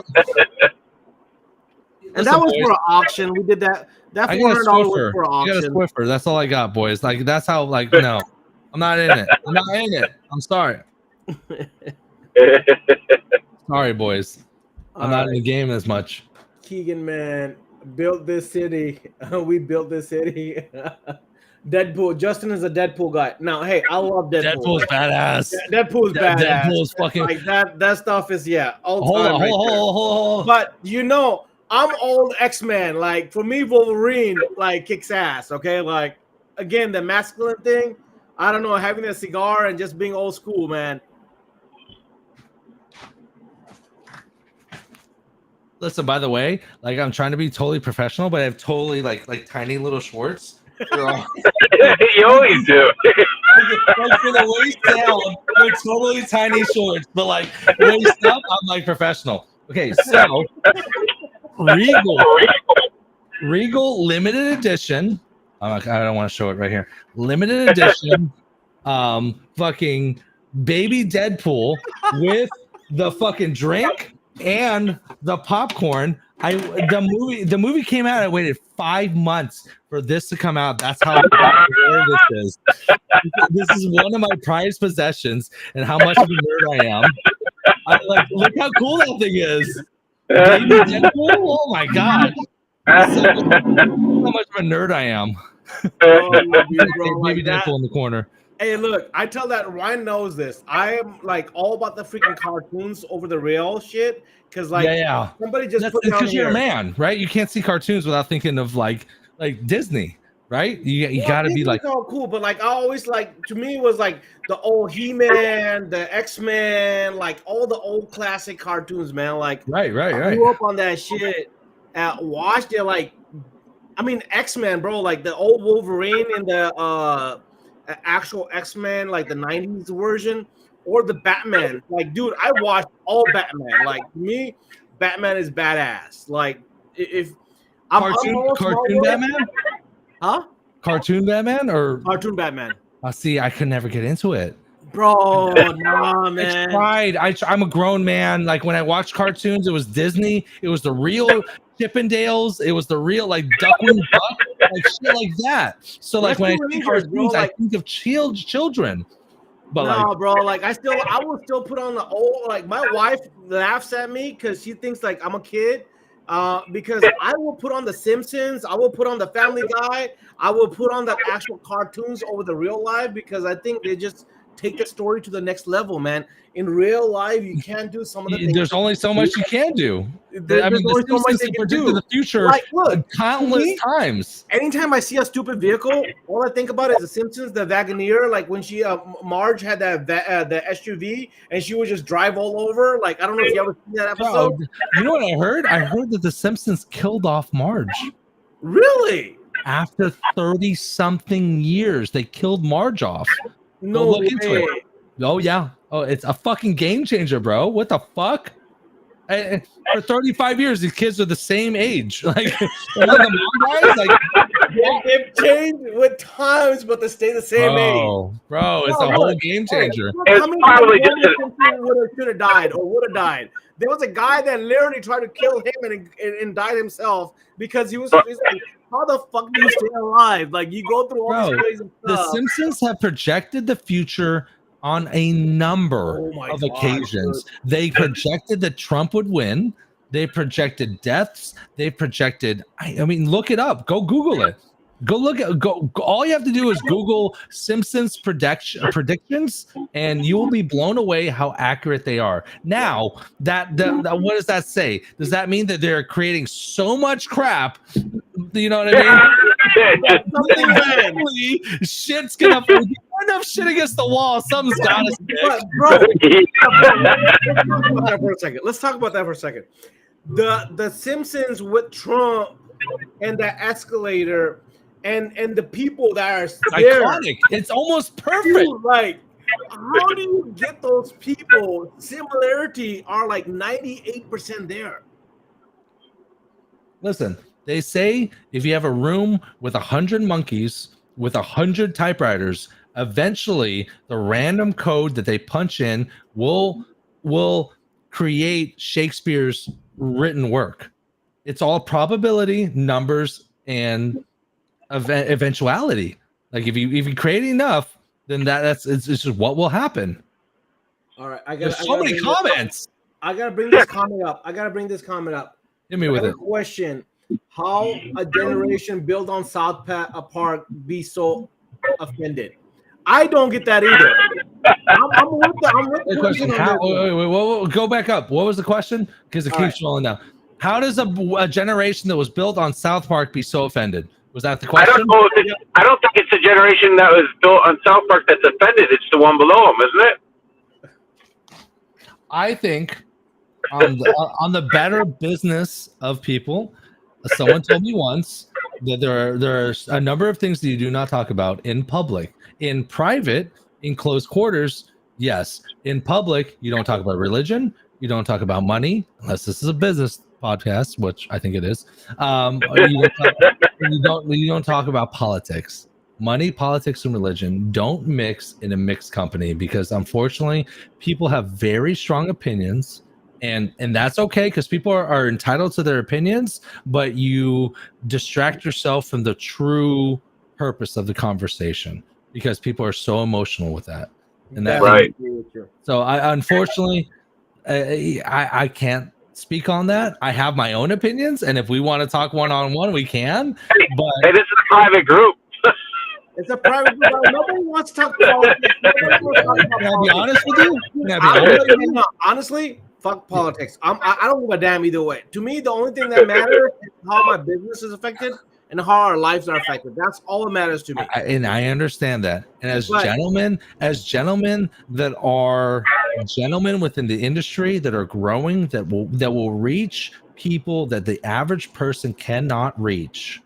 And that was for an auction. We did that. That I got a $400 was Swiffer. for an I got a auction. Swiffer. That's all I got, boys. Like that's how. Like no, I'm not in it. I'm not in it. I'm sorry. Sorry, boys. I'm not in the game as much. Keegan, man, built this city. We built this city. Deadpool. Justin is a Deadpool guy. Now, hey, I love Deadpool. Deadpool's badass. Deadpool's badass. Deadpool's fucking like that. That stuff is all hold time. on, hold on. But I'm old X-Men. Like for me, Wolverine kicks ass. Okay, like again, the masculine thing. I don't know, having a cigar and just being old school, man. Listen, by the way, like I'm trying to be totally professional, but I have totally like tiny little shorts. You always do. Like for the waist down, they're totally tiny shorts, but like waist up, I'm like professional. Okay, so Regal limited edition. I don't want to show it right here. Limited edition, fucking baby Deadpool with the fucking drink and the popcorn. The movie came out. I waited 5 months for this to come out. That's how rare this is. This is one of my prized possessions, and how much of a nerd I am. Look how cool that thing is. Baby Deadpool. Oh my god. How much of a nerd I am. Baby Deadpool in the corner. Hey, look, I tell that Ryan knows this. I am like all about the freaking cartoons over the real shit. Because somebody just put because you're a man, right? You can't see cartoons without thinking of like Disney, right? You got to be like all cool, but like I always to me it was like the old He-Man, the X-Men, like all the old classic cartoons, man. Like right. I grew up on that shit. Watched it X-Men, bro, like the old Wolverine and the actual X-Men, like the 90s version. Or the Batman, like, dude, I watched all Batman. Like, to me, Batman is badass. Like, if I'm cartoon Batman, huh? Cartoon Batman or cartoon Batman? See, I could never get into it, bro. Nah, man. I tried. I'm a grown man. Like when I watched cartoons, it was Disney. It was the real Chippendales. It was the real like Duckling Duck, like shit like that. So like when I think cartoons, I think of children. But no, bro, like I will still put on the old, like my wife laughs at me because she thinks like I'm a kid. Because I will put on the Simpsons, I will put on the Family Guy, I will put on the actual cartoons over the real life because I think they just take the story to the next level, man. In real life, you can't do some of the things. There's only so much you can do. I mean, the Simpsons predicted the future countless times. Anytime I see a stupid vehicle, all I think about is the Simpsons, the Wagoneer. Like when Marge had the SUV and she would just drive all over. Like I don't know if you ever seen that episode. You know what I heard? I heard that the Simpsons killed off Marge. Really? After 30-something years, they killed Marge off. No, look into it. Oh yeah. Oh, it's a fucking game changer, bro. What the fuck? For 35 years, these kids are the same age. Like, the mom guys, like they've changed with times, but they stay the same age. Bro, it's a whole game changer. How many people should have died or would have died? There was a guy that literally tried to kill him and died himself because he was like, how the fuck do you stay alive? Like you go through all this crazy stuff. The Simpsons have projected the future on a number of occasions. They projected that Trump would win. They projected deaths. They projected, I mean, look it up. Go Google it. Go look at all you have to do is Google Simpsons predictions, and you will be blown away how accurate they are. Now, that what does that say? Does that mean that they're creating so much crap? You know what I mean? Shit's gonna enough shit against the wall. Something's got us. Bro, let's talk about that for a second. The Simpsons with Trump and the escalator. And the people that are there, iconic. It's almost perfect. Dude, like, how do you get those people? Similarity are like 98% there. Listen, they say if you have a room with 100 monkeys with 100 typewriters, eventually the random code that they punch in will create Shakespeare's written work. It's all probability, numbers, and eventuality. Like if you create enough, then it's just what will happen. All right, I There's so many comments. I gotta bring this comment up. Hit me with it. Question: how a generation built on South Park be so offended? I don't get that either. I'm with the question. Wait, go back up. What was the question? Because it keeps rolling down. How does a generation that was built on South Park be so offended? Was that the question? I don't think it's a generation that was built on South Park that's offended. It's the one below them, isn't it? I think on the better business of people, someone told me once that there are a number of things that you do not talk about in public. In private, in close quarters, yes. In public, you don't talk about religion. You don't talk about money, unless this is a business podcast, which I think it is. You don't talk about politics. Money, politics, and religion don't mix in a mixed company, because unfortunately people have very strong opinions, and that's okay, because people are entitled to their opinions, but you distract yourself from the true purpose of the conversation because people are so emotional with that. And that's right. So I unfortunately I can't speak on that. I have my own opinions, and if we want to talk one-on-one, we can. But hey, this is a private group. It's a private group. Nobody wants to talk politics. Can I be honest with you? Honestly, fuck politics. I don't give a damn either way. To me, the only thing that matters is how my business is affected and how our lives are affected. That's all that matters to me. And I understand that. And as gentlemen that are gentlemen within the industry that are growing, that will reach people that the average person cannot reach,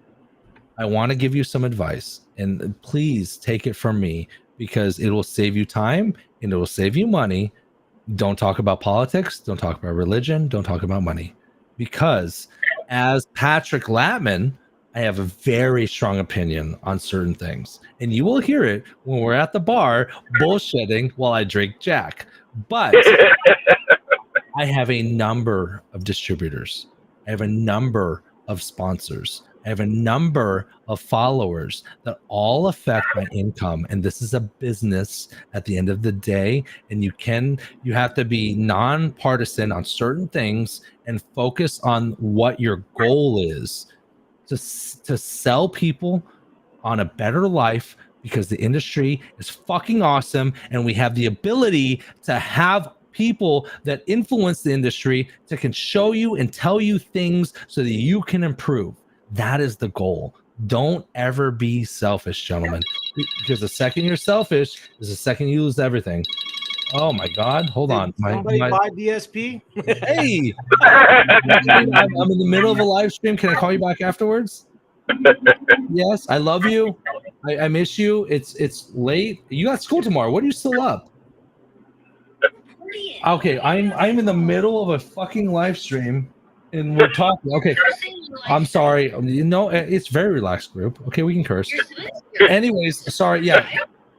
I want to give you some advice, and please take it from me, because it will save you time and it will save you money. Don't talk about politics. Don't talk about religion. Don't talk about money, because as Patrick Latman, I have a very strong opinion on certain things, and you will hear it when we're at the bar bullshitting while I drink Jack. But I have a number of distributors. I have a number of sponsors. I have a number of followers that all affect my income. And this is a business at the end of the day. And you have to be nonpartisan on certain things and focus on what your goal is to sell people on a better life, because the industry is fucking awesome. And we have the ability to have people that influence the industry that can show you and tell you things so that you can improve. That is the goal. Don't ever be selfish, gentlemen, because the second you're selfish is the second you lose everything. Oh my God! Hold on. Somebody buy DSP. Hey, I'm in the middle of a live stream. Can I call you back afterwards? Yes, I love you. I miss you. It's late. You got school tomorrow. What are you still up? Okay, I'm in the middle of a fucking live stream. And we're talking. Okay, I'm sorry. It's very relaxed group. Okay, we can curse. Anyways, sorry. Yeah,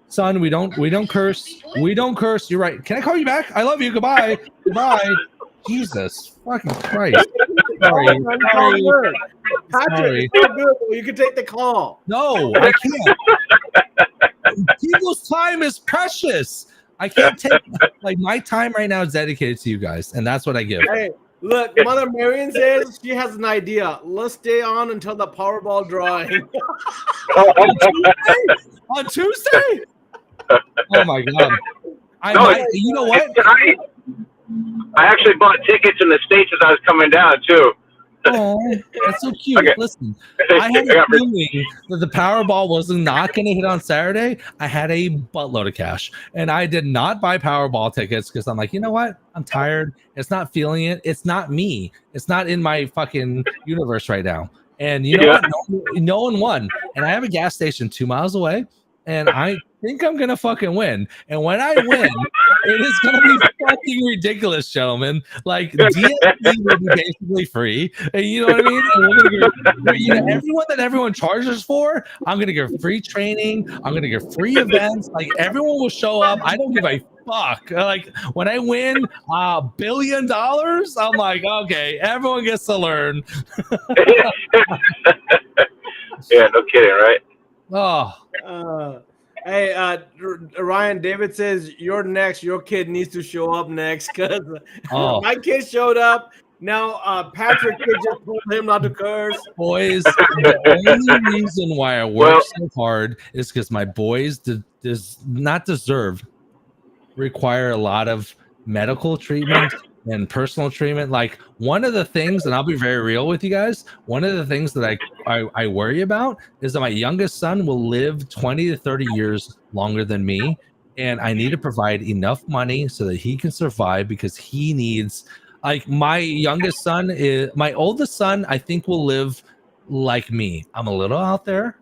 son, we don't curse. We don't curse. You're right. Can I call you back? I love you. Goodbye. Goodbye. Jesus fucking Christ. Sorry. Patrick, it's good. You can take the call. No, I can't. People's time is precious. I can't take my time right now is dedicated to you guys, and that's what I give. Hey. Look, Mother Marion says she has an idea. Let's stay on until the Powerball drawing. On Tuesday? Oh my God! You know what? I actually bought tickets in the States as I was coming down too. Oh, that's so cute. Okay. Listen, I had a feeling that the Powerball was not going to hit on Saturday. I had a buttload of cash, and I did not buy Powerball tickets because I'm like, you know what? I'm tired. It's not feeling it. It's not me. It's not in my fucking universe right now. And you know what? No one won. And I have a gas station 2 miles away, and I think I'm going to fucking win. And when I win, it is going to be fucking ridiculous, gentlemen. Like, DSP will be basically free. And you know what I mean? And we're gonna get, everyone charges for, I'm going to get free training. I'm going to get free events. Like, everyone will show up. I don't give a fuck? Like when I win $1 billion, I'm like, okay, everyone gets to learn. Yeah, no kidding, right? Oh, Hey, Ryan David says you're next. Your kid needs to show up next because oh, my kid showed up. Now Patrick kid just told him not to curse. boys. The only reason why I work so hard is because my boys does not require a lot of medical treatment and personal treatment. Like one of the things, and I'll be very real with you guys, one of the things that I worry about is that my youngest son will live 20 to 30 years longer than me, and I need to provide enough money so that he can survive, because he needs, like, my youngest son is, my oldest son I think will live like me. I'm a little out there,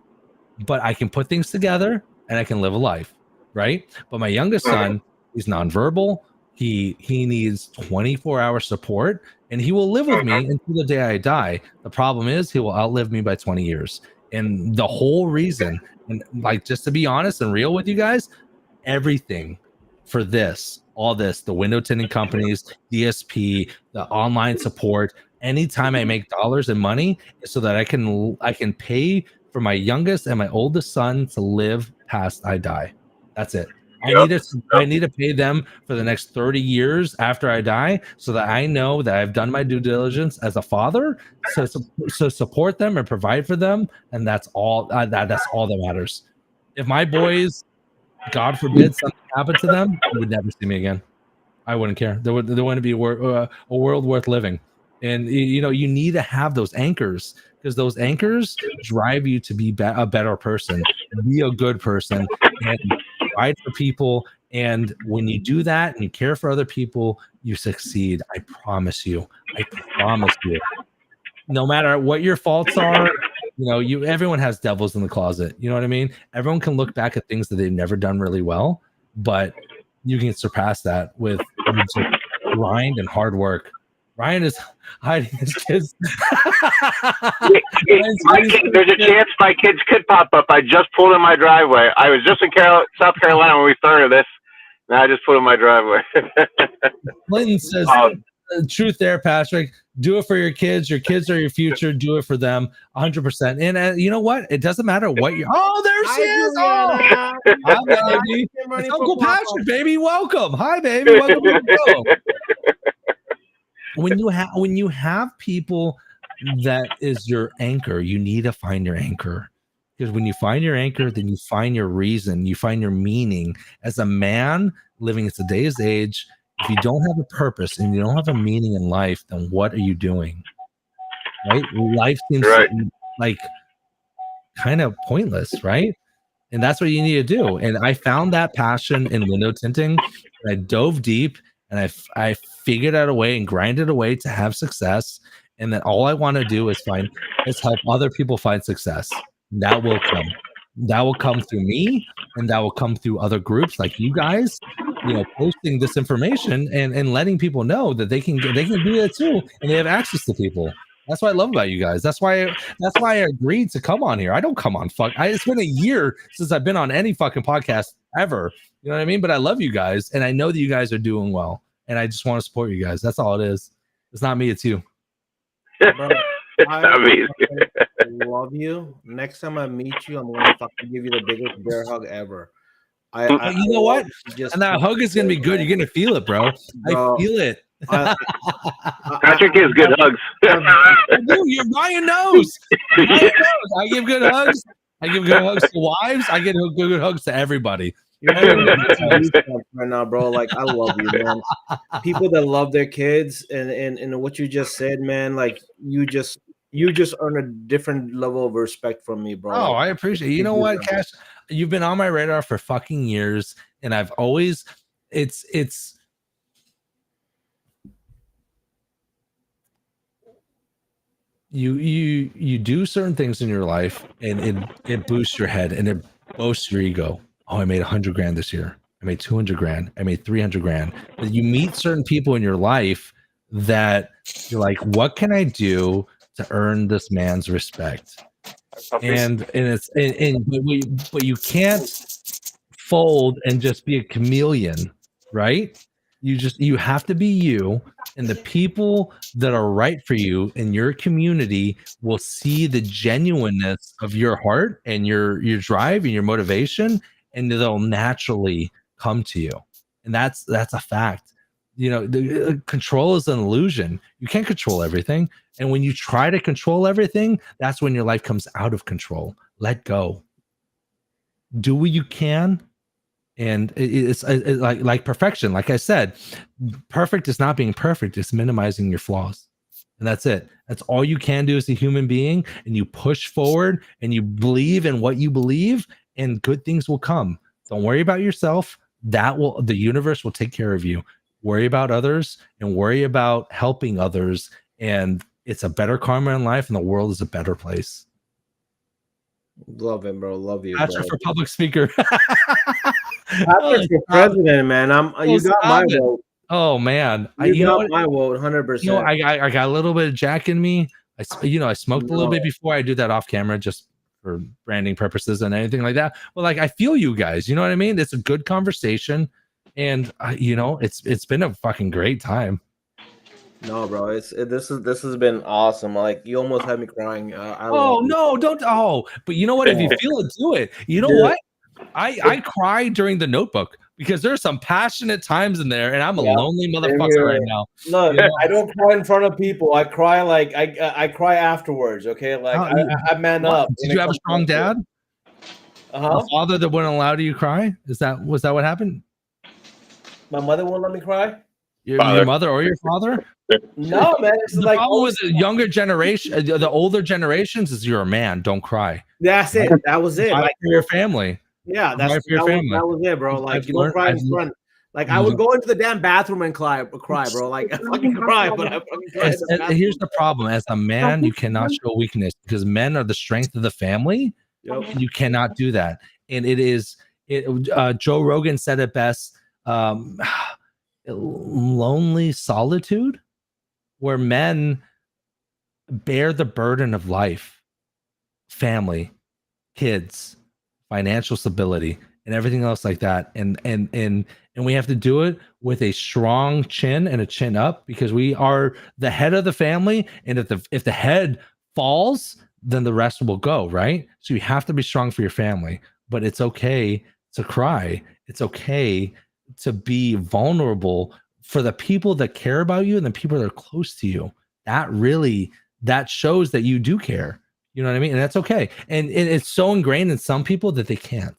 but I can put things together and I can live a life, right? But my youngest son, he's nonverbal. He needs 24-hour support, and he will live with me until the day I die. The problem is he will outlive me by 20 years. And the whole reason, and like, just to be honest and real with you guys, everything for this, all this, the window tinting companies, DSP, the online support, anytime I make dollars and money, so that I can pay for my youngest and my oldest son to live past I die. That's it. I need to pay them for the next 30 years after I die, so that I know that I've done my due diligence as a father, so support them and provide for them, and that's all. That's all that matters. If my boys, God forbid, something happened to them, you would never see me again. I wouldn't care. There wouldn't be a world worth living. And you know, you need to have those anchors, because those anchors drive you to be a better person, be a good person, and provide for people. And when you do that and you care for other people, you succeed. I promise you. I promise you. No matter what your faults are, you know, everyone has devils in the closet. You know what I mean? Everyone can look back at things that they've never done really well, but you can surpass that with grind and hard work. Ryan is hiding his kids. There's a chance my kids could pop up. I just pulled in my driveway. I was just in South Carolina when we started this. Now I just put in my driveway. Clinton says, truth there, Patrick. Do it for your kids. Your kids are your future. Do it for them 100%. And you know what? It doesn't matter what you're. Oh, there she is. Oh, hi, baby. It's Uncle Patrick, baby. Welcome. Hi, baby. Welcome to the show. When you have people that is your anchor, you need to find your anchor, because when you find your anchor, then you find your reason, you find your meaning. As a man living in today's age, if you don't have a purpose and you don't have a meaning in life, then what are you doing? Right? Life seems like kind of pointless, right? And that's what you need to do. And I found that passion in window tinting. And I dove deep, and I figured out a way and grinded a way to have success. And then all I want to do is help other people find success. That will come. That will come through me, and that will come through other groups like you guys, you know, posting this information and letting people know that they can do that too, and they have access to people. That's what I love about you guys. That's why I agreed to come on here. I don't come on it's been a year since I've been on any fucking podcast ever. You know what I mean? But I love you guys, and I know that you guys are doing well, and I just want to support you guys. That's all it is. It's not me, it's you. Bro, I love you. Next time I meet you, I'm gonna fucking give you the biggest bear hug ever. You know what? And that hug is gonna be good. You're gonna feel it, bro. I feel it. Patrick gives good hugs. Ryan knows. I give good hugs. I give good hugs to wives. I give good hugs to everybody. You're right now, bro. Like, I love you, man. People that love their kids, and what you just said, man. Like, you just earn a different level of respect from me, bro. Oh, I appreciate it. You know what, Cash? You've been on my radar for fucking years, and I've always you do certain things in your life, and it boosts your head and it boosts your ego. Oh, I made $100,000 this year. I made $200,000. I made $300,000. But you meet certain people in your life that you're like, what can I do to earn this man's respect? But you can't fold and just be a chameleon. right? You have to be you, and the people that are right for you in your community will see the genuineness of your heart and your drive and your motivation, and they'll naturally come to you. And that's a fact. Control is an illusion. You can't control everything, and when you try to control everything, that's when your life comes out of control. Let go. Do what you can. And it's like perfection. Like I said, perfect is not being perfect. It's minimizing your flaws. And that's it. That's all you can do as a human being. And you push forward and you believe in what you believe, and good things will come. Don't worry about yourself. The universe will take care of you. Worry about others and worry about helping others. And it's a better karma in life, and the world is a better place. Love him, bro. Love you, Patrick bro. for public speaker. Patrick for president, man. You got my vote. Oh man, you got my vote, 100%. I got a little bit of Jack in me. I smoked a little bit before. I do that off camera just for branding purposes and anything like that. But like, I feel you guys. You know what I mean? It's a good conversation, and it's been a fucking great time. No, bro, this has been awesome. Like, you almost had me crying. But you know what? If you feel it, do it. You know what? I cry during The Notebook because there's some passionate times in there, and I'm a lonely motherfucker right now. No, I don't cry in front of people. I cry like I cry afterwards. Okay, like I man up. Did you have a strong dad? A father that wouldn't allow you to cry? Was that what happened? My mother won't let me cry. Your mother or your father? No, man. It's the like problem with the younger generation, the older generations, is you're a man. Don't cry. That's it. That was it. Like for your family. Yeah, that was it, bro. Like, you don't cry in front. Like, I would go into the damn bathroom and cry, bro. Like, I fucking cry, but I fucking cry. Here's the problem: as a man, you cannot show weakness because men are the strength of the family. Yep. And you cannot do that. And Joe Rogan said it best: lonely solitude, where men bear the burden of life, family, kids, financial stability, and everything else like that. And we have to do it with a strong chin and a chin up, because we are the head of the family. And if the head falls, then the rest will go, right? So you have to be strong for your family, but it's okay to cry. It's okay to be vulnerable for the people that care about you and the people that are close to you. That shows that you do care. You know what I mean? And that's okay. And it's so ingrained in some people that they can't.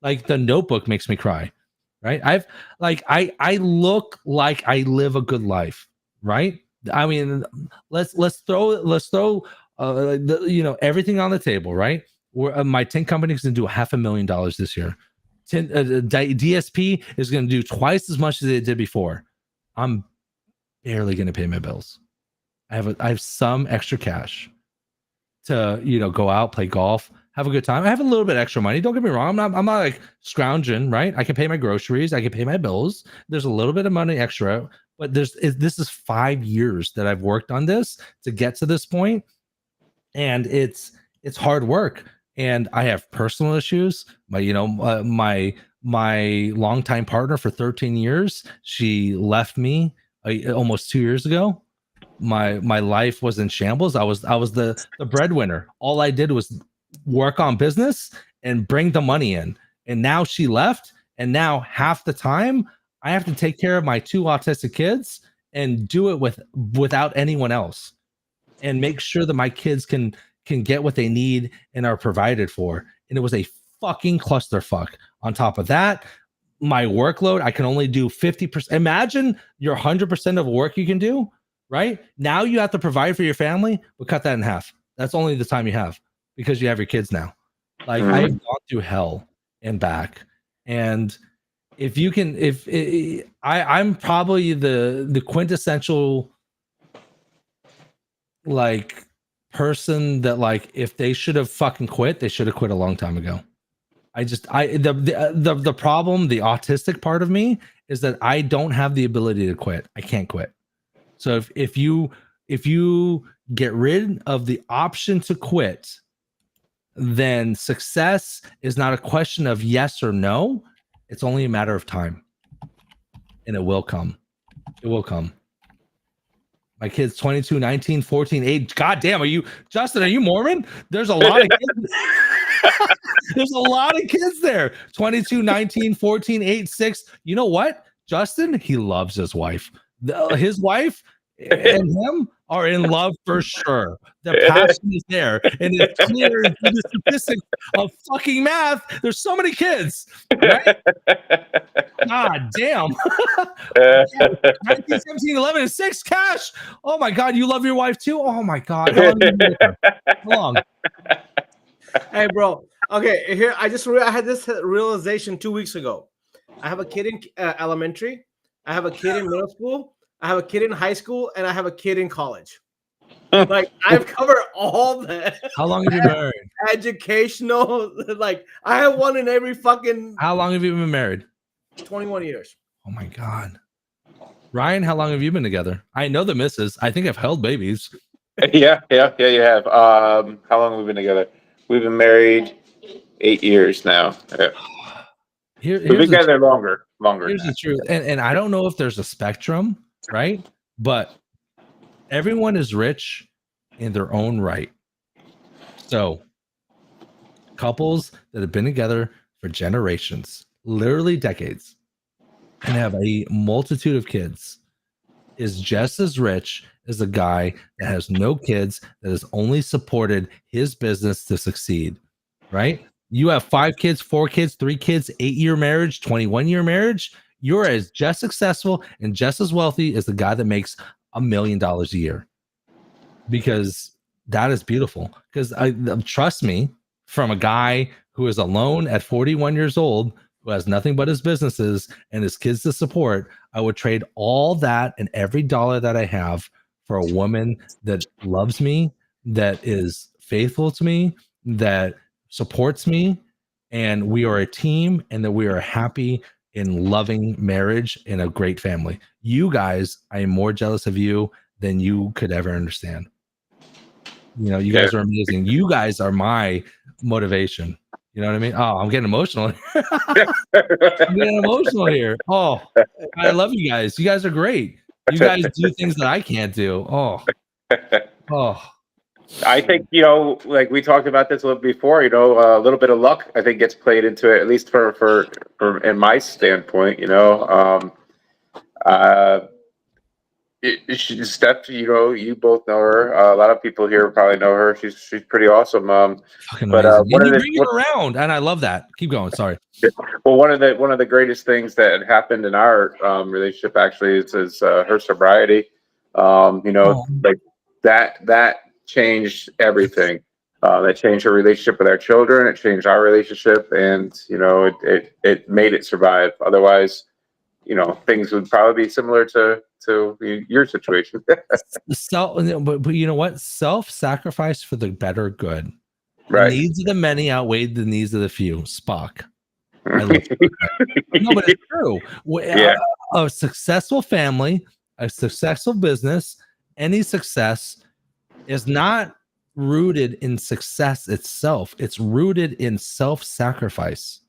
Like, The Notebook makes me cry, right? I look like I live a good life, right? I mean, let's throw everything on the table, right? My tint company is going to do $500,000 this year. DSP is going to do twice as much as it did before. I'm barely going to pay my bills. I have some extra cash to go out, play golf, have a good time. I have a little bit extra money. Don't get me wrong. I'm not like scrounging, right? I can pay my groceries. I can pay my bills. There's a little bit of money extra, but this is 5 years that I've worked on this to get to this point, and it's hard work. And I have personal issues. My longtime partner for 13 years, she left me almost 2 years ago. My life was in shambles. I was the breadwinner. All I did was work on business and bring the money in. And now she left, and now half the time I have to take care of my 2 autistic kids and do it without anyone else, and make sure that my kids can get what they need and are provided for. And it was a fucking clusterfuck. On top of that, my workload, I can only do 50%. Imagine your 100% of work you can do, right? Now you have to provide for your family, but cut that in half. That's only the time you have, because you have your kids now. Like, I've gone through hell and back. And I'm probably the quintessential, like, person that, like, if they should have fucking quit, they should have quit a long time ago. The problem, the autistic part of me, is that I don't have the ability to quit. I can't quit. So if you get rid of the option to quit, then success is not a question of yes or no. It's only a matter of time. and it will come. It will come. My kids 22, 19, 14, 8. God damn, are you Justin? Are you Mormon? There's a lot of kids. There's a lot of kids there. 22, 19, 14, 8, 6. You know what? Justin, he loves his wife. His wife and him are in love for sure. The passion is there, and it's clear through the statistics of fucking math. There's so many kids, right? God damn. 19, 17, 11, and 6. Cash. Oh my God, you love your wife too? Oh my God. How long have you been with her? How long? Hey, bro. Okay, here I had this realization 2 weeks ago. I have a kid in elementary. I have a kid in middle school. I have a kid in high school, and I have a kid in college. Like I've covered all the. How long have you been married? Educational, like I have one in every fucking. How long have you been married? 21 years. Oh my God. Ryan, how long have you been together? I know the missus. I think I've held babies. Yeah, you have. How long have we been together? We've been married 8 years now. Yeah. We've been together longer. Here's the truth. And I don't know if there's a spectrum, right? But everyone is rich in their own right. So couples that have been together for generations, literally decades, and have a multitude of kids is just as rich as a guy that has no kids, that has only supported his business to succeed, right? You have 5 kids, 4 kids, 3 kids, 8-year marriage, 21-year marriage. You're as just successful and just as wealthy as the guy that makes $1 million a year, because that is beautiful. Because trust me, from a guy who is alone at 41 years old, who has nothing but his businesses and his kids to support, I would trade all that and every dollar that I have for a woman that loves me, that is faithful to me, that supports me, and we are a team, and that we are happy in loving marriage and a great family. You guys, I am more jealous of you than you could ever understand. You know, you guys are amazing. You guys are my motivation. You know what I mean? Oh, I'm getting emotional. I'm getting emotional here. Oh, I love you guys. You guys are great. You guys do things that I can't do. Oh. I think, like we talked about this a little before, a little bit of luck, I think, gets played into it, at least for in my standpoint, Steph, you both know her. A lot of people here probably know her. She's pretty awesome. Fucking amazing. You bring it around, and I love that. Keep going. Sorry. Well, one of the greatest things that happened in our relationship actually is her sobriety. Like that changed everything. That changed her relationship with our children. It changed our relationship, and it made it survive. Otherwise, things would probably be similar to your situation. But you know what? Self-sacrifice for the better good. Right. The needs of the many outweigh the needs of the few. Spock. I love Spock. No, but it's true. A successful family, a successful business, any success is not rooted in success itself. It's rooted in self-sacrifice.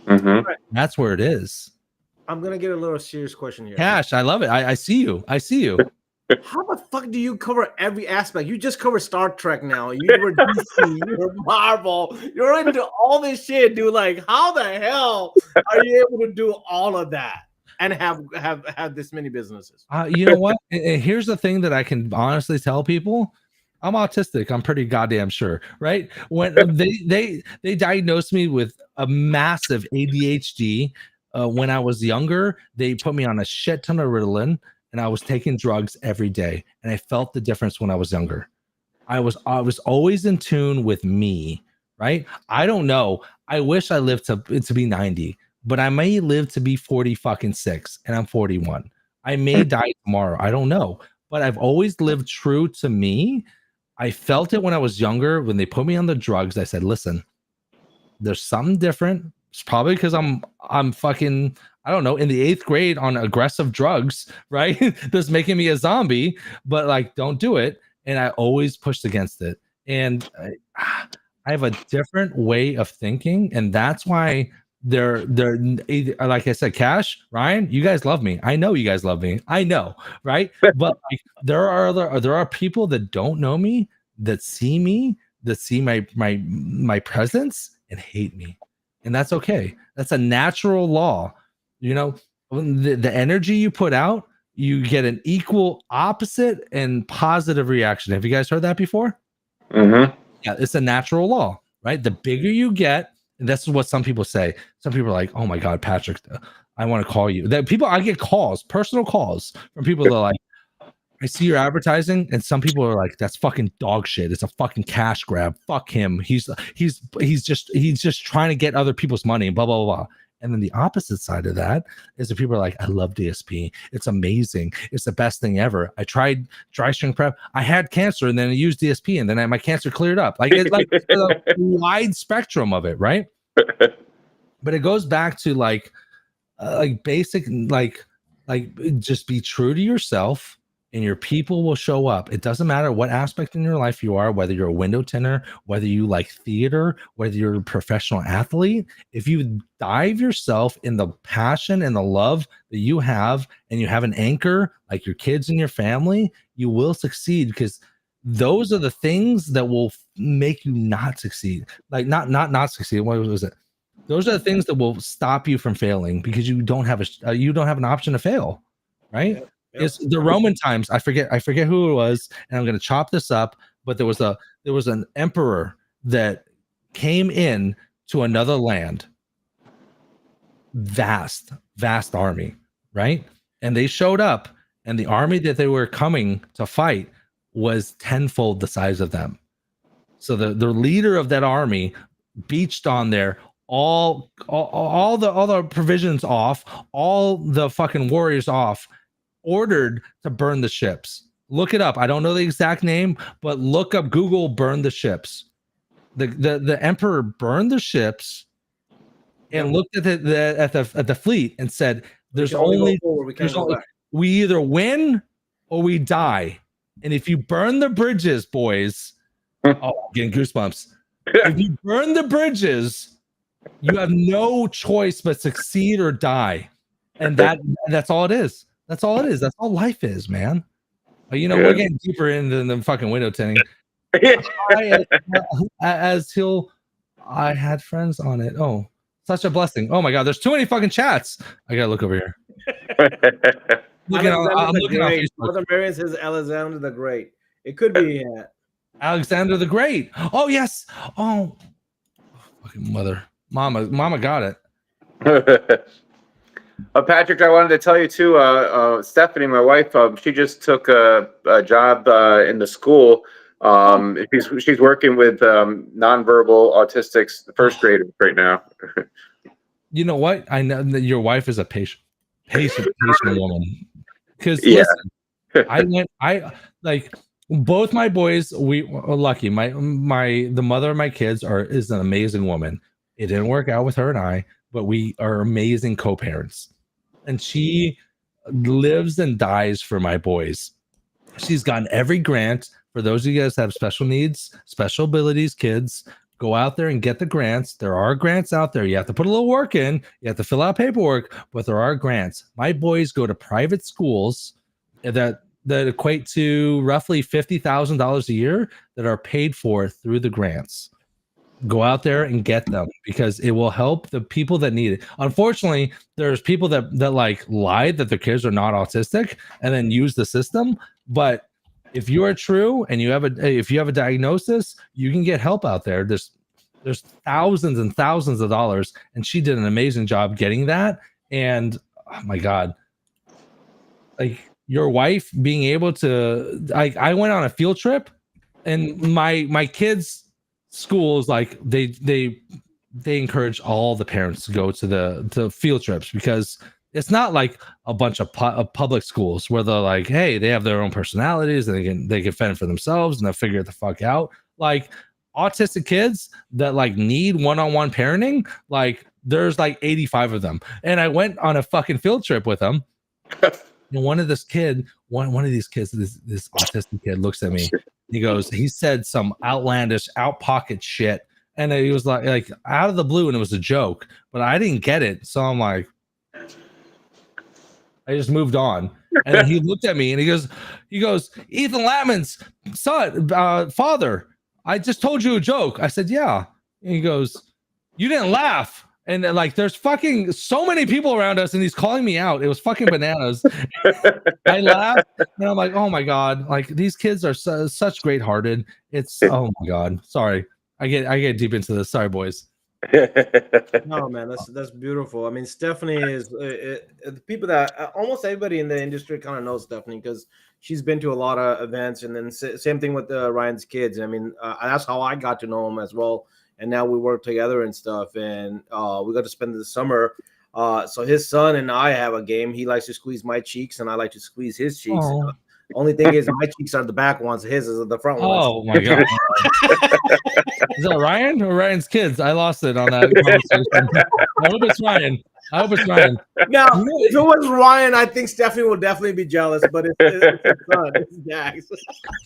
Mm-hmm. That's where it is. I'm gonna get a little serious question here. Cash, I love it. I see you. How the fuck do you cover every aspect? You just cover Star Trek now. You were DC, you were Marvel. You're into all this shit, dude. Like, how the hell are you able to do all of that and have this many businesses? You know what? And here's the thing that I can honestly tell people. I'm autistic. I'm pretty goddamn sure, right? When they diagnosed me with a massive ADHD. When I was younger, they put me on a shit ton of Ritalin, and I was taking drugs every day, and I felt the difference when I was younger. I was always in tune with me, right? I don't know. I wish I lived to be 90, but I may live to be 46, and I'm 41. I may die tomorrow. I don't know, but I've always lived true to me. I felt it when I was younger. When they put me on the drugs, I said, listen, there's something different. It's probably because I'm fucking, I don't know, in the 8th grade on aggressive drugs, right? That's making me a zombie, but like, don't do it. And I always pushed against it. And I have a different way of thinking. And that's why they're like I said, Cash, Ryan, you guys love me. I know you guys love me. I know, right? But like, there are people that don't know me, that see my presence and hate me, and that's okay. That's a natural law. You know, the energy you put out, you get an equal opposite and positive reaction. Have you guys heard that before? Mm-hmm. Yeah, it's a natural law, right? The bigger you get, and that's what some people say. Some people are like, "Oh my God, Patrick, I want to call you." I get calls, personal calls from people that are like, "I see your advertising," and some people are like, "That's fucking dog shit. It's a fucking cash grab. Fuck him. He's just trying to get other people's money." Blah blah blah. And then the opposite side of that is that people are like, "I love DSP. It's amazing. It's the best thing ever. I tried dry string prep. I had cancer, and then I used DSP, and then my cancer cleared up." Like it's like a wide spectrum of it, right? But it goes back to like basic, like just be true to yourself, and your people will show up. It doesn't matter what aspect in your life you are, whether you're a window tinner, whether you like theater, whether you're a professional athlete. If you dive yourself in the passion and the love that you have, and you have an anchor like your kids and your family, you will succeed, because those are the things that will make you not succeed. Like not succeed. What was it? Those are the things that will stop you from failing, because you don't have an option to fail, right? Yep. It's the Roman times. I forget who it was, and I'm going to chop this up. But there was an emperor that came in to another land, vast army, right? And they showed up, and the army that they were coming to fight was tenfold the size of them. So the leader of that army beached on there, all the provisions off, all the fucking warriors off, ordered to burn the ships. Look it up. I don't know the exact name, but look up, Google burn the ships. The emperor burned the ships and looked at the fleet and said, "There's we either win or we die. And if you burn the bridges, boys," oh, getting goosebumps. If you burn the bridges, you have no choice but succeed or die. And that's all it is. That's all it is. That's all life is, man. You know, we're getting deeper into the fucking window tinning. I had friends on it. Oh, such a blessing. Oh my God, there's too many fucking chats. I gotta look over here. I'm looking on Facebook. Mother Marion says Alexander the Great. It could be Alexander the Great. Oh yes. Oh, fucking mama got it. Patrick, I wanted to tell you too. Stephanie, my wife, she just took a job in the school. She's working with nonverbal autistics, first graders right now. You know what? I know that your wife is a patient woman. Because listen, I like both my boys. We are lucky. The mother of my kids is an amazing woman. It didn't work out with her and I, but we are amazing co-parents. And she lives and dies for my boys. She's gotten every grant. For those of you guys that have special needs, special abilities, kids, go out there and get the grants. There are grants out there. You have to put a little work in. You have to fill out paperwork, but there are grants. My boys go to private schools that equate to roughly $50,000 a year that are paid for through the grants. Go out there and get them, because it will help the people that need it. Unfortunately, there's people that like lied that their kids are not autistic and then use the system. But if you are true and if you have a diagnosis, you can get help out there. There's thousands and thousands of dollars, and she did an amazing job getting that. And oh my God, like your wife being able to, I went on a field trip, and my kids' schools, like they encourage all the parents to go to the field trips, because it's not like a bunch of public schools where they're like, hey, they have their own personalities and they can fend for themselves and they'll figure it the fuck out. Like autistic kids that like need one-on-one parenting, like there's like 85 of them. And I went on a fucking field trip with them. And one of these kids, this autistic kid looks at me. He goes, he said some outlandish, out pocket shit And he was like out of the blue, and it was a joke, but I didn't get it. So I'm like, I just moved on. And then he looked at me and he goes, Ethan Latman's son, father, I just told you a joke. I said, yeah. And he goes, you didn't laugh. And then, like, there's fucking so many people around us, and he's calling me out. It was fucking bananas. I laughed, and I'm like, oh my God, like these kids are such great hearted. It's oh my God. Sorry. I get deep into this. Sorry, boys. No, man, that's beautiful. I mean, Stephanie is the people that almost everybody in the industry kind of knows Stephanie because she's been to a lot of events, and then same thing with Ryan's kids. I mean, that's how I got to know him as well, and now we work together and stuff, and we got to spend the summer. So his son and I have a game. He likes to squeeze my cheeks, and I like to squeeze his cheeks. Oh. Only thing is, my cheeks are the back ones. His is the front ones. Oh my God! Is that Ryan or Ryan's kids? I lost it on that conversation. I hope it's Ryan. Now, if it was Ryan, I think Stephanie will definitely be jealous. But it's his son. It's Jax.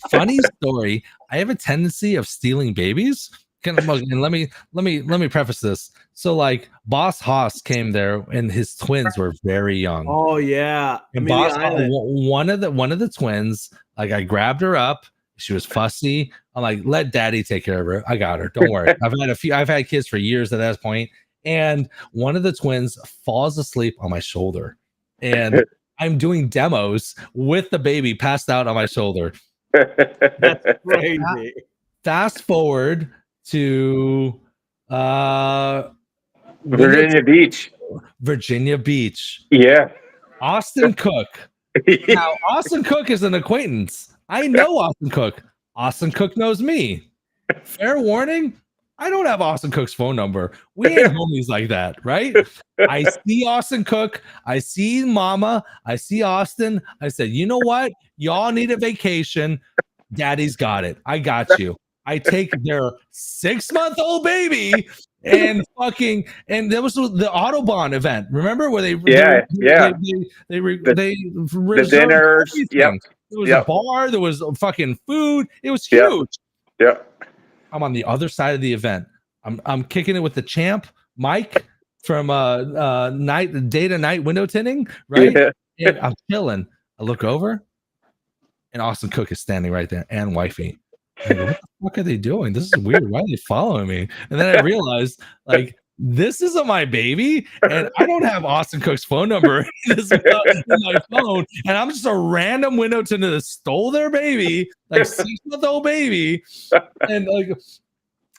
Funny story. I have a tendency of stealing babies. And let me preface this. So, like, Boss Haas came there, and his twins were very young. Oh yeah, and one of the twins, like, I grabbed her up. She was fussy. I'm like, let daddy take care of her. I got her. Don't worry. I've had kids for years at that point. And one of the twins falls asleep on my shoulder. And I'm doing demos with the baby passed out on my shoulder. That's crazy. Fast forward to Virginia Beach. Yeah. Austin Cook. Now, Austin Cook is an acquaintance. I know Austin Cook. Austin Cook knows me. Fair warning, I don't have Austin Cook's phone number. We ain't homies like that, right? I see Austin Cook. I see Mama. I see Austin. I said, you know what? Y'all need a vacation. Daddy's got it. I got you. I take their 6-month-old baby and there was the Autobahn event. Remember where the dinners. Yep. There was a bar. There was fucking food. It was huge. Yeah. I'm on the other side of the event. I'm kicking it with the champ Mike from day to night window tinting, right? Yeah. And I'm chilling. I look over, and Austin Cook is standing right there, and wifey. Like, what the fuck are they doing? This is weird. Why are they following me? And then I realized, like, this isn't my baby, and I don't have Austin Cook's phone number in my phone, and I'm just a random window tinter that stole their baby, like 6-month-old baby, and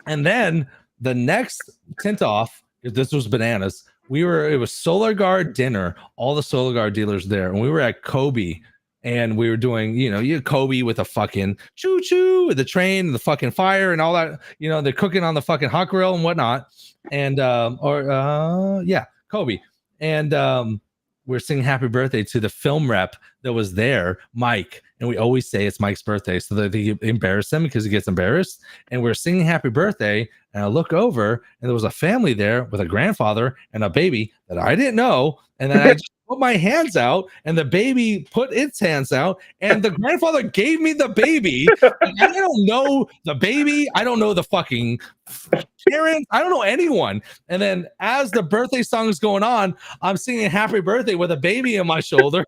then the next tint off. This was bananas. It was Solar Guard dinner. All the Solar Guard dealers there, and we were at Kobe. And we were doing, you had Kobe with a fucking choo-choo with the train and the fucking fire and all that. They're cooking on the fucking hot grill and whatnot. And, Kobe. And we're singing happy birthday to the film rep that was there, Mike. And we always say it's Mike's birthday so that they embarrass him because he gets embarrassed. And we're singing happy birthday. And I look over and there was a family there with a grandfather and a baby that I didn't know. And then I just put my hands out and the baby put its hands out and the grandfather gave me the baby. And I don't know the baby. I don't know the fucking parents. I don't know anyone. And then as the birthday song is going on, I'm singing happy birthday with a baby on my shoulder.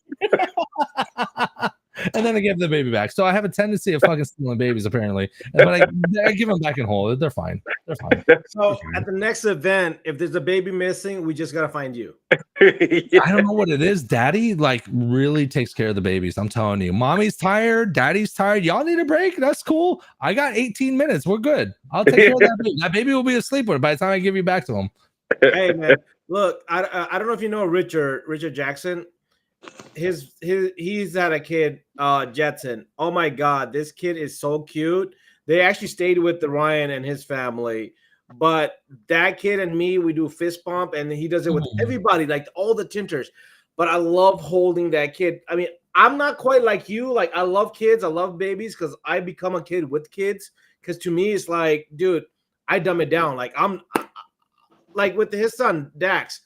And then I give the baby back. So I have a tendency of fucking stealing babies, apparently. But I give them back and hold. They're fine. So at the next event, if there's a baby missing, we just gotta find you. I don't know what it is. Daddy really takes care of the babies. I'm telling you. Mommy's tired. Daddy's tired. Y'all need a break. That's cool. I got 18 minutes. We're good. I'll take care of that baby. That baby will be asleep by the time I give you back to him. Hey man, look, I don't know if you know Richard Jackson. He's had a kid, Jetson. Oh my God, this kid is so cute. They actually stayed with the Ryan and his family, but that kid and me, we do fist bump, and he does it with everybody, like all the tinters. But I love holding that kid. I mean, I'm not quite like you. Like, I love kids, I love babies because I become a kid with kids. Because to me, it's like, dude, I dumb it down. Like I'm like with his son Dax.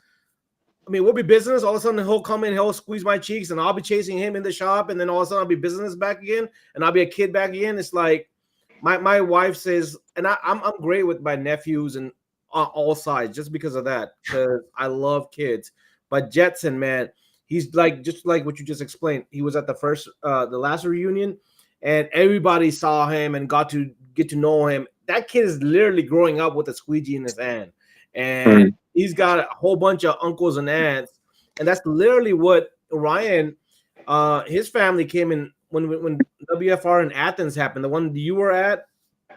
I mean, we'll be business. All of a sudden, he'll come in, he'll squeeze my cheeks, and I'll be chasing him in the shop. And then all of a sudden, I'll be business back again, and I'll be a kid back again. It's like, my wife says, and I'm great with my nephews and all sides just because of that, because I love kids. But Jetson, man, he's like just like what you just explained. He was at the last reunion, and everybody saw him and got to get to know him. That kid is literally growing up with a squeegee in his hand, and he's got a whole bunch of uncles and aunts, and that's literally what Ryan, his family came in when WFR in Athens happened, the one you were at.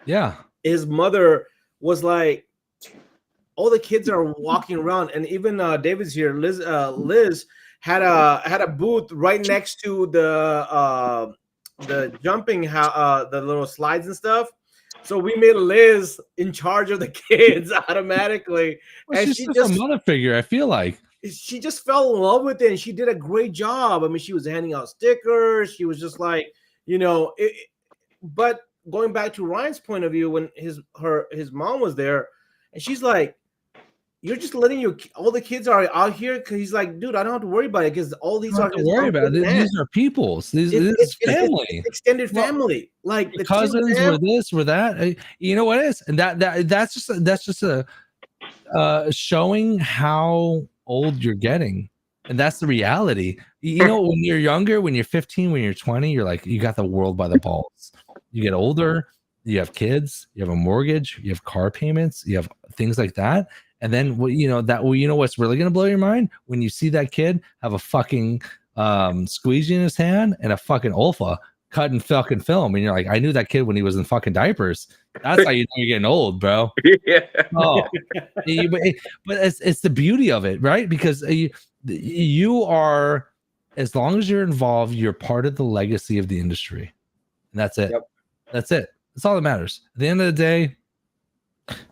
Yeah. His mother was like, all the kids are walking around, and even David's here. Liz had a booth right next to the jumping the little slides and stuff. So we made Liz in charge of the kids automatically, Well, and she's she just just a mother figure, I feel like. she just fell in love with it, and she did a great job. I mean, she was handing out stickers. She was just like, but going back to Ryan's point of view, when his mom was there, and she's like, "You're just letting all the kids are out here," because he's like, "Dude, I don't have to worry about it because all these are to worry about it. These are people's. This is family, it's extended family. Like the cousins were this, were that. You know what it is, and that's just a showing how old you're getting, and that's the reality. You know, when you're younger, when you're 15, when you're 20, you're like, you got the world by the balls. You get older, you have kids, you have a mortgage, you have car payments, you have things like that. And then what's really gonna blow your mind when you see that kid have a fucking squeegee in his hand and a fucking Olfa cutting fucking film, and you're like, I knew that kid when he was in fucking diapers. That's how you know you're getting old, bro. Yeah. Oh, but it's the beauty of it, right? Because you are, as long as you're involved, you're part of the legacy of the industry, and that's it. Yep. That's it. That's all that matters. At the end of the day,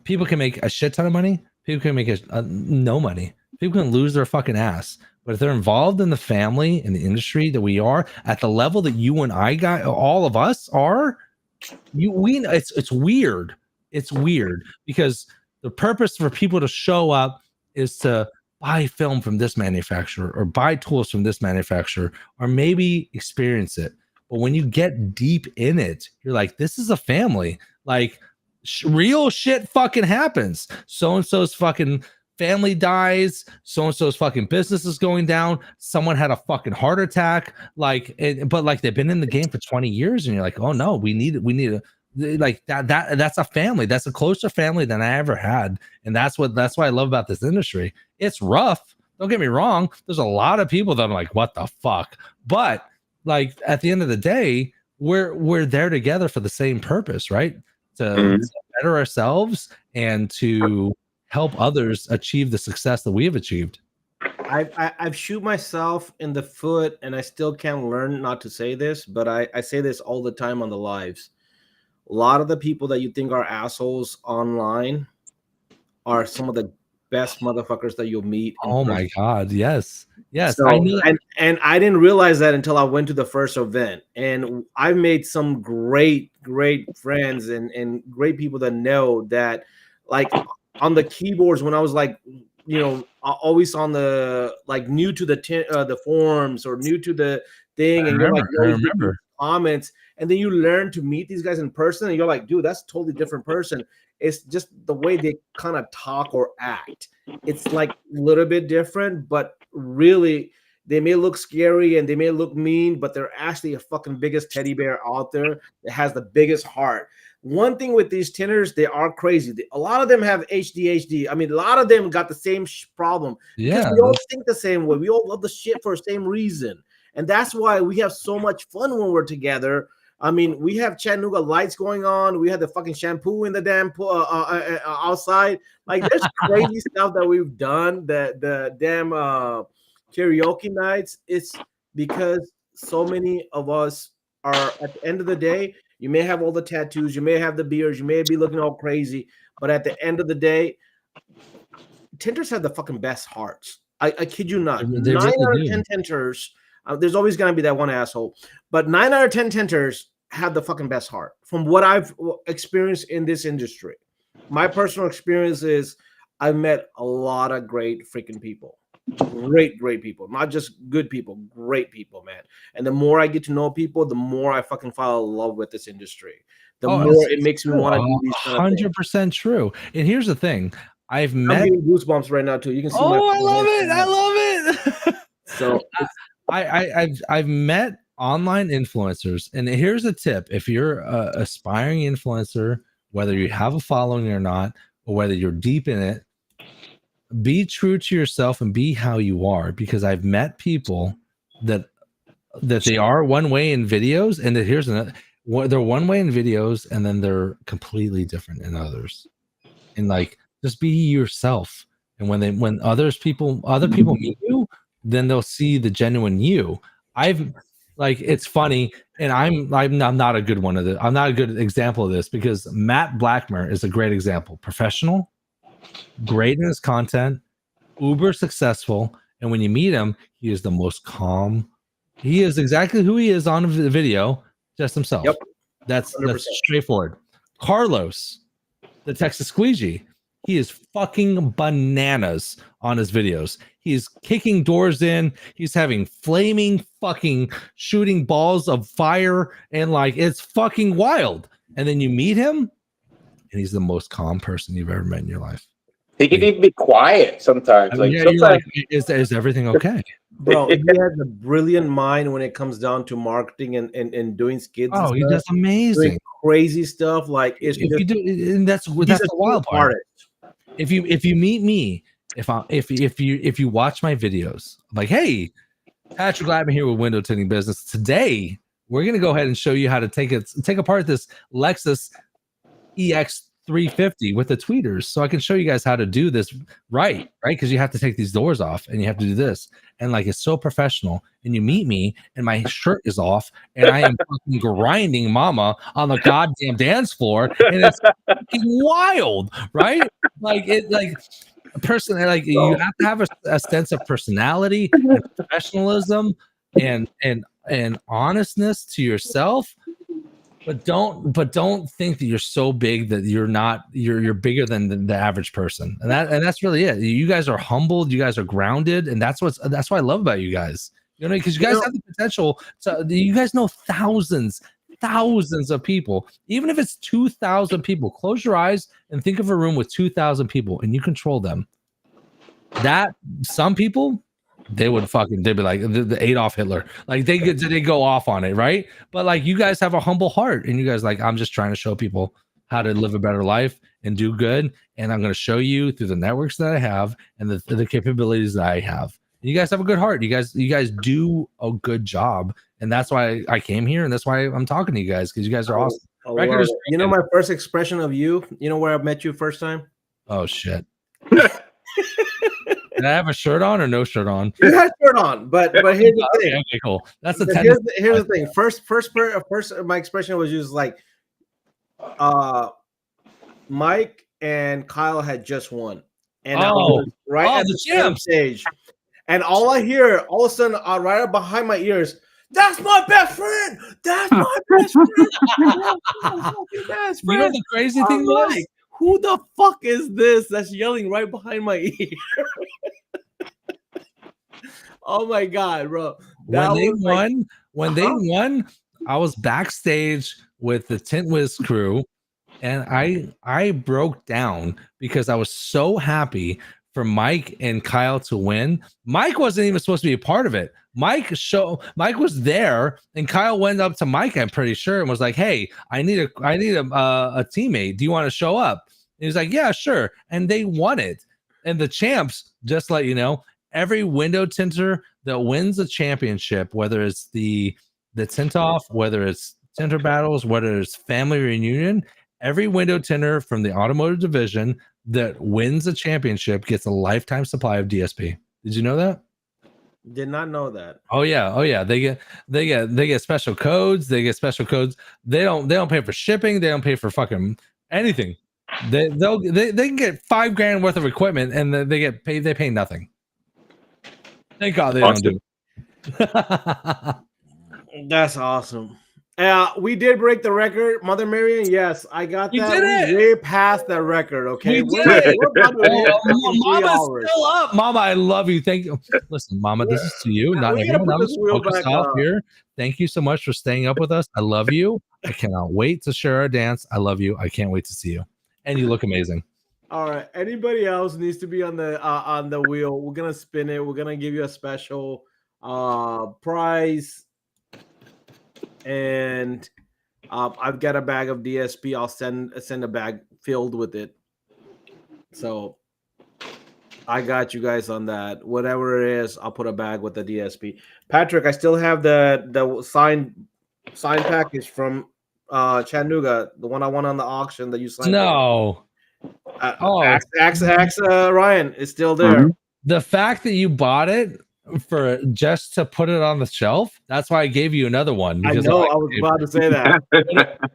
people can make a shit ton of money. People can make no money. People can lose their fucking ass. But if they're involved in the family, in the industry that we are, at the level that you and I got, all of us are, it's weird. It's weird because the purpose for people to show up is to buy film from this manufacturer or buy tools from this manufacturer or maybe experience it. But when you get deep in it, you're like, this is a family. Like, real shit fucking happens. So-and-so's fucking family dies. So-and-so's fucking business is going down. Someone had a fucking heart attack. But they've been in the game for 20 years, and you're like, oh no, we need like that's a family. That's a closer family than I ever had. And that's what I love about this industry. It's rough. Don't get me wrong. There's a lot of people that I'm like, what the fuck? But like at the end of the day, we're there together for the same purpose, right? To better ourselves and to help others achieve the success that we have achieved. I've shoot myself in the foot, and I still can't learn not to say this, but I say this all the time on the lives. A lot of the people that you think are assholes online are some of the best motherfuckers that you'll meet. Oh my God. Yes. So, I knew and I didn't realize that until I went to the first event, and I've made some great friends and great people that know that, like on the keyboards when I was like, always on the like new to the forums or new to the thing, and you're like, I remember comments, and then you learn to meet these guys in person, and you're like, dude, that's a totally different person. It's just the way they kind of talk or act. It's like a little bit different, but really they may look scary and they may look mean, but they're actually a fucking biggest teddy bear out there that has the biggest heart. One thing with these tinners, they are crazy. A lot of them have ADHD. I mean, a lot of them got the same problem. Yeah, we all think the same way. We all love the shit for the same reason, and that's why we have so much fun when we're together. I mean, we have Chattanooga lights going on. We had the fucking shampoo in the damn outside. Like, there's crazy stuff that we've done. The damn karaoke nights. It's because so many of us are, at the end of the day, you may have all the tattoos, you may have the beards, you may be looking all crazy, but at the end of the day, tinters have the fucking best hearts. I kid you not. 9 out of 10 tinters. There's always gonna be that one asshole, but 9 out of 10 tinters have the fucking best heart. From what I've experienced in this industry, my personal experience is I've met a lot of great freaking people. Great people, not just good people, great people, man. And the more I get to know people, the more I fucking fall in love with this industry. the more it makes me want to do these kind of things. 100% true. And here's the thing: I've I'm met getting goosebumps right now too. You can see. Oh, I love it! I love it. So I've met online influencers, and here's a tip: if you're a aspiring influencer, whether you have a following or not, or whether you're deep in it, be true to yourself and be how you are. Because I've met people that they are one way in videos, and that here's another. They're one way in videos, and then they're completely different in others. And like, just be yourself. And when other people meet you, then they'll see the genuine you. It's funny, and I'm not a good one of this. I'm not a good example of this, because Matt Blackmer is a great example. Professional, great in his content, uber successful, and when you meet him, he is the most calm. He is exactly who he is on the video, just himself. Yep. That's straightforward. Carlos, the Texas Squeegee, he is fucking bananas on his videos. He's kicking doors in. He's having flaming fucking shooting balls of fire, and like, it's fucking wild. And then you meet him, and he's the most calm person you've ever met in your life. He can even be quiet sometimes. I mean, Sometimes, you're like, is everything okay? Bro, he has a brilliant mind when it comes down to marketing and doing skits. Oh, and he stuff, does amazing, doing crazy stuff. Like, it's if you do, and that's the wild part. If you meet me, if you watch my videos, I'm like, hey, Patrick Latman here with Window Tinting Business. Today, we're gonna go ahead and show you how to take apart this Lexus EX350 with the tweeters, so I can show you guys how to do this right? Because you have to take these doors off, and you have to do this, and like, it's so professional. And you meet me, and my shirt is off, and I am fucking grinding mama on the goddamn dance floor, and it's fucking wild, right? Like, it, like, personally, like, you have to have a sense of personality and professionalism and honestness to yourself. But don't think that you're so big that you're bigger than the average person. And that's really it. You guys are humbled, you guys are grounded, and that's what I love about you guys. You know, because you guys have the potential to, you guys know thousands of people. Even if it's 2,000 people, close your eyes and think of a room with 2,000 people, and you control them. That some people, they'd be like the Adolf Hitler, like they go off on it, right? But like, you guys have a humble heart, and you guys like, I'm just trying to show people how to live a better life and do good, and I'm going to show you through the networks that I have and the capabilities that I have. And you guys have a good heart. You guys do a good job, and that's why I came here, and that's why I'm talking to you guys, because you guys are awesome. You know, my first expression of you, you know where I met you first time? Oh shit. Did I have a shirt on or no shirt on? You had a shirt on, but here's the thing. Okay, cool. That's the here's the thing. First, my expression was just like, Mike and Kyle had just won, and I was right at the champ stage, and all I hear, all of a sudden, right up behind my ears, "That's my best friend. That's my best friend." You know the crazy thing was, like, who the fuck is this that's yelling right behind my ear? Oh my god, bro! When they won, I was backstage with the Tint Wiz crew, and I broke down because I was so happy for Mike and Kyle to win. Mike wasn't even supposed to be a part of it. Mike was there, and Kyle went up to Mike, I'm pretty sure, and was like, "Hey, I need a teammate. Do you want to show up?" And he's like, "Yeah, sure." And they won it. And the champs, just let you know, every window tinter that wins a championship, whether it's the tint off, whether it's tinter battles, whether it's family reunion, every window tinter from the automotive division that wins a championship gets a lifetime supply of DSP. Did you know that? Did not know that. Oh yeah. They get special codes. They don't pay for shipping. They don't pay for fucking anything. They can get $5,000 worth of equipment, and they get paid. They pay nothing. Thank God they don't do it. That's awesome. We did break the record, Mother Marion. Yes, I got that. You did it. Way past that record. Okay, we're about to Mama's still up. Mama, I love you. Thank you. Listen, Mama, this is to you, not everyone else. Focus off here. Thank you so much for staying up with us. I love you. I cannot wait to share our dance. I love you. I can't wait to see you. And you look amazing. All right. Anybody else needs to be on the wheel? We're gonna spin it. We're gonna give you a special prize. And I've got a bag of DSP. I'll send a bag filled with it. So I got you guys on that. Whatever it is, I'll put a bag with the DSP. Patrick, I still have the signed package from Chattanooga, the one I won on the auction that you signed. No. Ryan is still there. The fact that you bought it for just to put it on the shelf, that's why I gave you another one. I know, I was about to say that.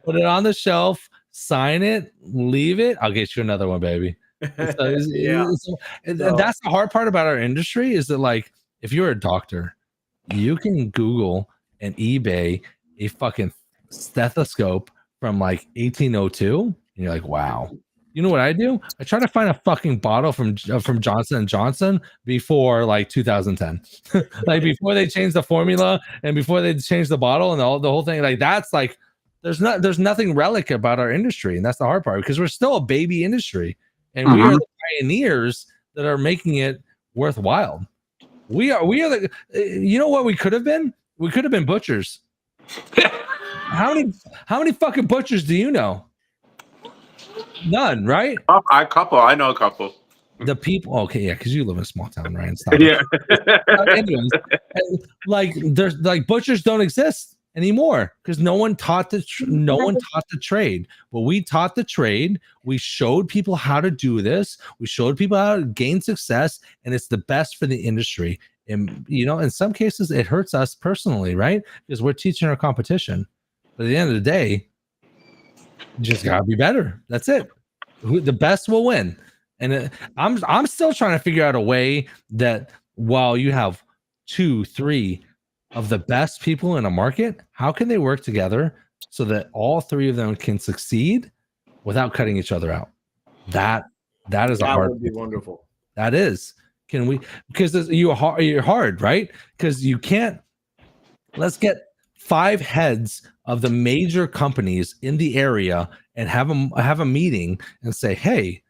Put it on the shelf, sign it, leave it. I'll get you another one, baby. That's the hard part about our industry is that, like, if you're a doctor, you can Google and eBay a fucking stethoscope from like 1802, and you're like, wow. You know what I do? I try to find a fucking bottle from Johnson & Johnson before like 2010, like before they changed the formula and before they changed the bottle and the whole thing. Like, that's like, there's nothing relic about our industry, and that's the hard part, because we're still a baby industry, and we are the pioneers that are making it worthwhile. We are the, you know what we could have been? We could have been butchers. How many fucking butchers do you know? None, right? I know a couple. The people, okay, yeah, because you live in a small town, Ryan. Stop. Yeah. Anyways, like, there's like butchers don't exist anymore because no one taught the trade. But we taught the trade. We showed people how to do this. We showed people how to gain success, and it's the best for the industry. And you know, in some cases, it hurts us personally, right? Because we're teaching our competition. But at the end of the day, you just gotta be better. That's it. The best will win. And I'm still trying to figure out a way that while you have 2-3 of the best people in a market, how can they work together so that all three of them can succeed without cutting each other out? That is a hard. That would be wonderful. That is. Can we? Because you're hard, right? Because you can't. Let's get 5 heads of the major companies in the area and have a meeting and say, hey,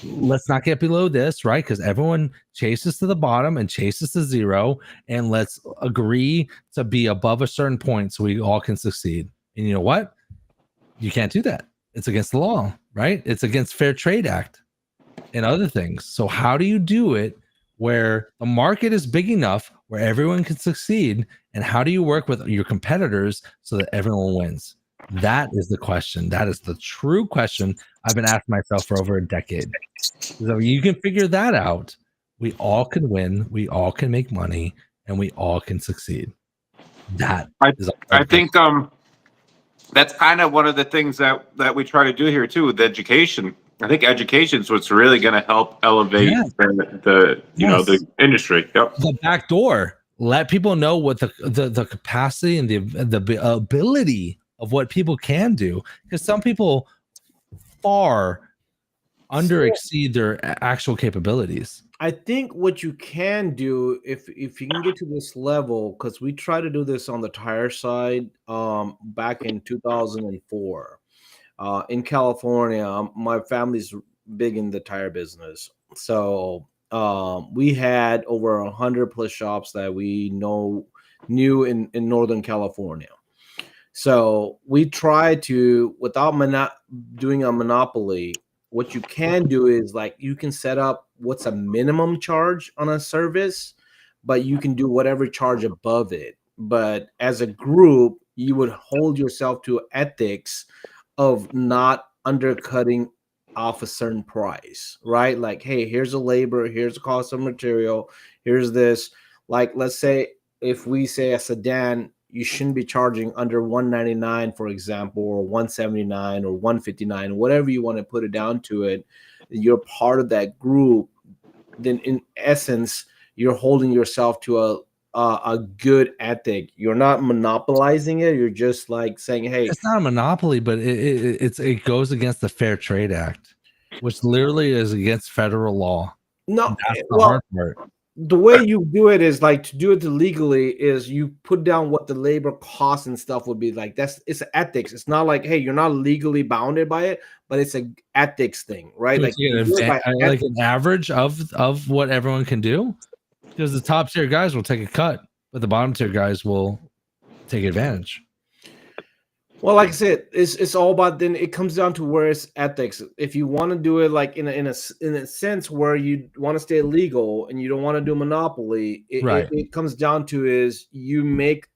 let's not get below this, right? Because everyone chases to the bottom and chases to zero, and let's agree to be above a certain point so we all can succeed. And you know what? You can't do that. It's against the law, right? It's against Fair Trade Act and other things. So how do you do it where the market is big enough where everyone can succeed? And how do you work with your competitors so that everyone wins? That is the question. That is the true question I've been asking myself for over a decade. So you can figure that out, we all can win, we all can make money, and we all can succeed. I think that's kind of one of the things that we try to do here too with education. I think education is what's really going to help elevate the industry. Yep. The back door. Let people know what the capacity and the ability of what people can do, because some people far under exceed their actual capabilities. I think what you can do if you can get to this level, because we tried to do this on the tire side back in 2004 in California. My family's big in the tire business, so we had over 100 plus shops that we knew in Northern California. So we try to, without doing a monopoly, what you can do is, like, you can set up what's a minimum charge on a service, but you can do whatever charge above it. But as a group, you would hold yourself to ethics of not undercutting off a certain price, right? Like, hey, here's a labor, here's the cost of material, here's this. Like, let's say if we say a sedan, you shouldn't be charging under $199, for example, or $179 or $159, whatever you want to put it down to it. You're part of that group. Then, in essence, you're holding yourself to a good ethic. You're not monopolizing it. You're just like saying, "Hey, it's not a monopoly, but it goes against the Fair Trade Act, which literally is against federal law." No, that's the hard part. the way you do it is like to do it legally is you put down what the labor costs and stuff would be like. It's ethics. It's not like, hey, you're not legally bounded by it, but it's a ethics thing, right? So Like it's you do it by like an average of what everyone can do, because the top tier guys will take a cut, but the bottom tier guys will take advantage. Well, like I said, it's all about, then it comes down to where it's ethics. If you want to do it like in a sense where you want to stay legal and you don't want to do monopoly, Right. it comes down to is you make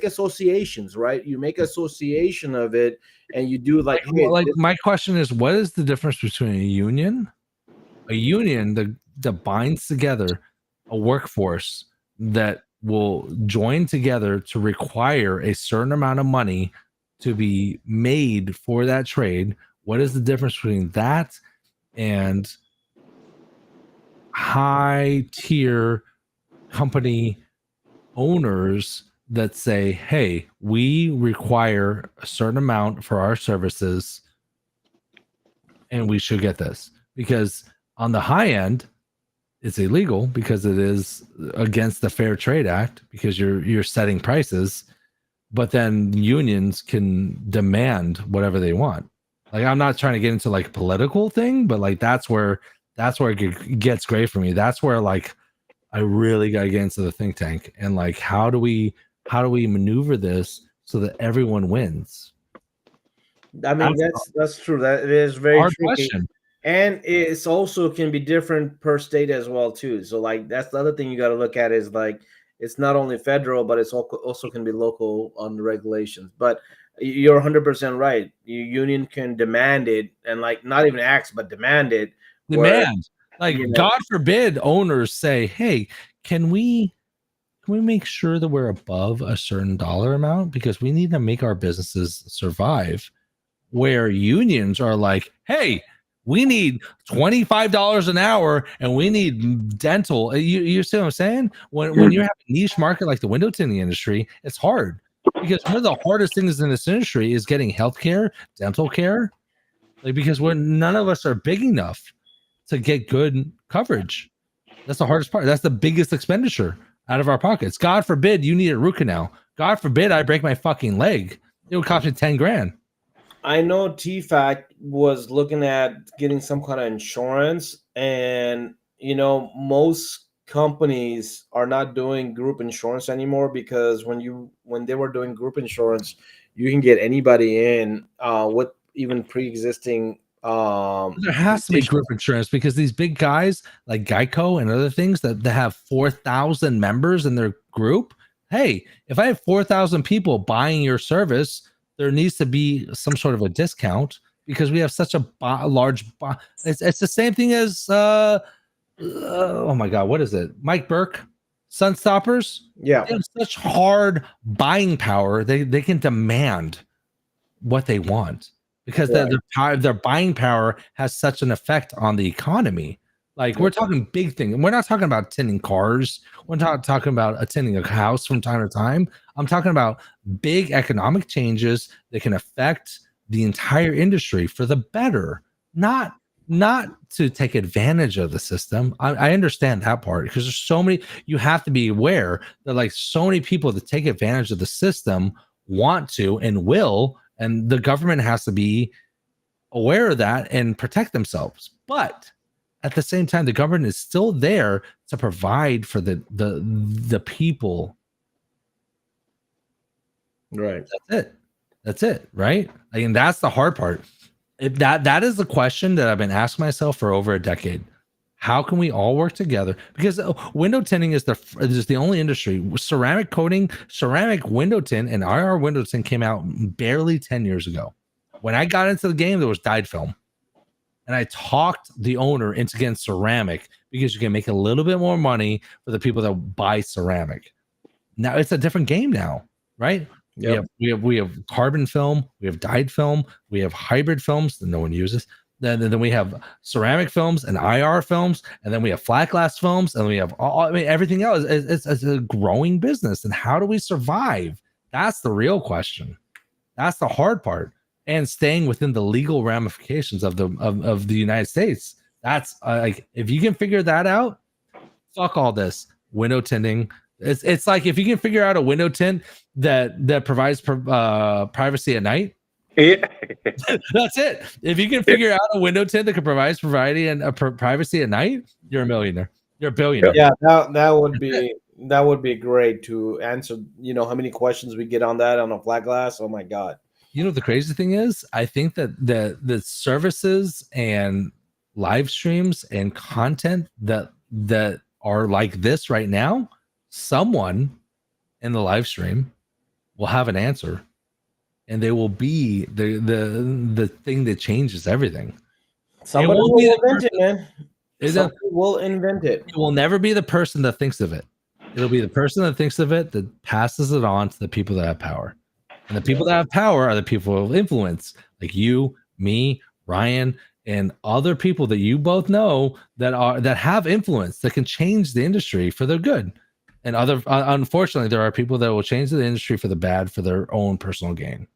associations, right? You make association of it, and you do like, hey, Like my question is, what is the difference between a union that binds together a workforce that will join together to require a certain amount of money to be made for that trade? What is the difference between that and high tier company owners that say, hey, we require a certain amount for our services and we should get this? Because on the high end, it's illegal because it is against the Fair Trade Act, because you're setting prices, but then unions can demand whatever they want. Like, I'm not trying to get into like political thing, but like that's where it gets great for me. That's where like I really got to get into the think tank and like how do we maneuver this so that everyone wins? I mean, that's true. That it is very Hard tricky. question. And it's also can be different per state as well too. So like that's the other thing you got to look at is like it's not only federal, but it's also can be local on the regulations. But you're 100% right. Your union can demand it, and like not even ask, but demand it. Demand. Like, God forbid owners say, hey, can we make sure that we're above a certain dollar amount because we need to make our businesses survive? Where unions are like, hey, we need $25 an hour and we need dental. You see what I'm saying? When you have a niche market like the window tinting industry, it's hard because one of the hardest things in this industry is getting healthcare, dental care, like because none of us are big enough to get good coverage. That's the hardest part. That's the biggest expenditure out of our pockets. God forbid you need a root canal. God forbid I break my fucking leg. It would cost me 10 grand. I know TFAC was looking at getting some kind of insurance, and most companies are not doing group insurance anymore because when they were doing group insurance, you can get anybody in with even pre-existing. There has to be group insurance because these big guys like Geico and other things that have 4,000 members in their group. Hey, if I have 4,000 people buying your service, there needs to be some sort of a discount because we have such a large. It's the same thing as oh my god, what is it? Mike Burke, Sunstoppers. Yeah, they have such hard buying power. They can demand what they want because their buying power has such an effect on the economy. Like, we're talking big things. We're not talking about attending cars. We're not talking about attending a house from time to time. I'm talking about big economic changes that can affect the entire industry for the better, not to take advantage of the system. I understand that part because there's so many. You have to be aware that like so many people that take advantage of the system want to and will, and the government has to be aware of that and protect themselves. But at the same time, the government is still there to provide for the people. Right. That's it. Right. I mean, that's the hard part. That is the question that I've been asking myself for over a decade. How can we all work together? Because window tinting is the only industry. Ceramic coating, ceramic window tint, and IR window tint came out barely 10 years ago. When I got into the game, there was dyed film. And I talked the owner into getting ceramic because you can make a little bit more money for the people that buy ceramic. Now it's a different game now, right? Yep. We have carbon film, we have dyed film, we have hybrid films that no one uses. Then we have ceramic films and IR films, and then we have flat glass films, and we have everything else. It's a growing business, and how do we survive? That's the real question. That's the hard part. And staying within the legal ramifications of the United States. That's like, if you can figure that out, Fuck all this window tinting. It's like if you can figure out a window tint that provides privacy at night. Yeah. That's it. If you can figure out a window tint that can provide privacy and privacy at night, you're a millionaire. You're a billionaire. Yeah, that would be great to answer. You know how many questions we get on that on a flat glass? Oh my god. You know what the crazy thing is? I think that the services and live streams and content that are like this right now, someone in the live stream will have an answer, and they will be the thing that changes everything. Somebody will invent it, man. Somebody will invent it. It will never be the person that thinks of it. It'll be the person that thinks of it that passes it on to the people that have power. And the people that have power are the people of influence, like you, me, Ryan, and other people that you both know that have influence that can change the industry for their good. And unfortunately, there are people that will change the industry for the bad for their own personal gain.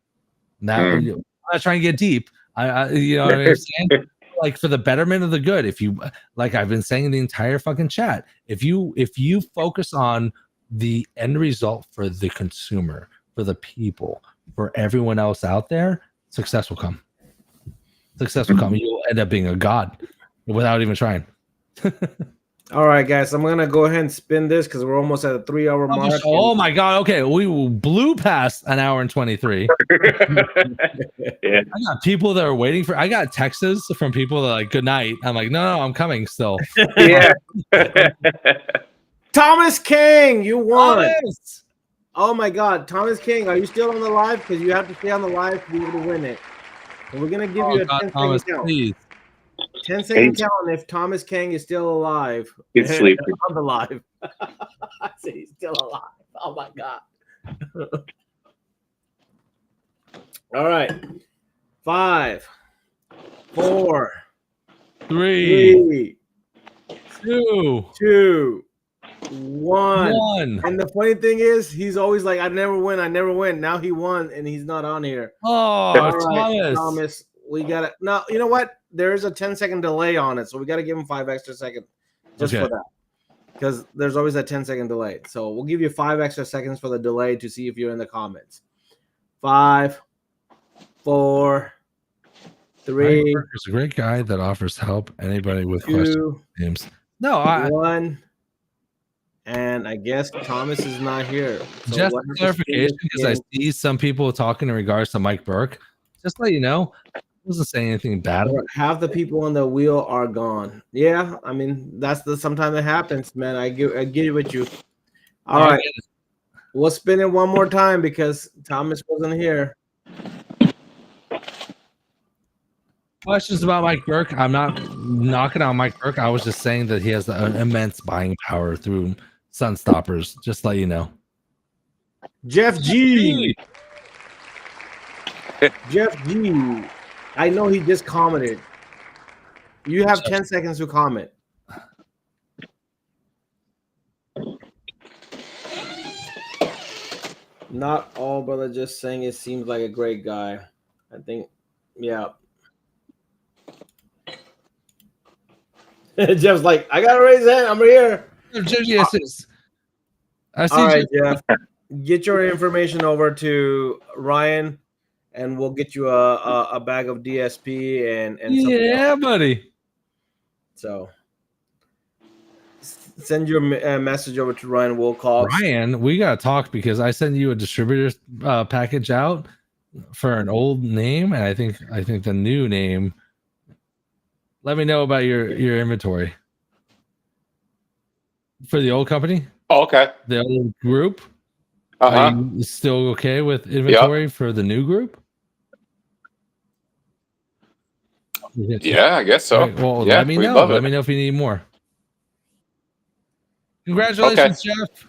Now, I'm not trying to get deep. You know what I'm saying? Like for the betterment of the good. If you, like I've been saying in the entire fucking chat, if you focus on the end result for the consumer, for the people, for everyone else out there, success will come. Success will come. You'll end up being a god without even trying. All right, guys, I'm gonna go ahead and spin this because we're almost at a 3-hour mark. Oh my god! Okay, we blew past an hour and 23. Yeah. I got people that are waiting for. I got texts from people that are like, "Good night." I'm like, "No, I'm coming still." Yeah. Thomas King, you won. Thomas! Oh my God, Thomas King, are you still on the live? Because you have to stay on the live to be able to win it. And we're gonna give you a 10-second count. Please. 10-second count if Thomas King is still alive. He's sleeping. On the live. I said he's still alive. Oh my God. All right. 5, 4, 3, 2, 2, 1. And the funny thing is, he's always like, I never win. Now he won, and he's not on here. Oh, right, Thomas, we got it. No, you know what? There's a 10-second delay on it, so we got to give him 5 extra seconds just for that. Because there's always that 10-second delay. So we'll give you 5 extra seconds for the delay to see if you're in the comments. 5, 4, 3. He's a great guy that offers help anybody with 2, questions. No, 1. And I guess Thomas is not here. So just clarification, because I see some people talking in regards to Mike Burke. Just to let you know, I wasn't saying anything bad. Half the people on the wheel are gone. Yeah, I mean sometimes it happens, man. I get it with you. All right, we'll spin it one more time because Thomas wasn't here. Questions about Mike Burke? I'm not knocking on Mike Burke. I was just saying that he has an immense buying power through Sun Stoppers. Just to let you know. Jeff G. Jeff G. I know he just commented. You have 10 seconds to comment. Not all, brother. Just saying it seems like a great guy. I think, yeah. Jeff's like, I gotta raise hand. I'm here. Yes. All right, Jeff. Get your information over to Ryan, and we'll get you a bag of DSP and yeah, buddy. So send your message over to Ryan Wilcox. Ryan, we gotta talk because I sent you a distributor package out for an old name, and I think the new name. Let me know about your inventory for the old company. Oh, okay. The old group. Uh-huh. Are you still okay with inventory for the new group? Yeah, I guess so. Right, well, yeah, let me know. Let me know if you need more. Congratulations, Jeff.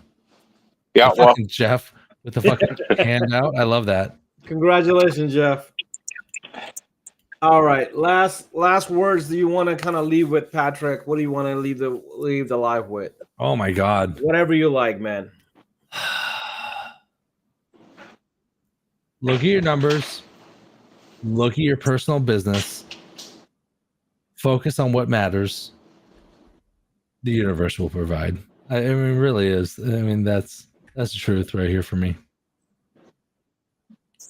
Yeah, well, Jeff with the fucking handout. I love that. Congratulations, Jeff. All right, last words. Do you want to kind of leave with, Patrick? What do you want to leave the live with? Oh my God, whatever you like, man. Look at your numbers. Look at your personal business. Focus on what matters. the universe will provide. I mean, it really is. I mean, that's the truth right here for me.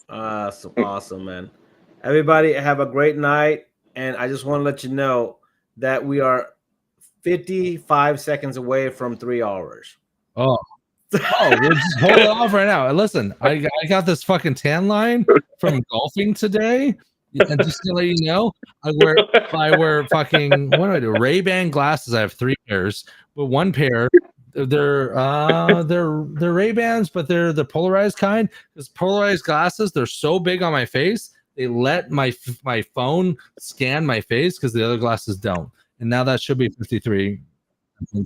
So awesome, man. Everybody have a great night. And I just want to let you know that we are 55 seconds away from 3 hours. Oh, we'll just hold it off right now. Listen, I got this fucking tan line from golfing today. And just to let you know, I wear fucking, what do I do? Ray-Ban glasses. I have 3 pairs, but one pair, they're Ray-Bans, but they're the polarized kind. Because polarized glasses, they're so big on my face, they let my phone scan my face because the other glasses don't. And now that should be 53.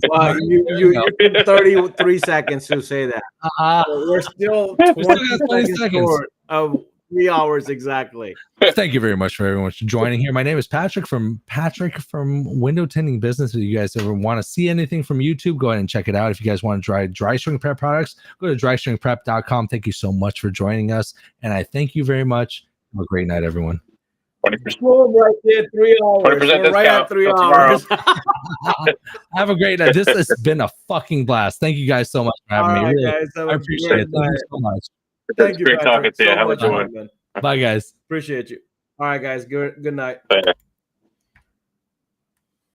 Well, you're 33 seconds to say that. We're still 20 seconds short of 3 hours exactly. Thank you very much for everyone for joining here. My name is Patrick from Window Tinting Business. If you guys ever want to see anything from YouTube, go ahead and check it out. If you guys want to try dry string prep products, go to drystringprep.com. Thank you so much for joining us. And I thank you very much. Have a great night, everyone. 20%. Right there, 3 hours. 20% right at 3 hours. Have a great night. This has been a fucking blast. Thank you guys so much for having me. Really, guys, I appreciate it. Thank you so much. Thank you, great Patrick, talking to you. so Have a much, good one. man. Bye, guys. Appreciate you. All right, guys. Good night. Bye.